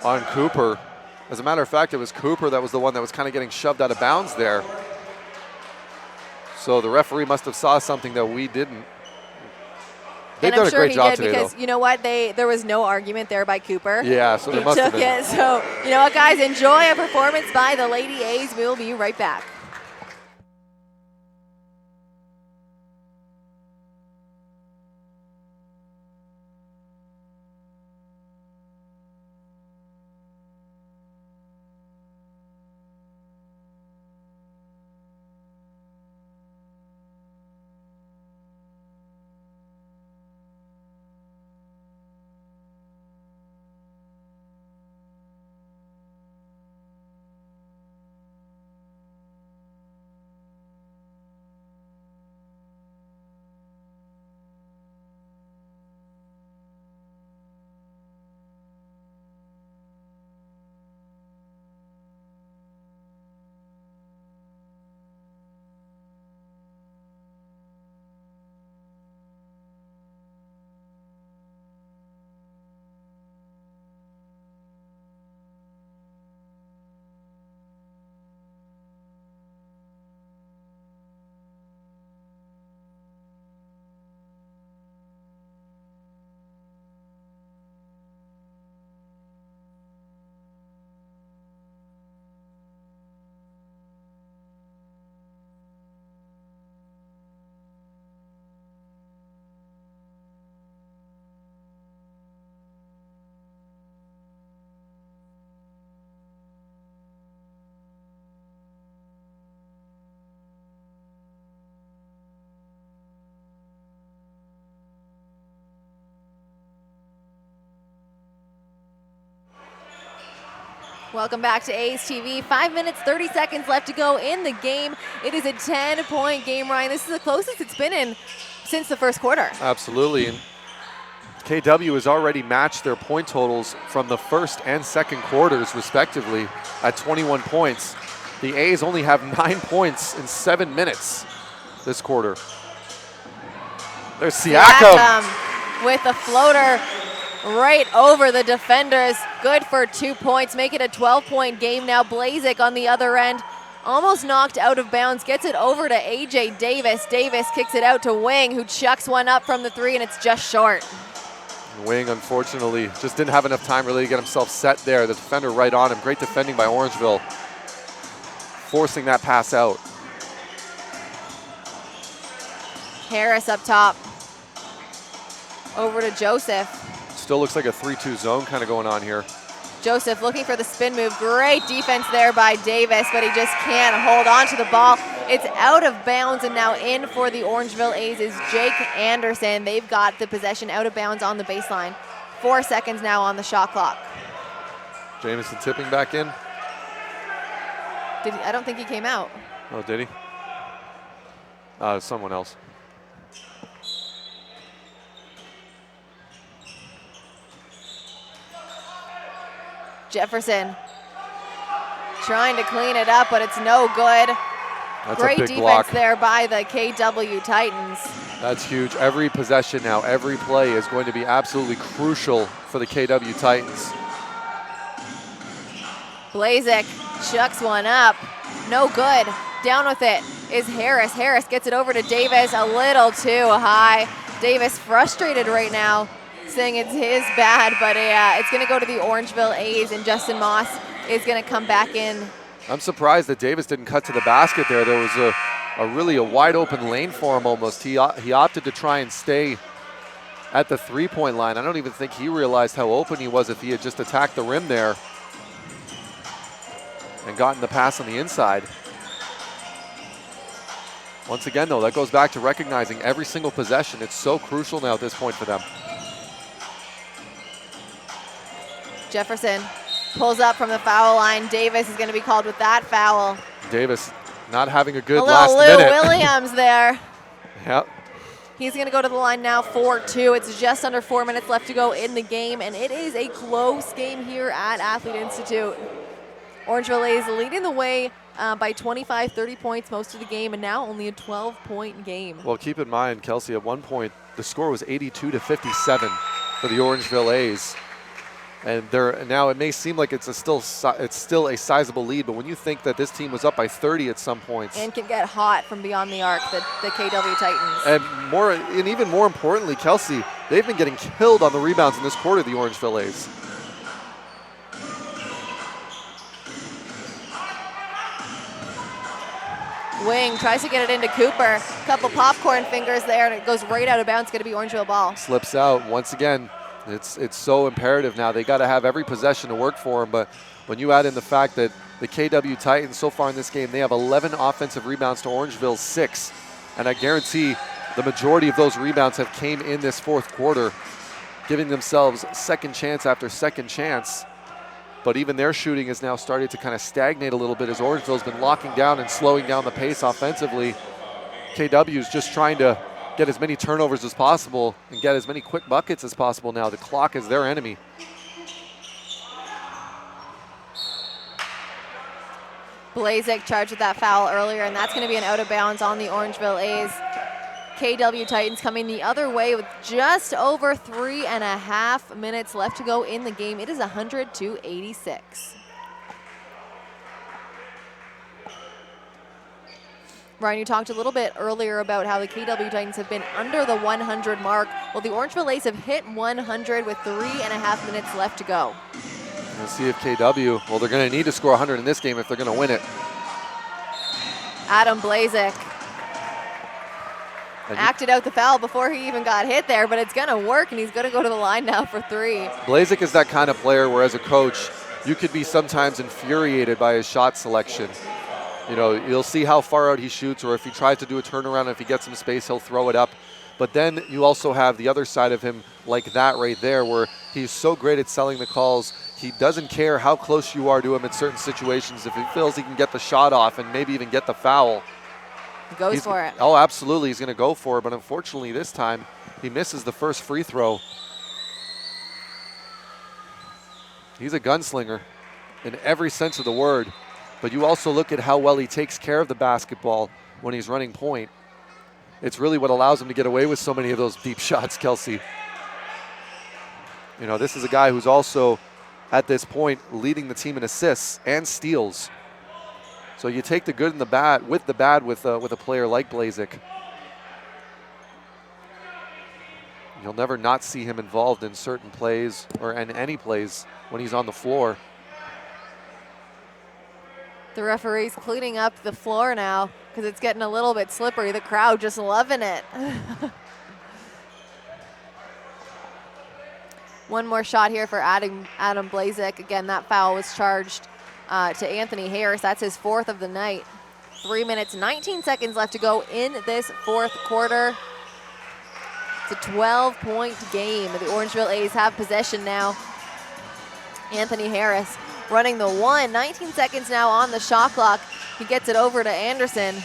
on Cooper. As a matter of fact, it was Cooper that was the one that was kind of getting shoved out of bounds there. So the referee must have saw something that we didn't. They've done a great job today, because though. You know what? There was no argument there by Cooper. Yeah, so there must have been. He took it. So, you know what, guys? Enjoy a performance by the Lady A's. We will be right back. Welcome back to A's TV. 5 minutes, 30 seconds left to go in the game. It is a 10-point game, Ryan. This is the closest it's been in since the first quarter. Absolutely. And KW has already matched their point totals from the first and second quarters, respectively, at 21 points. The A's only have 9 points in 7 minutes this quarter. There's Siakam with a floater right over the defenders. Good for 2 points. Make it a 12-point game now. Blazik on the other end, almost knocked out of bounds. Gets it over to AJ Davis. Davis kicks it out to Wing, who chucks one up from the three, and it's just short. Wing, unfortunately, just didn't have enough time really to get himself set there. The defender right on him. Great defending by Orangeville, forcing that pass out. Harris up top. Over to Joseph. Still looks like a 3-2 zone kind of going on here. Joseph looking for the spin move. Great defense there by Davis, but he just can't hold on to the ball. It's out of bounds, and now in for the Orangeville A's is Jake Anderson. They've got the possession out of bounds on the baseline. 4 seconds now on the shot clock. Jamison tipping back in. I don't think he came out. Oh, did he? Someone else. Jefferson trying to clean it up, but it's no good. That's Great a big defense block there by the KW Titans. That's huge. Every possession now, every play is going to be absolutely crucial for the KW Titans. Blazik chucks one up. No good. Down with it is Harris. Harris gets it over to Davis, a little too high. Davis frustrated right now, saying it's his bad, but it's going to go to the Orangeville A's, and Justin Moss is going to come back in. I'm surprised that Davis didn't cut to the basket there. There was really a wide open lane for him almost. He opted to try and stay at the three-point line. I don't even think he realized how open he was if he had just attacked the rim there and gotten the pass on the inside. Once again, though, that goes back to recognizing every single possession. It's so crucial now at this point for them. Jefferson pulls up from the foul line. Davis is going to be called with that foul. Davis not having a good a last little minute. Lou Williams there. Yep. He's going to go to the line now for 2. It's just under 4 minutes left to go in the game, and it is a close game here at Athlete Institute. Orangeville A's leading the way by 25, 30 points most of the game, and now only a 12-point game. Well, keep in mind, Kelsey, at one point, the score was 82-57 for the Orangeville A's. And now it may seem like it's still a sizable lead, but when you think that this team was up by 30 at some points. And can get hot from beyond the arc, the KW Titans. And even more importantly, Kelsey, they've been getting killed on the rebounds in this quarter, the Orangeville A's. Wing tries to get it into Cooper. Couple popcorn fingers there, and it goes right out of bounds. Going to be Orangeville ball. Slips out once again. It's so imperative now. They got to have every possession to work for them. But when you add in the fact that the KW Titans so far in this game, they have 11 offensive rebounds to Orangeville's 6, and I guarantee the majority of those rebounds have came in this fourth quarter, giving themselves second chance after second chance. But even their shooting is now starting to kind of stagnate a little bit as Orangeville's been locking down and slowing down the pace offensively. KW is just trying to get as many turnovers as possible and get as many quick buckets as possible now. The clock is their enemy. Blazek charged with that foul earlier, and that's going to be an out of bounds on the Orangeville A's. KW Titans coming the other way with just over 3.5 minutes left to go in the game. It is 100-86. Ryan, you talked a little bit earlier about how the KW Titans have been under the 100 mark. Well, the Orangeville A's have hit 100 with 3.5 minutes left to go. Let's see if KW, well, they're going to need to score 100 in this game if they're going to win it. Adam Blazek acted out the foul before he even got hit there, but it's going to work, and he's going to go to the line now for 3. Blazek is that kind of player where, as a coach, you could be sometimes infuriated by his shot selection. You know, you'll see how far out he shoots, or if he tries to do a turnaround, if he gets some space, he'll throw it up. But then you also have the other side of him like that right there, where he's so great at selling the calls. He doesn't care how close you are to him in certain situations. If he feels he can get the shot off and maybe even get the foul, he goes for it. Oh, absolutely, he's going to go for it. But unfortunately, this time, he misses the first free throw. He's a gunslinger in every sense of the word. But you also look at how well he takes care of the basketball when he's running point. It's really what allows him to get away with so many of those deep shots, Kelsey. You know, this is a guy who's also, at this point, leading the team in assists and steals. So you take the good and the bad with a player like Blazek. You'll never not see him involved in certain plays or in any plays when he's on the floor. The referee's cleaning up the floor now because it's getting a little bit slippery. The crowd just loving it. One more shot here for Adam Blazek. Again, that foul was charged to Anthony Harris. That's his 4th of the night. 3 minutes, 19 seconds left to go in this fourth quarter. It's a 12-point game. The Orangeville A's have possession now. Anthony Harris running the 1. 19 seconds now on the shot clock. He gets it over to Anderson.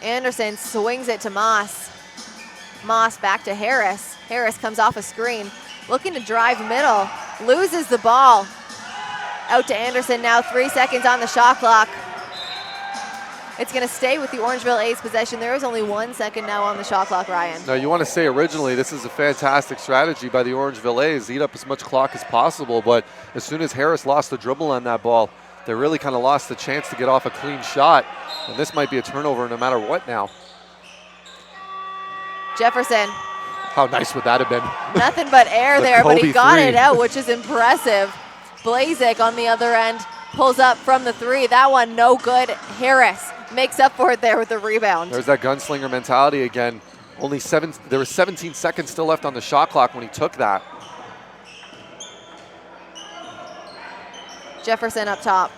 Anderson swings it to Moss. Moss back to Harris. Harris comes off a screen, looking to drive middle. Loses the ball. Out to Anderson now, 3 seconds on the shot clock. It's going to stay with the Orangeville A's possession. There is only 1 second now on the shot clock, Ryan. Now, you want to say originally this is a fantastic strategy by the Orangeville A's, eat up as much clock as possible, but as soon as Harris lost the dribble on that ball, they really kind of lost the chance to get off a clean shot, and this might be a turnover no matter what now. Jefferson. How nice would that have been? Nothing but air there, but he got 3. it out, which is impressive. Blazek on the other end pulls up from the 3. That one no good. Harris makes up for it there with the rebound. There's that gunslinger mentality again. There were 17 seconds still left on the shot clock when he took that. Jefferson up top.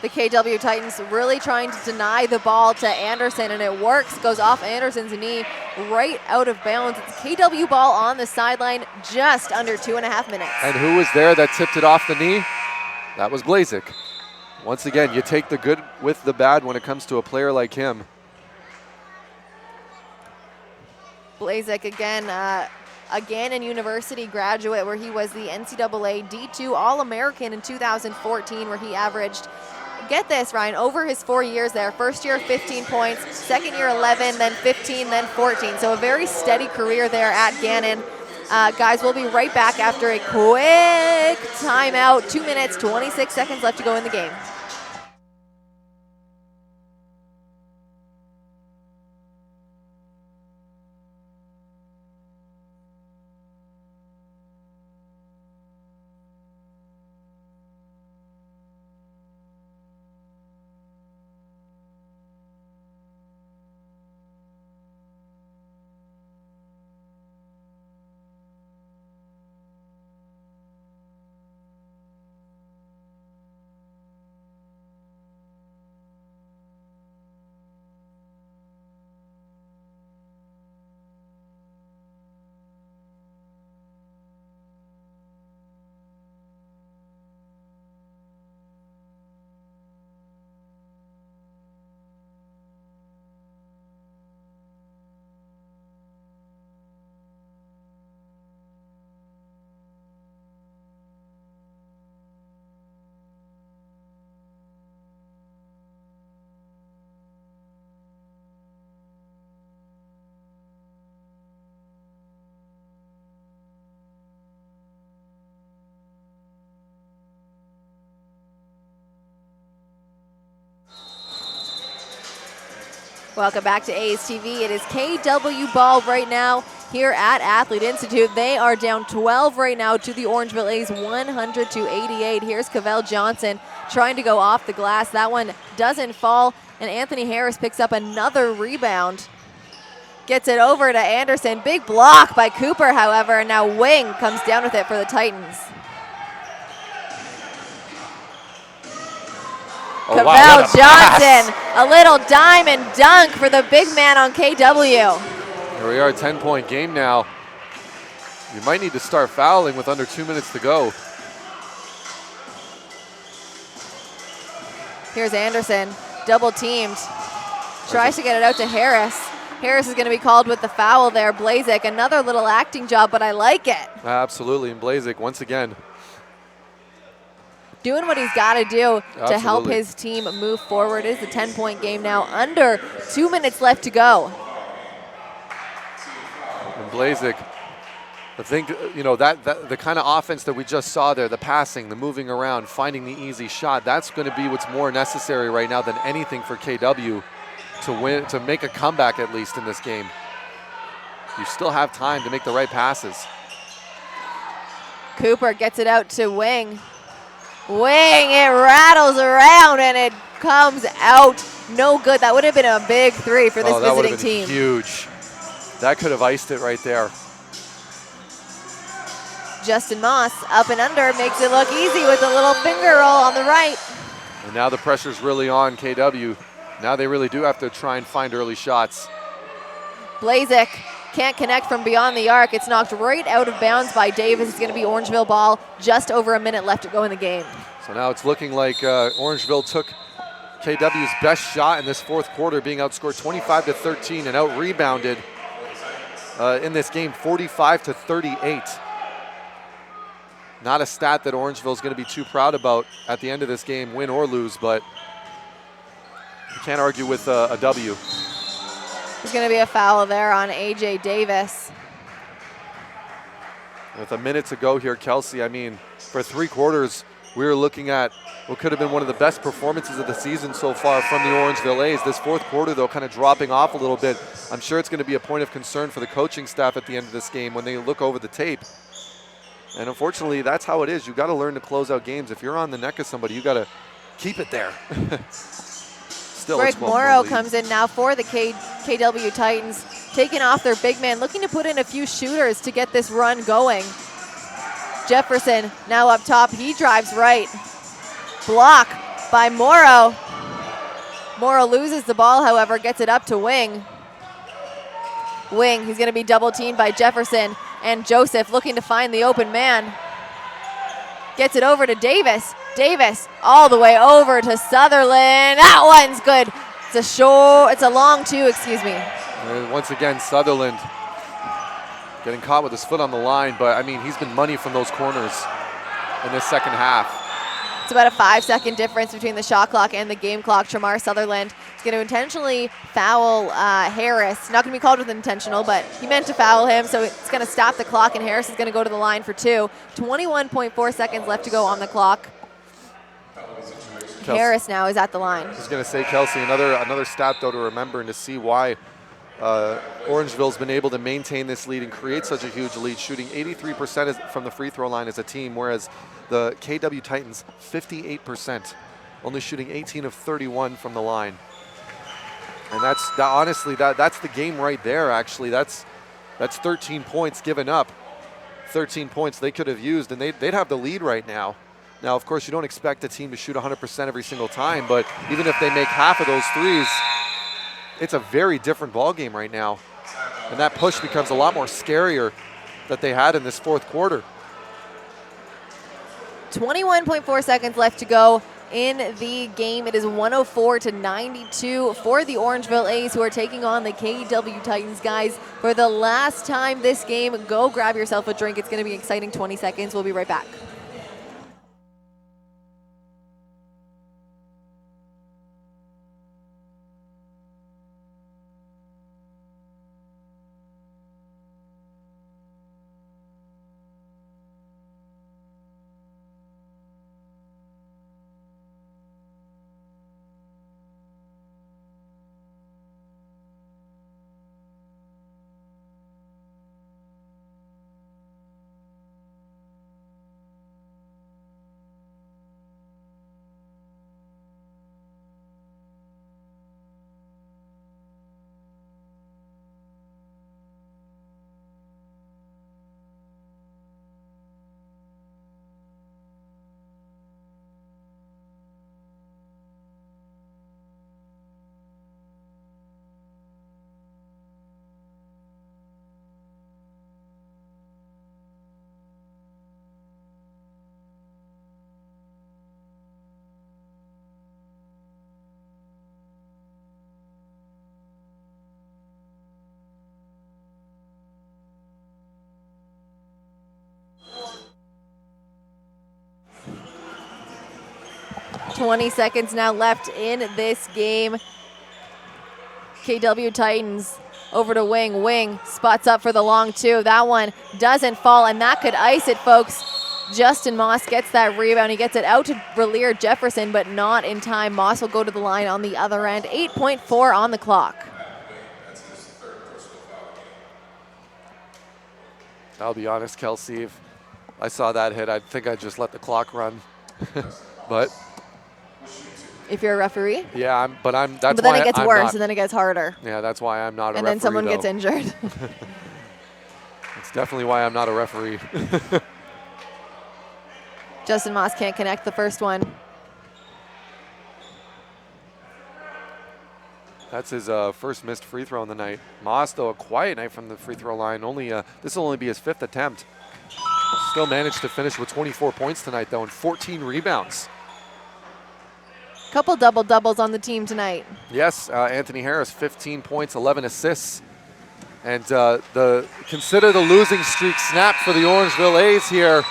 The KW Titans really trying to deny the ball to Anderson, and it works. Goes off Anderson's knee, right out of bounds. It's KW ball on the sideline, just under 2.5 minutes. And who was there that tipped it off the knee? That was Blazek. Once again, you take the good with the bad when it comes to a player like him. Blazik again, a Gannon University graduate where he was the NCAA D2 All-American in 2014 where he averaged, get this, Ryan, over his 4 years there. First year, 15 points. Second year, 11, then 15, then 14. So a very steady career there at Gannon. Guys, we'll be right back after a quick timeout. 2 minutes, 26 seconds left to go in the game. Welcome back to A's TV. It is KW ball right now here at Athlete Institute. They are down 12 right now to the Orangeville A's 100-88. Here's Cavell Johnson trying to go off the glass. That one doesn't fall, and Anthony Harris picks up another rebound. Gets it over to Anderson. Big block by Cooper, however, and now Wing comes down with it for the Titans. Oh, Cavell wow, Johnson, a little diamond dunk for the big man on KW. Here we are, 10-point game now. You might need to start fouling with under 2 minutes to go. Here's Anderson, double teamed. Tries to get it out to Harris. Harris is going to be called with the foul there. Blazik, another little acting job, but I like it. Absolutely, and Blazik once again doing what he's got to do Absolutely. to help his team move forward. It is a 10-point game now, under 2 minutes left to go. And Blazik, I think, you know, that the kind of offense that we just saw there, the passing, the moving around, finding the easy shot, that's going to be what's more necessary right now than anything for KW to win, to make a comeback at least in this game. You still have time to make the right passes. Cooper gets it out to Wing. Wing, it rattles around and it comes out no good. That would have been a big three for this visiting team. Huge. That could have iced it right there. Justin Moss up and under, makes it look easy with a little finger roll on the right. And now the pressure's really on KW. Now they really do have to try and find early shots. Blazik can't connect from beyond the arc. It's knocked right out of bounds by Davis. It's going to be Orangeville ball. Just over a minute left to go in the game. So now it's looking like Orangeville took KW's best shot in this fourth quarter, being outscored 25-13 and out-rebounded in this game 45-38. Not a stat that Orangeville is going to be too proud about at the end of this game, win or lose, but you can't argue with a W. There's going to be a foul there on A.J. Davis. With a minute to go here, Kelsey, I mean, for 3 quarters, we were looking at what could have been one of the best performances of the season so far from the Orangeville A's. This fourth quarter, though, kind of dropping off a little bit. I'm sure it's going to be a point of concern for the coaching staff at the end of this game when they look over the tape. And unfortunately, that's how it is. You've got to learn to close out games. If you're on the neck of somebody, you've got to keep it there. Still, Greg Morrow comes in now for the KW Titans, taking off their big man, looking to put in a few shooters to get this run going. Jefferson now up top. He drives right. Block by Morrow. Morrow loses the ball, however, gets it up to Wing. Wing, he's going to be double teamed by Jefferson, and Joseph looking to find the open man. Gets it over to Davis. Davis all the way over to Sutherland. That one's good. It's a long two, excuse me. And once again, Sutherland Getting caught with his foot on the line, but I mean, he's been money from those corners in this second half. It's about a 5-second difference between the shot clock and the game clock. Tramar Sutherland is going to intentionally foul Harris. Not going to be called with intentional, but he meant to foul him, so it's going to stop the clock, and Harris is going to go to the line for 2. 21.4 seconds left to go on the clock. Harris now is at the line. I was going to say, Kelsey, another stat, though, to remember and to see why Orangeville's been able to maintain this lead and create such a huge lead, shooting 83% from the free throw line as a team, whereas the KW Titans, 58%, only shooting 18 of 31 from the line. And honestly, that's the game right there, actually. That's 13 points given up. 13 points they could have used, and they'd have the lead right now. Now, of course, you don't expect a team to shoot 100% every single time, but even if they make half of those threes, it's a very different ball game right now. And that push becomes a lot more scarier that they had in this fourth quarter. 21.4 seconds left to go in the game. It is 104-92 for the Orangeville A's, who are taking on the KW Titans. Guys, for the last time this game, go grab yourself a drink. It's going to be exciting 20 seconds. We'll be right back. .20 seconds now left in this game. KW Titans over to Wing. Wing spots up for the long 2. That one doesn't fall, and that could ice it, folks. Justin Moss gets that rebound. He gets it out to Relier Jefferson, but not in time. Moss will go to the line on the other end. 8.4 on the clock. I'll be honest, Kelsey, if I saw that hit, I'd think I'd just let the clock run. But if you're a referee? Yeah, but then it gets worse, and then it gets harder. Yeah, that's why I'm not a referee. And then someone gets injured. It's definitely why I'm not a referee. Justin Moss can't connect the first one. That's his first missed free throw in the night. Moss, though, a quiet night from the free throw line. This will only be his 5th attempt. Still managed to finish with 24 points tonight, though, and 14 rebounds. Couple double-doubles on the team tonight. Yes, Anthony Harris, 15 points, 11 assists. And consider the losing streak snapped for the Orangeville A's here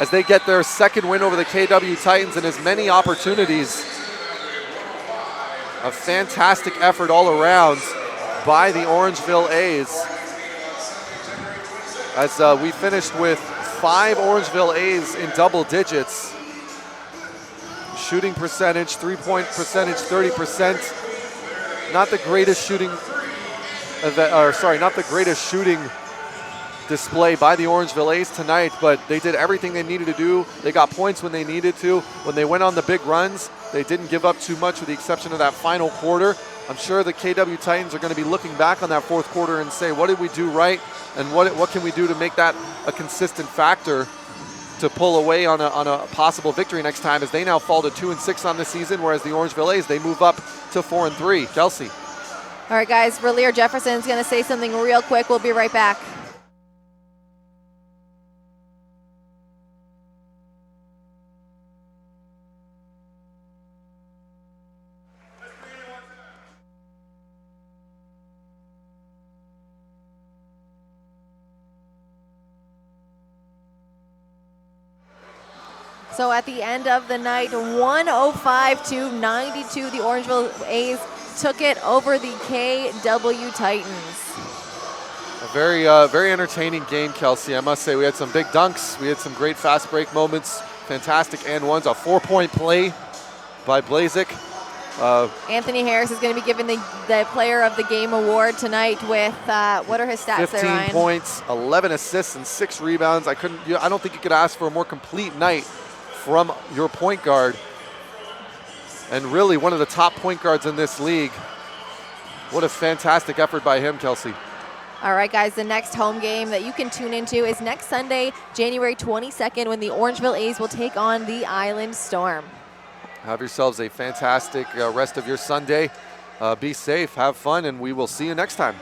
as they get their second win over the KW Titans and as many opportunities. A fantastic effort all around by the Orangeville A's. As we finished with 5 Orangeville A's in double digits. Shooting percentage, 3-point percentage, 30%. Not the greatest shooting, not the greatest shooting display by the Orangeville A's tonight, but they did everything they needed to do. They got points when they needed to. When they went on the big runs, they didn't give up too much with the exception of that final quarter. I'm sure the KW Titans are going to be looking back on that fourth quarter and say, what did we do right, and what can we do to make that a consistent factor to pull away on a possible victory next time, as they now fall to 2-6 on the season, whereas the Orangeville A's, they move up to 4-3. Kelsey. All right, guys, Relier Jefferson's going to say something real quick. We'll be right back. So at the end of the night, 105-92, the Orangeville A's took it over the KW Titans. A very, very entertaining game, Kelsey. I must say, we had some big dunks. We had some great fast break moments, fantastic and ones. A 4-point play by Blazik. Anthony Harris is going to be given the Player of the Game award tonight with, what are his stats 15 there, Ryan? points, 11 assists, and 6 rebounds. I don't think you could ask for a more complete night from your point guard. And really one of the top point guards in this league. What a fantastic effort by him, Kelsey. All right, guys, the next home game that you can tune into is next Sunday, January 22nd, when the Orangeville A's will take on the Island Storm. Have yourselves a fantastic rest of your Sunday. Be safe, have fun, and we will see you next time.